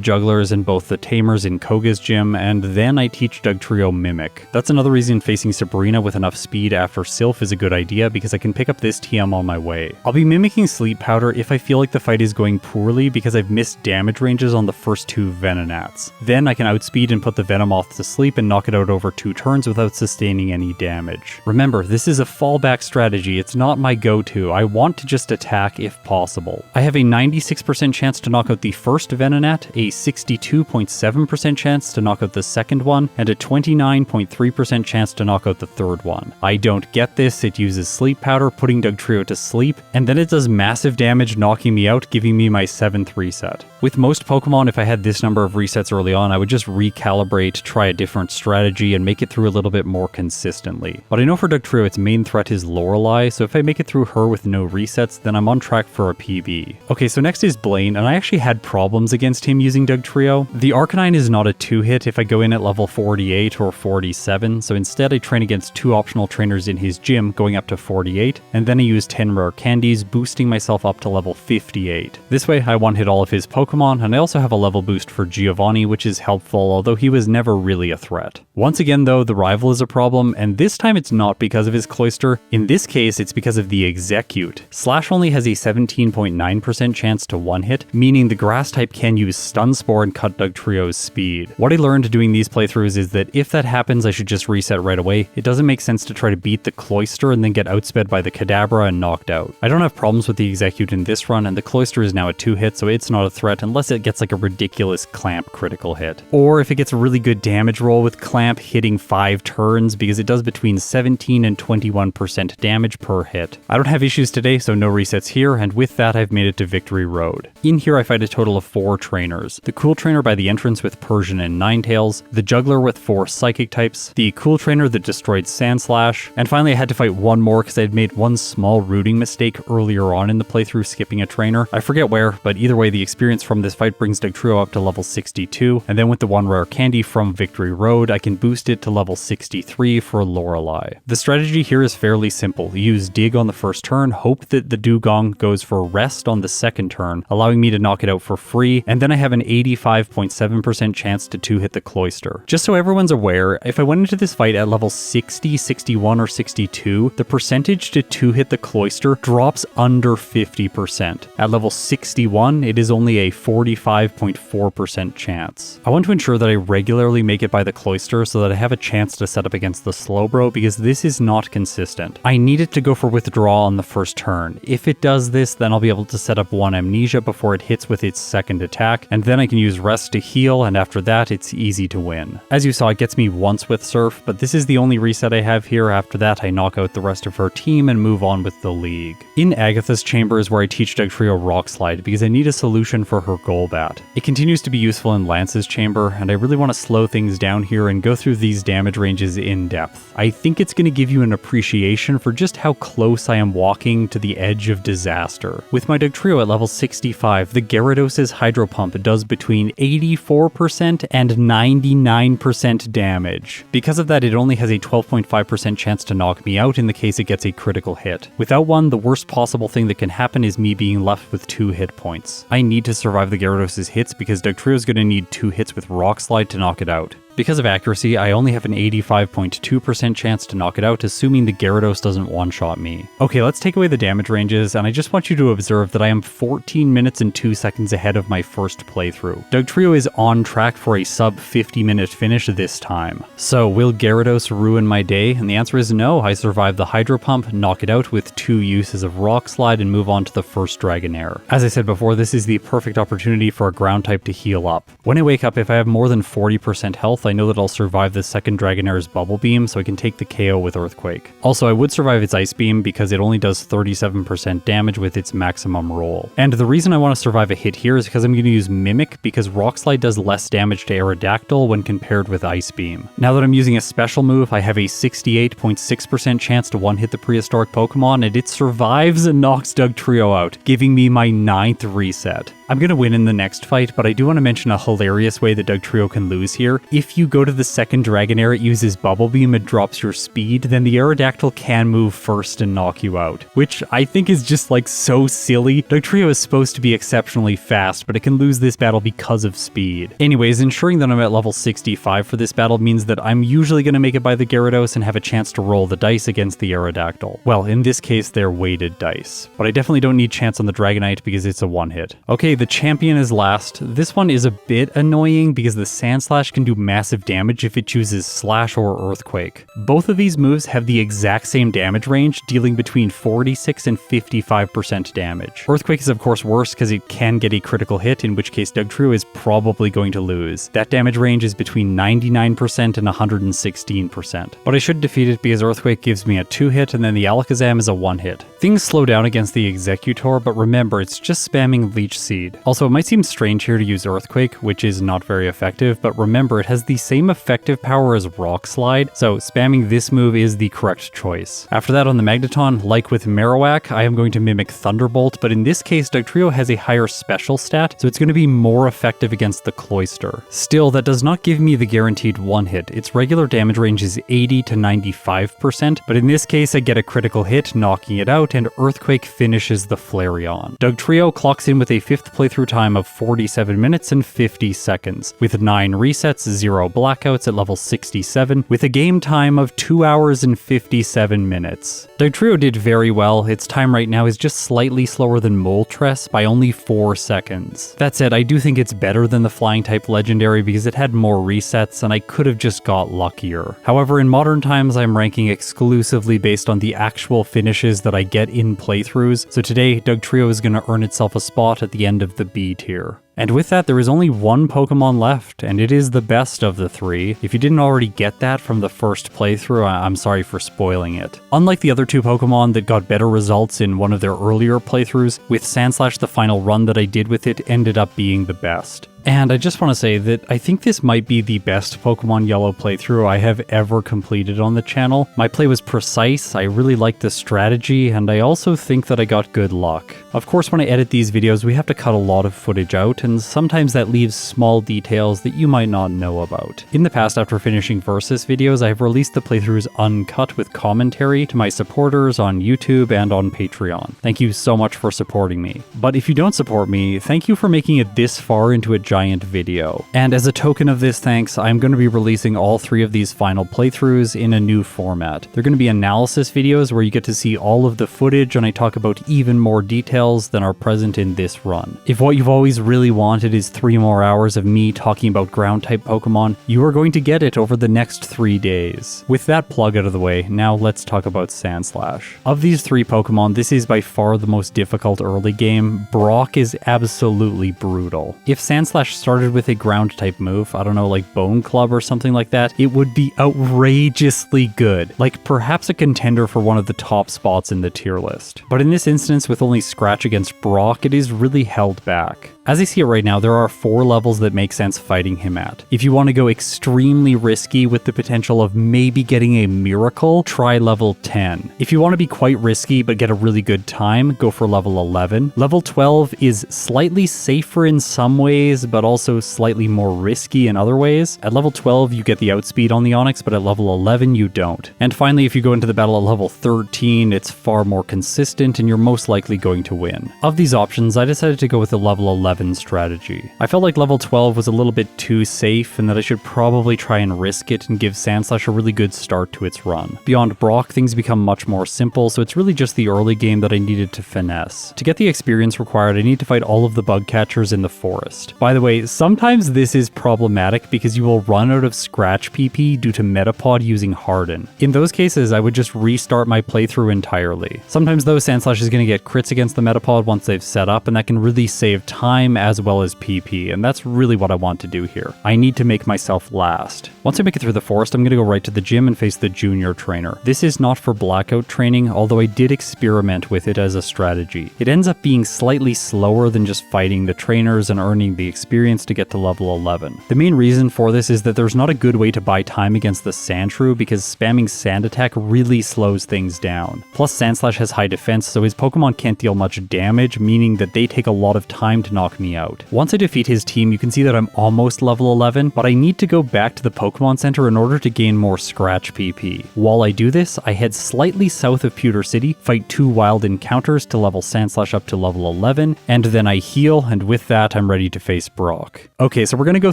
jugglers and both the tamers in Koga's gym, and then I teach Dugtrio Mimic. That's another reason facing Sabrina with enough speed after Silph is a good idea, because I can pick up this TM on my way. I'll be mimicking Sleep Powder if I feel like the fight is going poorly because I've missed damage ranges on the first two Venonats. Then I can outspeed and put the Venomoth to sleep and knock it out over 2 turns without sustaining any damage. Remember, this is a fallback strategy, it's not my go-to, I want to just attack if possible. I have a 96% chance to knock out the first Venonat, a 62.7% chance to knock out the second one, and a 29.3% chance to knock out the third one. I don't get this, it uses Sleep Powder, putting Dugtrio to sleep, and then it does massive damage knocking me out, giving me my 7th reset. With most Pokemon, if I had this number of resets early on, I would just recalibrate, try a different strategy, and make it through a little bit more consistently. But I know for Dugtrio its main threat is Lorelei, so if I make it through her with no resets, then I'm on track for a PB. Okay, so next is Blaine, and I actually had problems against him using Dugtrio. The Arcanine is not a 2-hit if I go in at level 48 or 47, so instead I train against 2 optional trainers in his gym, going up to 48, and then I use 10 rare candies, boosting myself up to level 58. This way I one-hit all of his Pokemon, and I also have a level boost for Giovanni, which is helpful, although he was never really a threat. Once again though, the rival is a problem, and this time it's not because of his Cloyster. In this case, it's because of the Execute. Slash only has a 17.9% chance to one-hit, meaning the grass type can use Stun Spore and cut Dugtrio's speed. What I learned doing these playthroughs is that if that happens, I should just reset right away. It doesn't make sense to try to beat the Cloyster and then get outsped by the Kadabra and knocked out. I don't have problems with the Execute in this run, and the Cloyster is now a 2-hit, so it's not a threat unless it gets like a ridiculous Clamp critical hit. Or if it gets a really good damage roll with Clamp hitting 5 turns, because it does between 17 and 21% damage per hit. I don't have issues today, so no resets here, and with that I've made it to Victory Road. In here I fight a total of 4 trainers. The Cool Trainer by the entrance with Persian and Ninetales, the Juggler with 4 Psychic types, the Cool Trainer that destroyed Sandslash, and finally I had to fight one more because I had made one small routing mistake earlier on in the playthrough skipping a trainer. I forget where, but either way the experience from this fight brings Dugtrio up to level 62, and then with the 1 rare candy from Victory Road I can boost it to level 63 for Lorelei. The strategy here is fairly simple. You use Dig on the first turn, hope that the Dugong goes for Rest on the second turn, allowing me to knock it out for free, and then I have an 85.7% chance to 2-hit the Cloyster. Just so everyone's aware, if I went into this fight at level 60, 61, or 62, the percentage to 2-hit the Cloyster drops under 50%. At level 61, it is only a 45.4% chance. I want to ensure that I regularly make it by the Cloyster so that I have a chance to set up against the Slowbro, because this is not consistent. I need it to go for Withdraw on the first turn. If it does this, then I'll be able to set up 1 Amnesia before it hits with its second attack, and then I can use Rest to heal, and after that it's easy to win. As you saw, it gets me once with Surf, but this is the only reset I have here. After that I knock out the rest of her team and move on with the league. In Agatha's chamber is where I teach Dugtrio Rock Slide because I need a solution for her Golbat. It continues to be useful in Lance's chamber, and I really want to slow things down here and go through these damage ranges in depth. I think it's going to give you an appreciation for just how close I am walking to the edge of disaster. With my Dugtrio at level 65, the Gyarados' Hydro Pump does between 84% and 99% damage. Because of that, it only has a 12.5% chance to knock me out in the case it gets a critical hit. Without one, the worst possible thing that can happen is me being left with 2 hit points. I need to survive the Gyarados' hits because Dugtrio is going to need 2 hits with Rock Slide to knock it out. Because of accuracy, I only have an 85.2% chance to knock it out, assuming the Gyarados doesn't one-shot me. Okay, let's take away the damage ranges, and I just want you to observe that I am 14 minutes and 2 seconds ahead of my first playthrough. Dugtrio is on track for a sub 50-minute finish this time. So, will Gyarados ruin my day? And the answer is no. I survive the Hydro Pump, knock it out with 2 uses of Rock Slide, and move on to the first Dragonair. As I said before, this is the perfect opportunity for a ground type to heal up. When I wake up, if I have more than 40% health, health, I know that I'll survive the second Dragonair's Bubble Beam, so I can take the KO with Earthquake. Also, I would survive its Ice Beam because it only does 37% damage with its maximum roll. And the reason I want to survive a hit here is because I'm going to use Mimic, because Rock Slide does less damage to Aerodactyl when compared with Ice Beam. Now that I'm using a special move, I have a 68.6% chance to one-hit the prehistoric Pokemon, and it survives and knocks Dugtrio out, giving me my 9th reset. I'm going to win in the next fight, but I do want to mention a hilarious way that Dugtrio can lose here. If you go to the second Dragonair, it uses Bubble Beam and drops your speed, then the Aerodactyl can move first and knock you out, which I think is just like so silly. Dugtrio is supposed to be exceptionally fast, but it can lose this battle because of speed. Anyways, ensuring that I'm at level 65 for this battle means that I'm usually going to make it by the Gyarados and have a chance to roll the dice against the Aerodactyl. Well, in this case, they're weighted dice, but I definitely don't need chance on the Dragonite because it's a one-hit. Okay, the champion is last. This one is a bit annoying because the Sandslash can do massive damage if it chooses Slash or Earthquake. Both of these moves have the exact same damage range, dealing between 46 and 55% damage. Earthquake is of course worse because it can get a critical hit, in which case Dugtrio is probably going to lose. That damage range is between 99% and 116%. But I should defeat it because Earthquake gives me a 2-hit and then the Alakazam is a 1-hit. Things slow down against the Executor, but remember, it's just spamming Leech Seed. Also, it might seem strange here to use Earthquake, which is not very effective, but remember, it has the same effective power as Rock Slide, so spamming this move is the correct choice. After that on the Magneton, like with Marowak, I am going to mimic Thunderbolt, but in this case, Dugtrio has a higher special stat, so it's going to be more effective against the Cloyster. Still, that does not give me the guaranteed one-hit. Its regular damage range is 80 to 95%, but in this case, I get a critical hit, knocking it out, and Earthquake finishes the Flareon. Dugtrio clocks in with a 5th playthrough time of 47 minutes and 50 seconds, with 9 resets, 0 blackouts at level 67, with a game time of 2 hours and 57 minutes. Dugtrio did very well. Its time right now is just slightly slower than Moltres by only 4 seconds. That said, I do think it's better than the Flying type Legendary because it had more resets and I could have just got luckier. However, in modern times, I'm ranking exclusively based on the actual finishes that I get in playthroughs, so today Dugtrio is going to earn itself a spot at the end of the B tier. And with that, there is only one Pokemon left, and it is the best of the 3. If you didn't already get that from the first playthrough, I'm sorry for spoiling it. Unlike the other 2 Pokemon that got better results in one of their earlier playthroughs, with Sandslash, the final run that I did with it ended up being the best. And I just want to say that I think this might be the best Pokemon Yellow playthrough I have ever completed on the channel. My play was precise, I really liked the strategy, and I also think that I got good luck. Of course, when I edit these videos, we have to cut a lot of footage out, and sometimes that leaves small details that you might not know about. In the past, after finishing Versus videos, I have released the playthroughs uncut with commentary to my supporters on YouTube and on Patreon. Thank you so much for supporting me. But if you don't support me, thank you for making it this far into a giant video. And as a token of this thanks, I'm going to be releasing all 3 of these final playthroughs in a new format. They're going to be analysis videos where you get to see all of the footage and I talk about even more details than are present in this run. If what you've always really wanted is 3 more hours of me talking about ground type Pokemon, you are going to get it over the next 3 days. With that plug out of the way, now let's talk about Sandslash. Of these 3 Pokemon, this is by far the most difficult early game. Brock is absolutely brutal. If Sandslash started with a ground type move, I don't know, like Bone Club or something like that, it would be outrageously good, like perhaps a contender for one of the top spots in the tier list. But in this instance, with only Scratch against Brock, it is really held back. As I see it right now, there are 4 levels that make sense fighting him at. If you want to go extremely risky with the potential of maybe getting a miracle, try level 10. If you want to be quite risky but get a really good time, go for level 11. Level 12 is slightly safer in some ways, but also slightly more risky in other ways. At level 12, you get the outspeed on the Onix, but at level 11, you don't. And finally, if you go into the battle at level 13, it's far more consistent and you're most likely going to win. Of these options, I decided to go with the level 11 strategy. I felt like level 12 was a little bit too safe and that I should probably try and risk it and give Sandslash a really good start to its run. Beyond Brock, things become much more simple, so it's really just the early game that I needed to finesse. To get the experience required, I need to fight all of the bug catchers in the forest. By the way, sometimes this is problematic because you will run out of Scratch PP due to Metapod using Harden. In those cases, I would just restart my playthrough entirely. Sometimes though, Sandslash is going to get crits against the Metapod once they've set up, and that can really save time time as well as PP, and that's really what I want to do here. I need to make myself last. Once I make it through the forest, I'm going to go right to the gym and face the junior trainer. This is not for blackout training, although I did experiment with it as a strategy. It ends up being slightly slower than just fighting the trainers and earning the experience to get to level 11. The main reason for this is that there's not a good way to buy time against the Sandshrew because spamming Sand Attack really slows things down. Plus Sandslash has high defense, so his Pokemon can't deal much damage, meaning that they take a lot of time to knock me out. Once I defeat his team, you can see that I'm almost level 11, but I need to go back to the Pokemon Center in order to gain more Scratch PP. While I do this, I head slightly south of Pewter City, fight 2 wild encounters to level Sandslash up to level 11, and then I heal, and with that, I'm ready to face Brock. Okay, so we're gonna go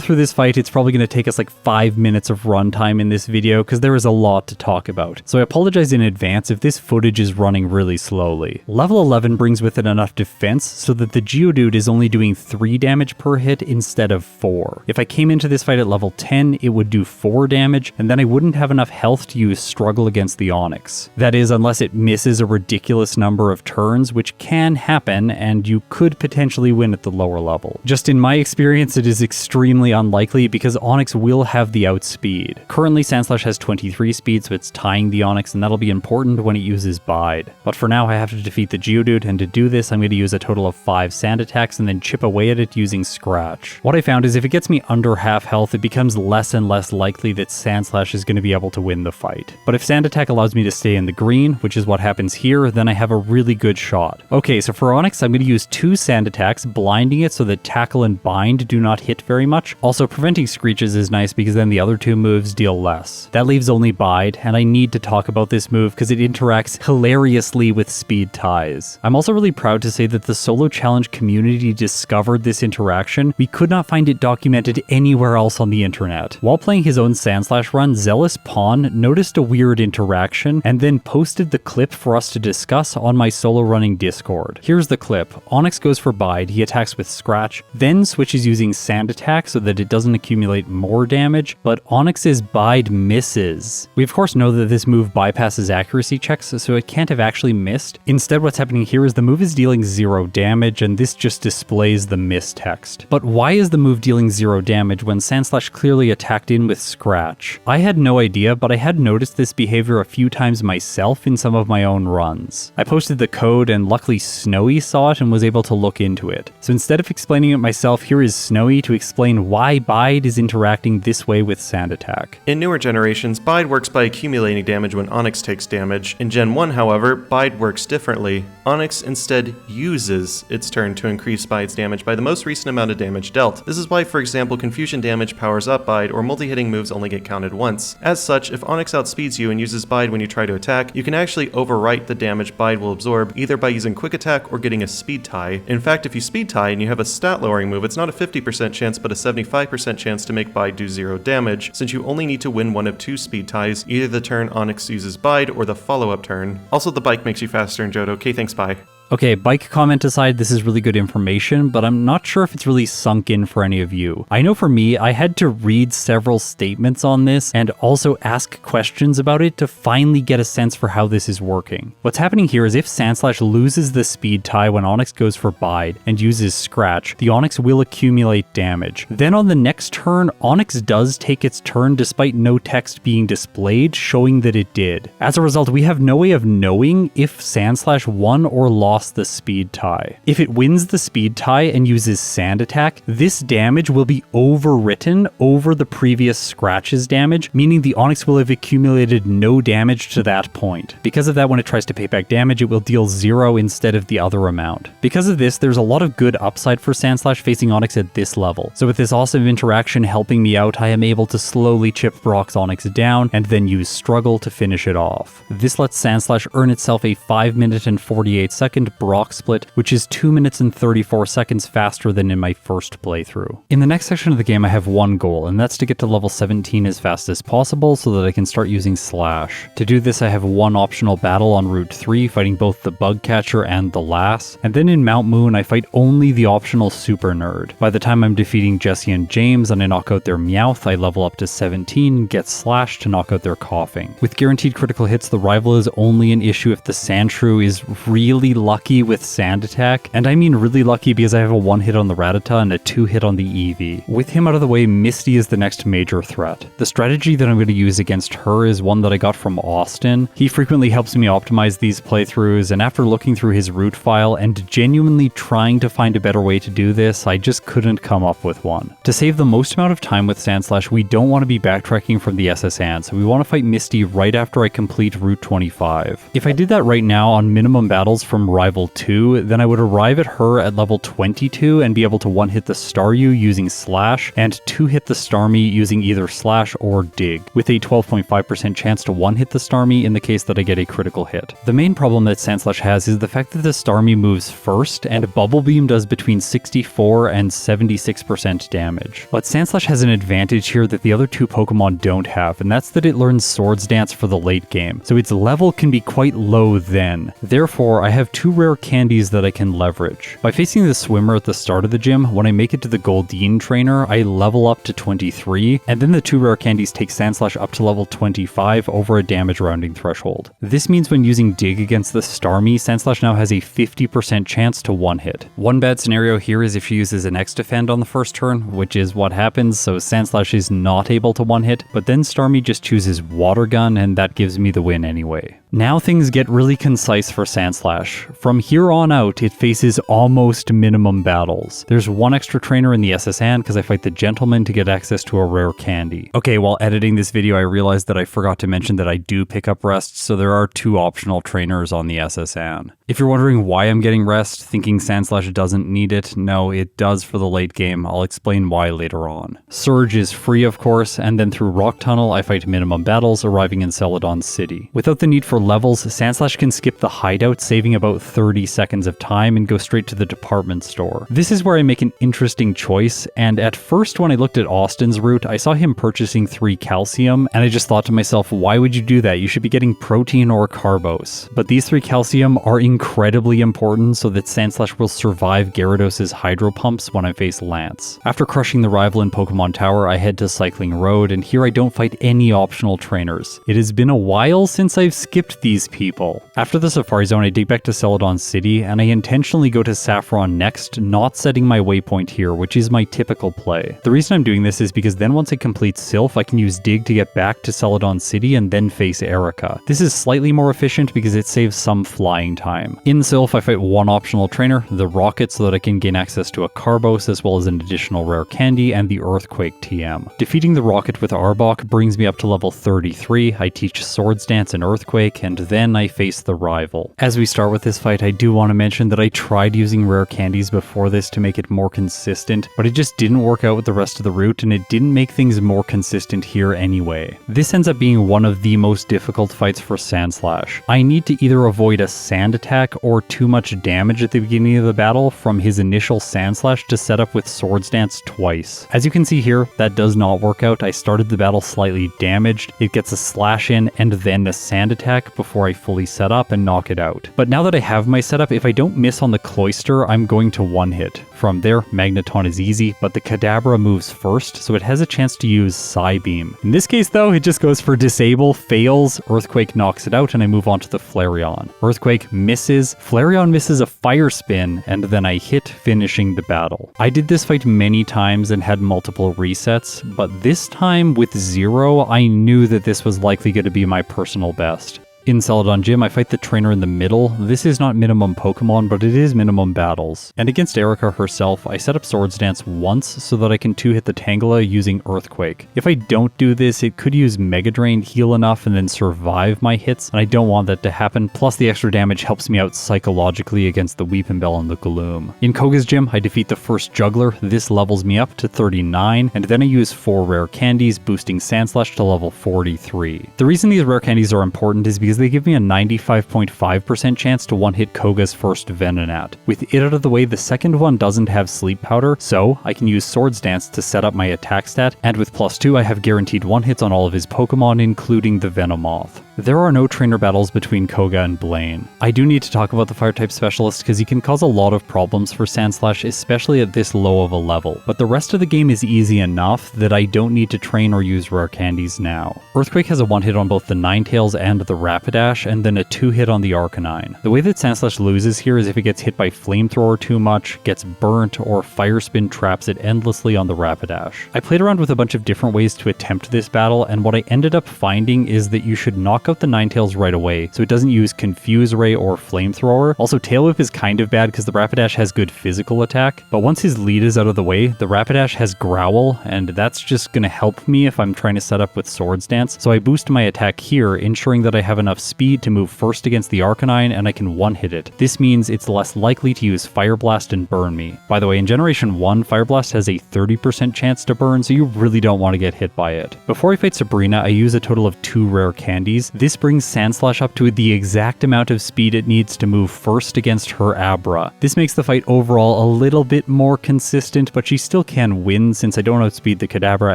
through this fight. It's probably gonna take us like 5 minutes of runtime in this video, because there is a lot to talk about. So I apologize in advance if this footage is running really slowly. Level 11 brings with it enough defense so that the Geodude is only doing 3 damage per hit instead of 4. If I came into this fight at level 10, it would do 4 damage, and then I wouldn't have enough health to use Struggle against the Onix. That is, unless it misses a ridiculous number of turns, which can happen, and you could potentially win at the lower level. Just in my experience, it is extremely unlikely because Onix will have the outspeed. Currently, Sandslash has 23 speed, so it's tying the Onix, and that'll be important when it uses Bide. But for now, I have to defeat the Geodude, and to do this, I'm going to use a total of 5 Sand Attacks and then chip away at it using Scratch. What I found is if it gets me under half health, it becomes less and less likely that Sandslash is going to be able to win the fight. But if Sand Attack allows me to stay in the green, which is what happens here, then I have a really good shot. Okay, so for Onix, I'm going to use 2 Sand Attacks, blinding it so that Tackle and Bind do not hit very much. Also, preventing Screeches is nice because then the other 2 moves deal less. That leaves only Bide, and I need to talk about this move because it interacts hilariously with Speed Ties. I'm also really proud to say that the Solo Challenge community discovered this interaction. We could not find it documented anywhere else on the internet. While playing his own Sandslash run, Zealous Pawn noticed a weird interaction and then posted the clip for us to discuss on my solo running Discord. Here's the clip. Onix goes for Bide, he attacks with Scratch, then switches using Sand Attack so that it doesn't accumulate more damage, but Onix's Bide misses. We of course know that this move bypasses accuracy checks, so it can't have actually missed. Instead, what's happening here is the move is dealing 0 damage, and this just displays the miss text. But why is the move dealing 0 damage when Sandslash clearly attacked in with Scratch? I had no idea, but I had noticed this behavior a few times myself in some of my own runs. I posted the code, and luckily Snowy saw it and was able to look into it. So instead of explaining it myself, here is Snowy to explain why Bide is interacting this way with Sand Attack.
In newer generations, Bide works by accumulating damage when Onix takes damage. In Gen 1, however, Bide works differently. Onix instead uses its turn to increase Bide's damage by the most recent amount of damage dealt. This is why, for example, Confusion damage powers up Bide, or multi-hitting moves only get counted once. As such, if Onix outspeeds you and uses Bide when you try to attack, you can actually overwrite the damage Bide will absorb, either by using Quick Attack or getting a Speed Tie. In fact, if you Speed Tie and you have a stat-lowering move, it's not a 50% chance but a 75% chance to make Bide do 0 damage, since you only need to win one of 2 Speed Ties, either the turn Onix uses Bide or the follow-up turn. Also, the bike makes you faster in Johto. Okay, thanks, bye.
Okay, bike comment aside, this is really good information, but I'm not sure if it's really sunk in for any of you. I know for me, I had to read several statements on this and also ask questions about it to finally get a sense for how this is working. What's happening here is if Sandslash loses the speed tie when Onix goes for Bide and uses Scratch, the Onix will accumulate damage. Then on the next turn, Onix does take its turn despite no text being displayed showing that it did. As a result, we have no way of knowing if Sandslash won or lost the speed tie. If it wins the speed tie and uses Sand Attack, this damage will be overwritten over the previous Scratch's damage, meaning the Onix will have accumulated no damage to that point. Because of that, when it tries to pay back damage, it will deal 0 instead of the other amount. Because of this, there's a lot of good upside for Sandslash facing Onix at this level. So with this awesome interaction helping me out, I am able to slowly chip Brock's Onix down and then use Struggle to finish it off. This lets Sandslash earn itself a 5 minute and 48 second Brock split, which is 2 minutes and 34 seconds faster than in my first playthrough. In the next section of the game, I have one goal, and that's to get to level 17 as fast as possible so that I can start using Slash. To do this, I have one optional battle on Route 3, fighting both the Bug Catcher and the Lass, and then in Mount Moon, I fight only the optional Super Nerd. By the time I'm defeating Jesse and James and I knock out their Meowth, I level up to 17 and get Slash to knock out their Coughing. With guaranteed critical hits, the rival is only an issue if the Sandshrew is really lucky lucky with Sand Attack, and I mean really lucky because I have a 1-hit on the Rattata and a 2-hit on the Eevee. With him out of the way, Misty is the next major threat. The strategy that I'm going to use against her is one that I got from Austin. He frequently helps me optimize these playthroughs, and after looking through his route file and genuinely trying to find a better way to do this, I just couldn't come up with one. To save the most amount of time with Sandslash, we don't want to be backtracking from the SSN, so we want to fight Misty right after I complete Route 25. If I did that right now on minimum battles from Rival 2, then I would arrive at her at level 22 and be able to 1-hit the Staryu using Slash and 2-hit the Starmie using either Slash or Dig, with a 12.5% chance to 1-hit the Starmie in the case that I get a critical hit. The main problem that Sandslash has is the fact that the Starmie moves first and Bubble Beam does between 64 and 76% damage. But Sandslash has an advantage here that the other two Pokemon don't have, and that's that it learns Swords Dance for the late game, so its level can be quite low then. Therefore, I have 2 rare candies that I can leverage. By facing the swimmer at the start of the gym, when I make it to the Goldeen trainer, I level up to 23, and then the 2 rare candies take Sandslash up to level 25 over a damage rounding threshold. This means when using Dig against the Starmie, Sandslash now has a 50% chance to 1-hit. One bad scenario here is if she uses an X-Defend on the first turn, which is what happens, so Sandslash is not able to 1-hit, but then Starmie just chooses Water Gun, and that gives me the win anyway. Now things get really concise for Sandslash. From here on out, it faces almost minimum battles. There's 1 extra trainer in the SSN because I fight the Gentleman to get access to a rare candy. Okay, while editing this video, I realized that I forgot to mention that I do pick up rests, so there are 2 optional trainers on the SSN. If you're wondering why I'm getting rest, thinking Sandslash doesn't need it, no, it does for the late game. I'll explain why later on. Surge is free, of course, and then through Rock Tunnel, I fight minimum battles, arriving in Celadon City. Without the need for levels, Sandslash can skip the hideout, saving about 30 seconds of time and go straight to the department store. This is where I make an interesting choice, and at first when I looked at Austin's route, I saw him purchasing 3 calcium, and I just thought to myself, why would you do that? You should be getting protein or carbos. But these 3 calcium are incredibly important so that Sandslash will survive Gyarados' Hydro Pumps when I face Lance. After crushing the rival in Pokemon Tower, I head to Cycling Road, and here I don't fight any optional trainers. It has been a while since I've skipped these people. After the Safari Zone, I dig back to Celadon City, and I intentionally go to Saffron next, not setting my waypoint here, which is my typical play. The reason I'm doing this is because then once I complete Silph, I can use Dig to get back to Celadon City and then face Erica. This is slightly more efficient because it saves some flying time. In Silph, I fight 1 optional trainer, the Rocket, so that I can gain access to a Carbos as well as an additional rare candy and the Earthquake TM. Defeating the Rocket with Arbok brings me up to level 33, I teach Swords Dance and Earthquake, and then I face the rival. As we start with this fight, I do want to mention that I tried using rare candies before this to make it more consistent, but it just didn't work out with the rest of the route, and it didn't make things more consistent here anyway. This ends up being one of the most difficult fights for Sandslash. I need to either avoid a Sand Attack or too much damage at the beginning of the battle from his initial Sandslash to set up with Swords Dance twice. As you can see here, that does not work out. I started the battle slightly damaged, it gets a Slash in and then a Sand Attack before I fully set up and knock it out. But now that I have my setup, if I don't miss on the Cloyster, I'm going to 1-hit. From there, Magneton is easy, but the Kadabra moves first, so it has a chance to use Psybeam. In this case though, it just goes for Disable, fails, Earthquake knocks it out, and I move on to the Flareon. Earthquake misses, Flareon misses a Fire Spin, and then I hit, finishing the battle. I did this fight many times and had multiple resets, but this time with 0, I knew that this was likely going to be my personal best. In Celadon Gym, I fight the trainer in the middle. This is not minimum Pokemon, but it is minimum battles. And against Erica herself, I set up Swords Dance once so that I can 2-hit the Tangela using Earthquake. If I don't do this, it could use Mega Drain, heal enough, and then survive my hits, and I don't want that to happen, plus the extra damage helps me out psychologically against the Weepinbell and the Gloom. In Koga's Gym, I defeat the first Juggler. This levels me up to 39, and then I use 4 rare candies, boosting Sandslash to level 43. The reason these rare candies are important is because they give me a 95.5% chance to 1-hit Koga's first Venonat. With it out of the way, the second one doesn't have Sleep Powder, so I can use Swords Dance to set up my attack stat, and with +2 I have guaranteed 1-hits on all of his Pokemon, including the Venomoth. There are no trainer battles between Koga and Blaine. I do need to talk about the Fire-type specialist because he can cause a lot of problems for Sandslash, especially at this low of a level, but the rest of the game is easy enough that I don't need to train or use rare candies now. Earthquake has a 1-hit on both the Ninetales and the Rapidash, and then a 2-hit on the Arcanine. The way that Sandslash loses here is if it gets hit by Flamethrower too much, gets burnt, or Fire Spin traps it endlessly on the Rapidash. I played around with a bunch of different ways to attempt this battle, and what I ended up finding is that you should knock out the Ninetales right away, so it doesn't use Confuse Ray or Flamethrower. Also, Tail Whip is kind of bad because the Rapidash has good physical attack, but once his lead is out of the way, the Rapidash has Growl, and that's just gonna help me if I'm trying to set up with Swords Dance, so I boost my attack here, ensuring that I have enough speed to move first against the Arcanine and I can one-hit it. This means it's less likely to use Fire Blast and burn me. By the way, in Generation 1, Fire Blast has a 30% chance to burn, so you really don't want to get hit by it. Before I fight Sabrina, I use a total of 2 rare candies. This brings Sandslash up to the exact amount of speed it needs to move first against her Abra. This makes the fight overall a little bit more consistent, but she still can win since I don't outspeed the Kadabra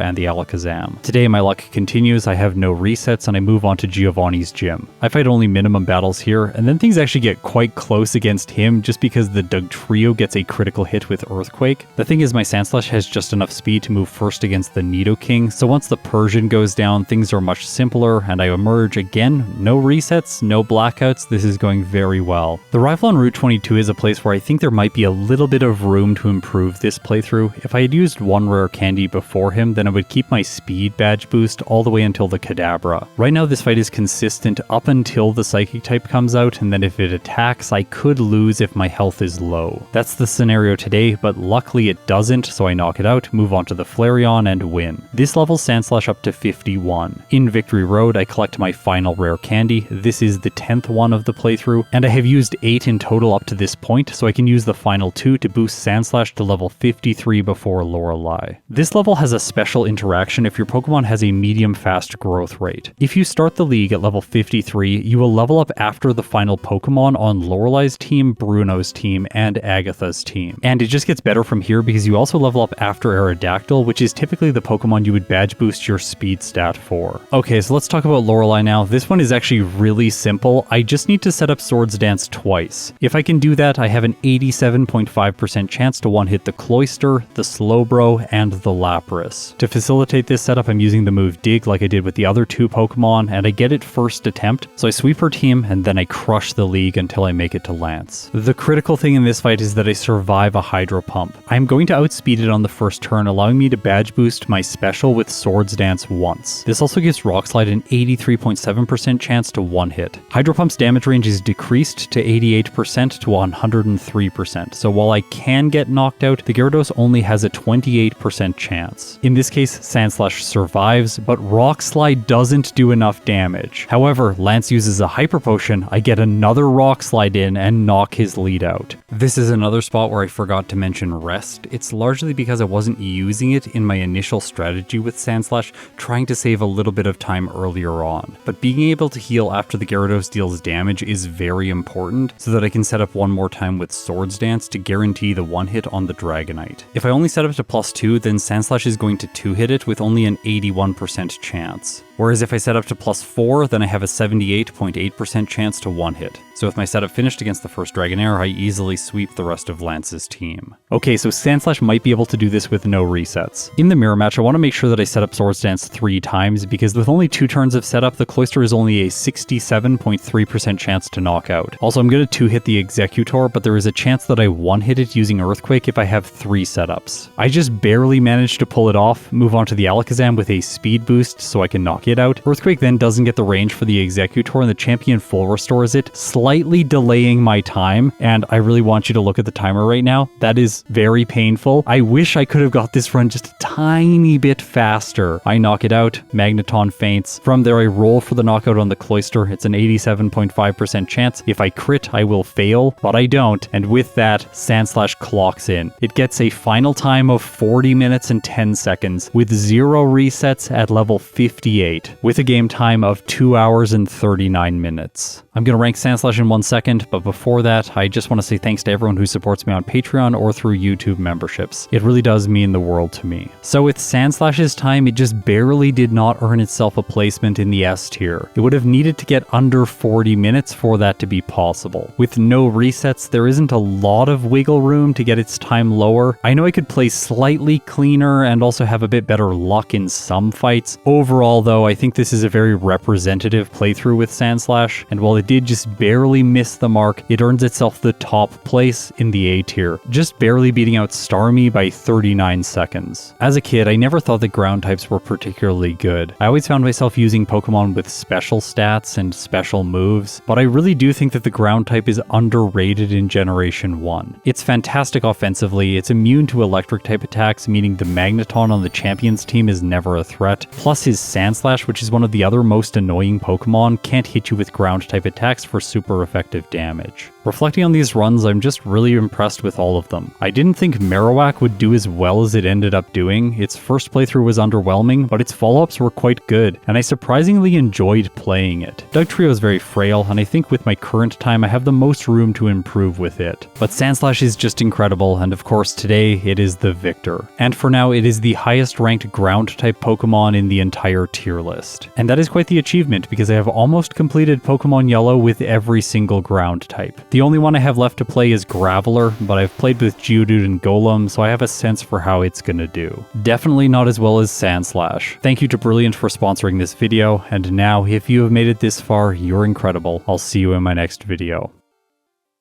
and the Alakazam. Today my luck continues, I have no resets, and I move on to Giovanni's gym. I fight only minimum battles here, and then things actually get quite close against him just because the Dugtrio gets a critical hit with Earthquake. The thing is, my Sandslash has just enough speed to move first against the Nidoking, so once the Persian goes down, things are much simpler, and I emerge again. No resets, no blackouts, this is going very well. The rival on Route 22 is a place where I think there might be a little bit of room to improve this playthrough. If I had used 1 rare candy before him, then I would keep my speed badge boost all the way until the Kadabra. Right now this fight is consistent up until the Psychic type comes out, and then if it attacks, I could lose if my health is low. That's the scenario today, but luckily it doesn't, so I knock it out, move on to the Flareon, and win. This levels Sandslash up to 51. In Victory Road, I collect my final rare candy. This is the 10th one of the playthrough, and I have used 8 in total up to this point, so I can use the final 2 to boost Sandslash to level 53 before Lorelei. This level has a special interaction if your Pokemon has a medium fast growth rate. If you start the league at level 53, you will level up after the final Pokemon on Lorelei's team, Bruno's team, and Agatha's team. And it just gets better from here because you also level up after Aerodactyl, which is typically the Pokemon you would badge boost your speed stat for. Okay, so let's talk about Lorelei now. This one is actually really simple. I just need to set up Swords Dance twice. If I can do that, I have an 87.5% chance to one-hit the Cloyster, the Slowbro, and the Lapras. To facilitate this setup, I'm using the move Dig like I did with the other 2 Pokemon, and I get it first attempt, so I sweep her team, and then I crush the league until I make it to Lance. The critical thing in this fight is that I survive a Hydro Pump. I'm going to outspeed it on the first turn, allowing me to badge boost my special with Swords Dance once. This also gives Rock Slide an 83.7% chance to one-hit. Hydro Pump's damage range is decreased to 88% to 103%, so while I can get knocked out, the Gyarados only has a 28% chance. In this case, Sandslash survives, but Rock Slide doesn't do enough damage. However, Lance uses a Hyper Potion, I get another Rock Slide in and knock his lead out. This is another spot where I forgot to mention Rest. It's largely because I wasn't using it in my initial strategy with Sandslash, trying to save a little bit of time earlier on. But being able to heal after the Gyarados deals damage is very important, so that I can set up one more time with Swords Dance to guarantee the one hit on the Dragonite. If I only set up to +2, then Sandslash is going to 2-hit it with only an 81% chance. Whereas if I set up to +4, then I have a 78.8% chance to one-hit. So with my setup finished against the first Dragonair, I easily sweep the rest of Lance's team. Okay, so Sandslash might be able to do this with no resets. In the mirror match, I want to make sure that I set up Swords Dance 3 times, because with only 2 turns of setup, the Cloyster is only a 67.3% chance to knock out. Also, I'm going to 2-hit the Executor, but there is a chance that I one-hit it using Earthquake if I have 3 setups. I just barely managed to pull it off, move on to the Alakazam with a speed boost so I can knock it out. Earthquake then doesn't get the range for the Executor, and the champion full restores it, slightly delaying my time, and I really want you to look at the timer right now. That is very painful. I wish I could have got this run just a tiny bit faster. I knock it out, Magneton faints. From there I roll for the knockout on the Cloyster. It's an 87.5% chance. If I crit, I will fail, but I don't, and with that, Sandslash clocks in. It gets a final time of 40 minutes and 10 seconds, with 0 resets at level 58. 8, with a game time of 2 hours and 39 minutes. I'm going to rank Sandslash in 1 second, but before that, I just want to say thanks to everyone who supports me on Patreon or through YouTube memberships. It really does mean the world to me. So with Sandslash's time, it just barely did not earn itself a placement in the S tier. It would have needed to get under 40 minutes for that to be possible. With no resets, there isn't a lot of wiggle room to get its time lower. I know I could play slightly cleaner and also have a bit better luck in some fights. Overall though, I think this is a very representative playthrough with Sandslash, and while it did just barely miss the mark, it earns itself the top place in the A tier, just barely beating out Starmie by 39 seconds. As a kid, I never thought that ground types were particularly good. I always found myself using Pokemon with special stats and special moves, but I really do think that the ground type is underrated in Generation 1. It's fantastic offensively, it's immune to electric type attacks, meaning the Magneton on the Champions team is never a threat, plus his Sandslash, which is one of the other most annoying Pokemon, can't hit you with ground type attacks for super effective damage. Reflecting on these runs, I'm just really impressed with all of them. I didn't think Marowak would do as well as it ended up doing. Its first playthrough was underwhelming, but its follow-ups were quite good, and I surprisingly enjoyed playing it. Dugtrio is very frail, and I think with my current time I have the most room to improve with it. But Sandslash is just incredible, and of course today it is the victor. And for now, it is the highest ranked ground-type Pokemon in the entire tier list. And that is quite the achievement, because I have almost completed Pokemon Yellow with every single ground type. The only one I have left to play is Graveler, but I've played with Geodude and Golem, so I have a sense for how it's gonna do. Definitely not as well as Sandslash. Thank you to Brilliant for sponsoring this video, and now, if you have made it this far, you're incredible. I'll see you in my next video.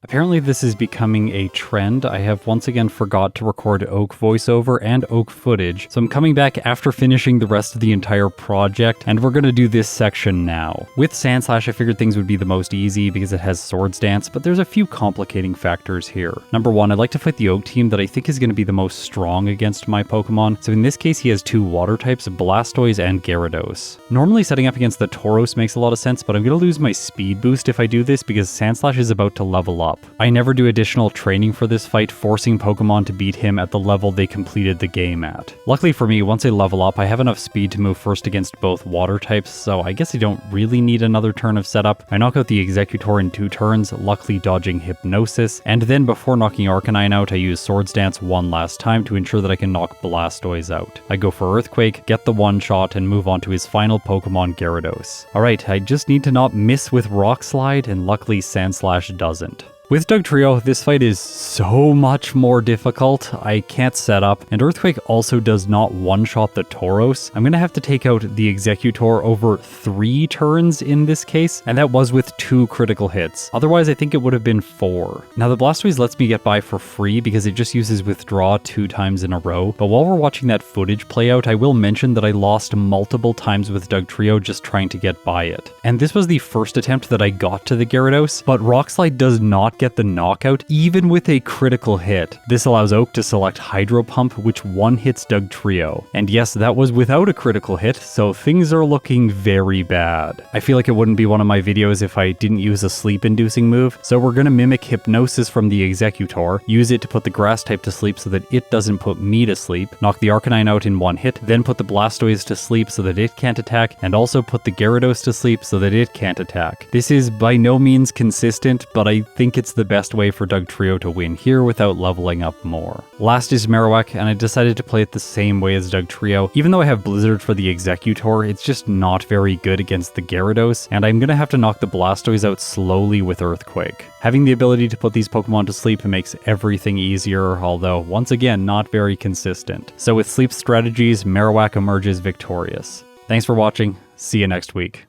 Apparently this is becoming a trend. I have once again forgot to record Oak voiceover and Oak footage, so I'm coming back after finishing the rest of the entire project, and we're gonna do this section now. With Sandslash, I figured things would be the most easy because it has Swords Dance, but there's a few complicating factors here. Number one, I'd like to fight the Oak team that I think is gonna be the most strong against my Pokemon, so in this case he has two water types, Blastoise and Gyarados. Normally setting up against the Tauros makes a lot of sense, but I'm gonna lose my speed boost if I do this because Sandslash is about to level up. I never do additional training for this fight, forcing Pokemon to beat him at the level they completed the game at. Luckily for me, once I level up, I have enough speed to move first against both water types, so I guess I don't really need another turn of setup. I knock out the Exeggutor in 2 turns, luckily dodging Hypnosis, and then before knocking Arcanine out, I use Swords Dance one last time to ensure that I can knock Blastoise out. I go for Earthquake, get the one-shot, and move on to his final Pokemon, Gyarados. Alright, I just need to not miss with Rock Slide, and luckily Sandslash doesn't. With Dugtrio, this fight is so much more difficult. I can't set up, and Earthquake also does not one-shot the Tauros. I'm gonna have to take out the Exeggutor over 3 turns in this case, and that was with 2 critical hits. Otherwise, I think it would have been 4. Now, the Blastoise lets me get by for free because it just uses Withdraw 2 times in a row, but while we're watching that footage play out, I will mention that I lost multiple times with Dugtrio just trying to get by it. And this was the first attempt that I got to the Gyarados, but Rock Slide does not get the knockout even with a critical hit. This allows Oak to select Hydro Pump, which one-hits Dugtrio. And yes, that was without a critical hit, so things are looking very bad. I feel like it wouldn't be one of my videos if I didn't use a sleep-inducing move, so we're gonna mimic Hypnosis from the Exeggutor, use it to put the Grass type to sleep so that it doesn't put me to sleep, knock the Arcanine out in 1 hit, then put the Blastoise to sleep so that it can't attack, and also put the Gyarados to sleep so that it can't attack. This is by no means consistent, but I think it's the best way for Dugtrio to win here without leveling up more. Last is Marowak, and I decided to play it the same way as Dugtrio. Even though I have Blizzard for the Exeggutor, it's just not very good against the Gyarados, and I'm gonna have to knock the Blastoise out slowly with Earthquake. Having the ability to put these Pokemon to sleep makes everything easier, although once again not very consistent. So with sleep strategies, Marowak emerges victorious. Thanks for watching, see you next week.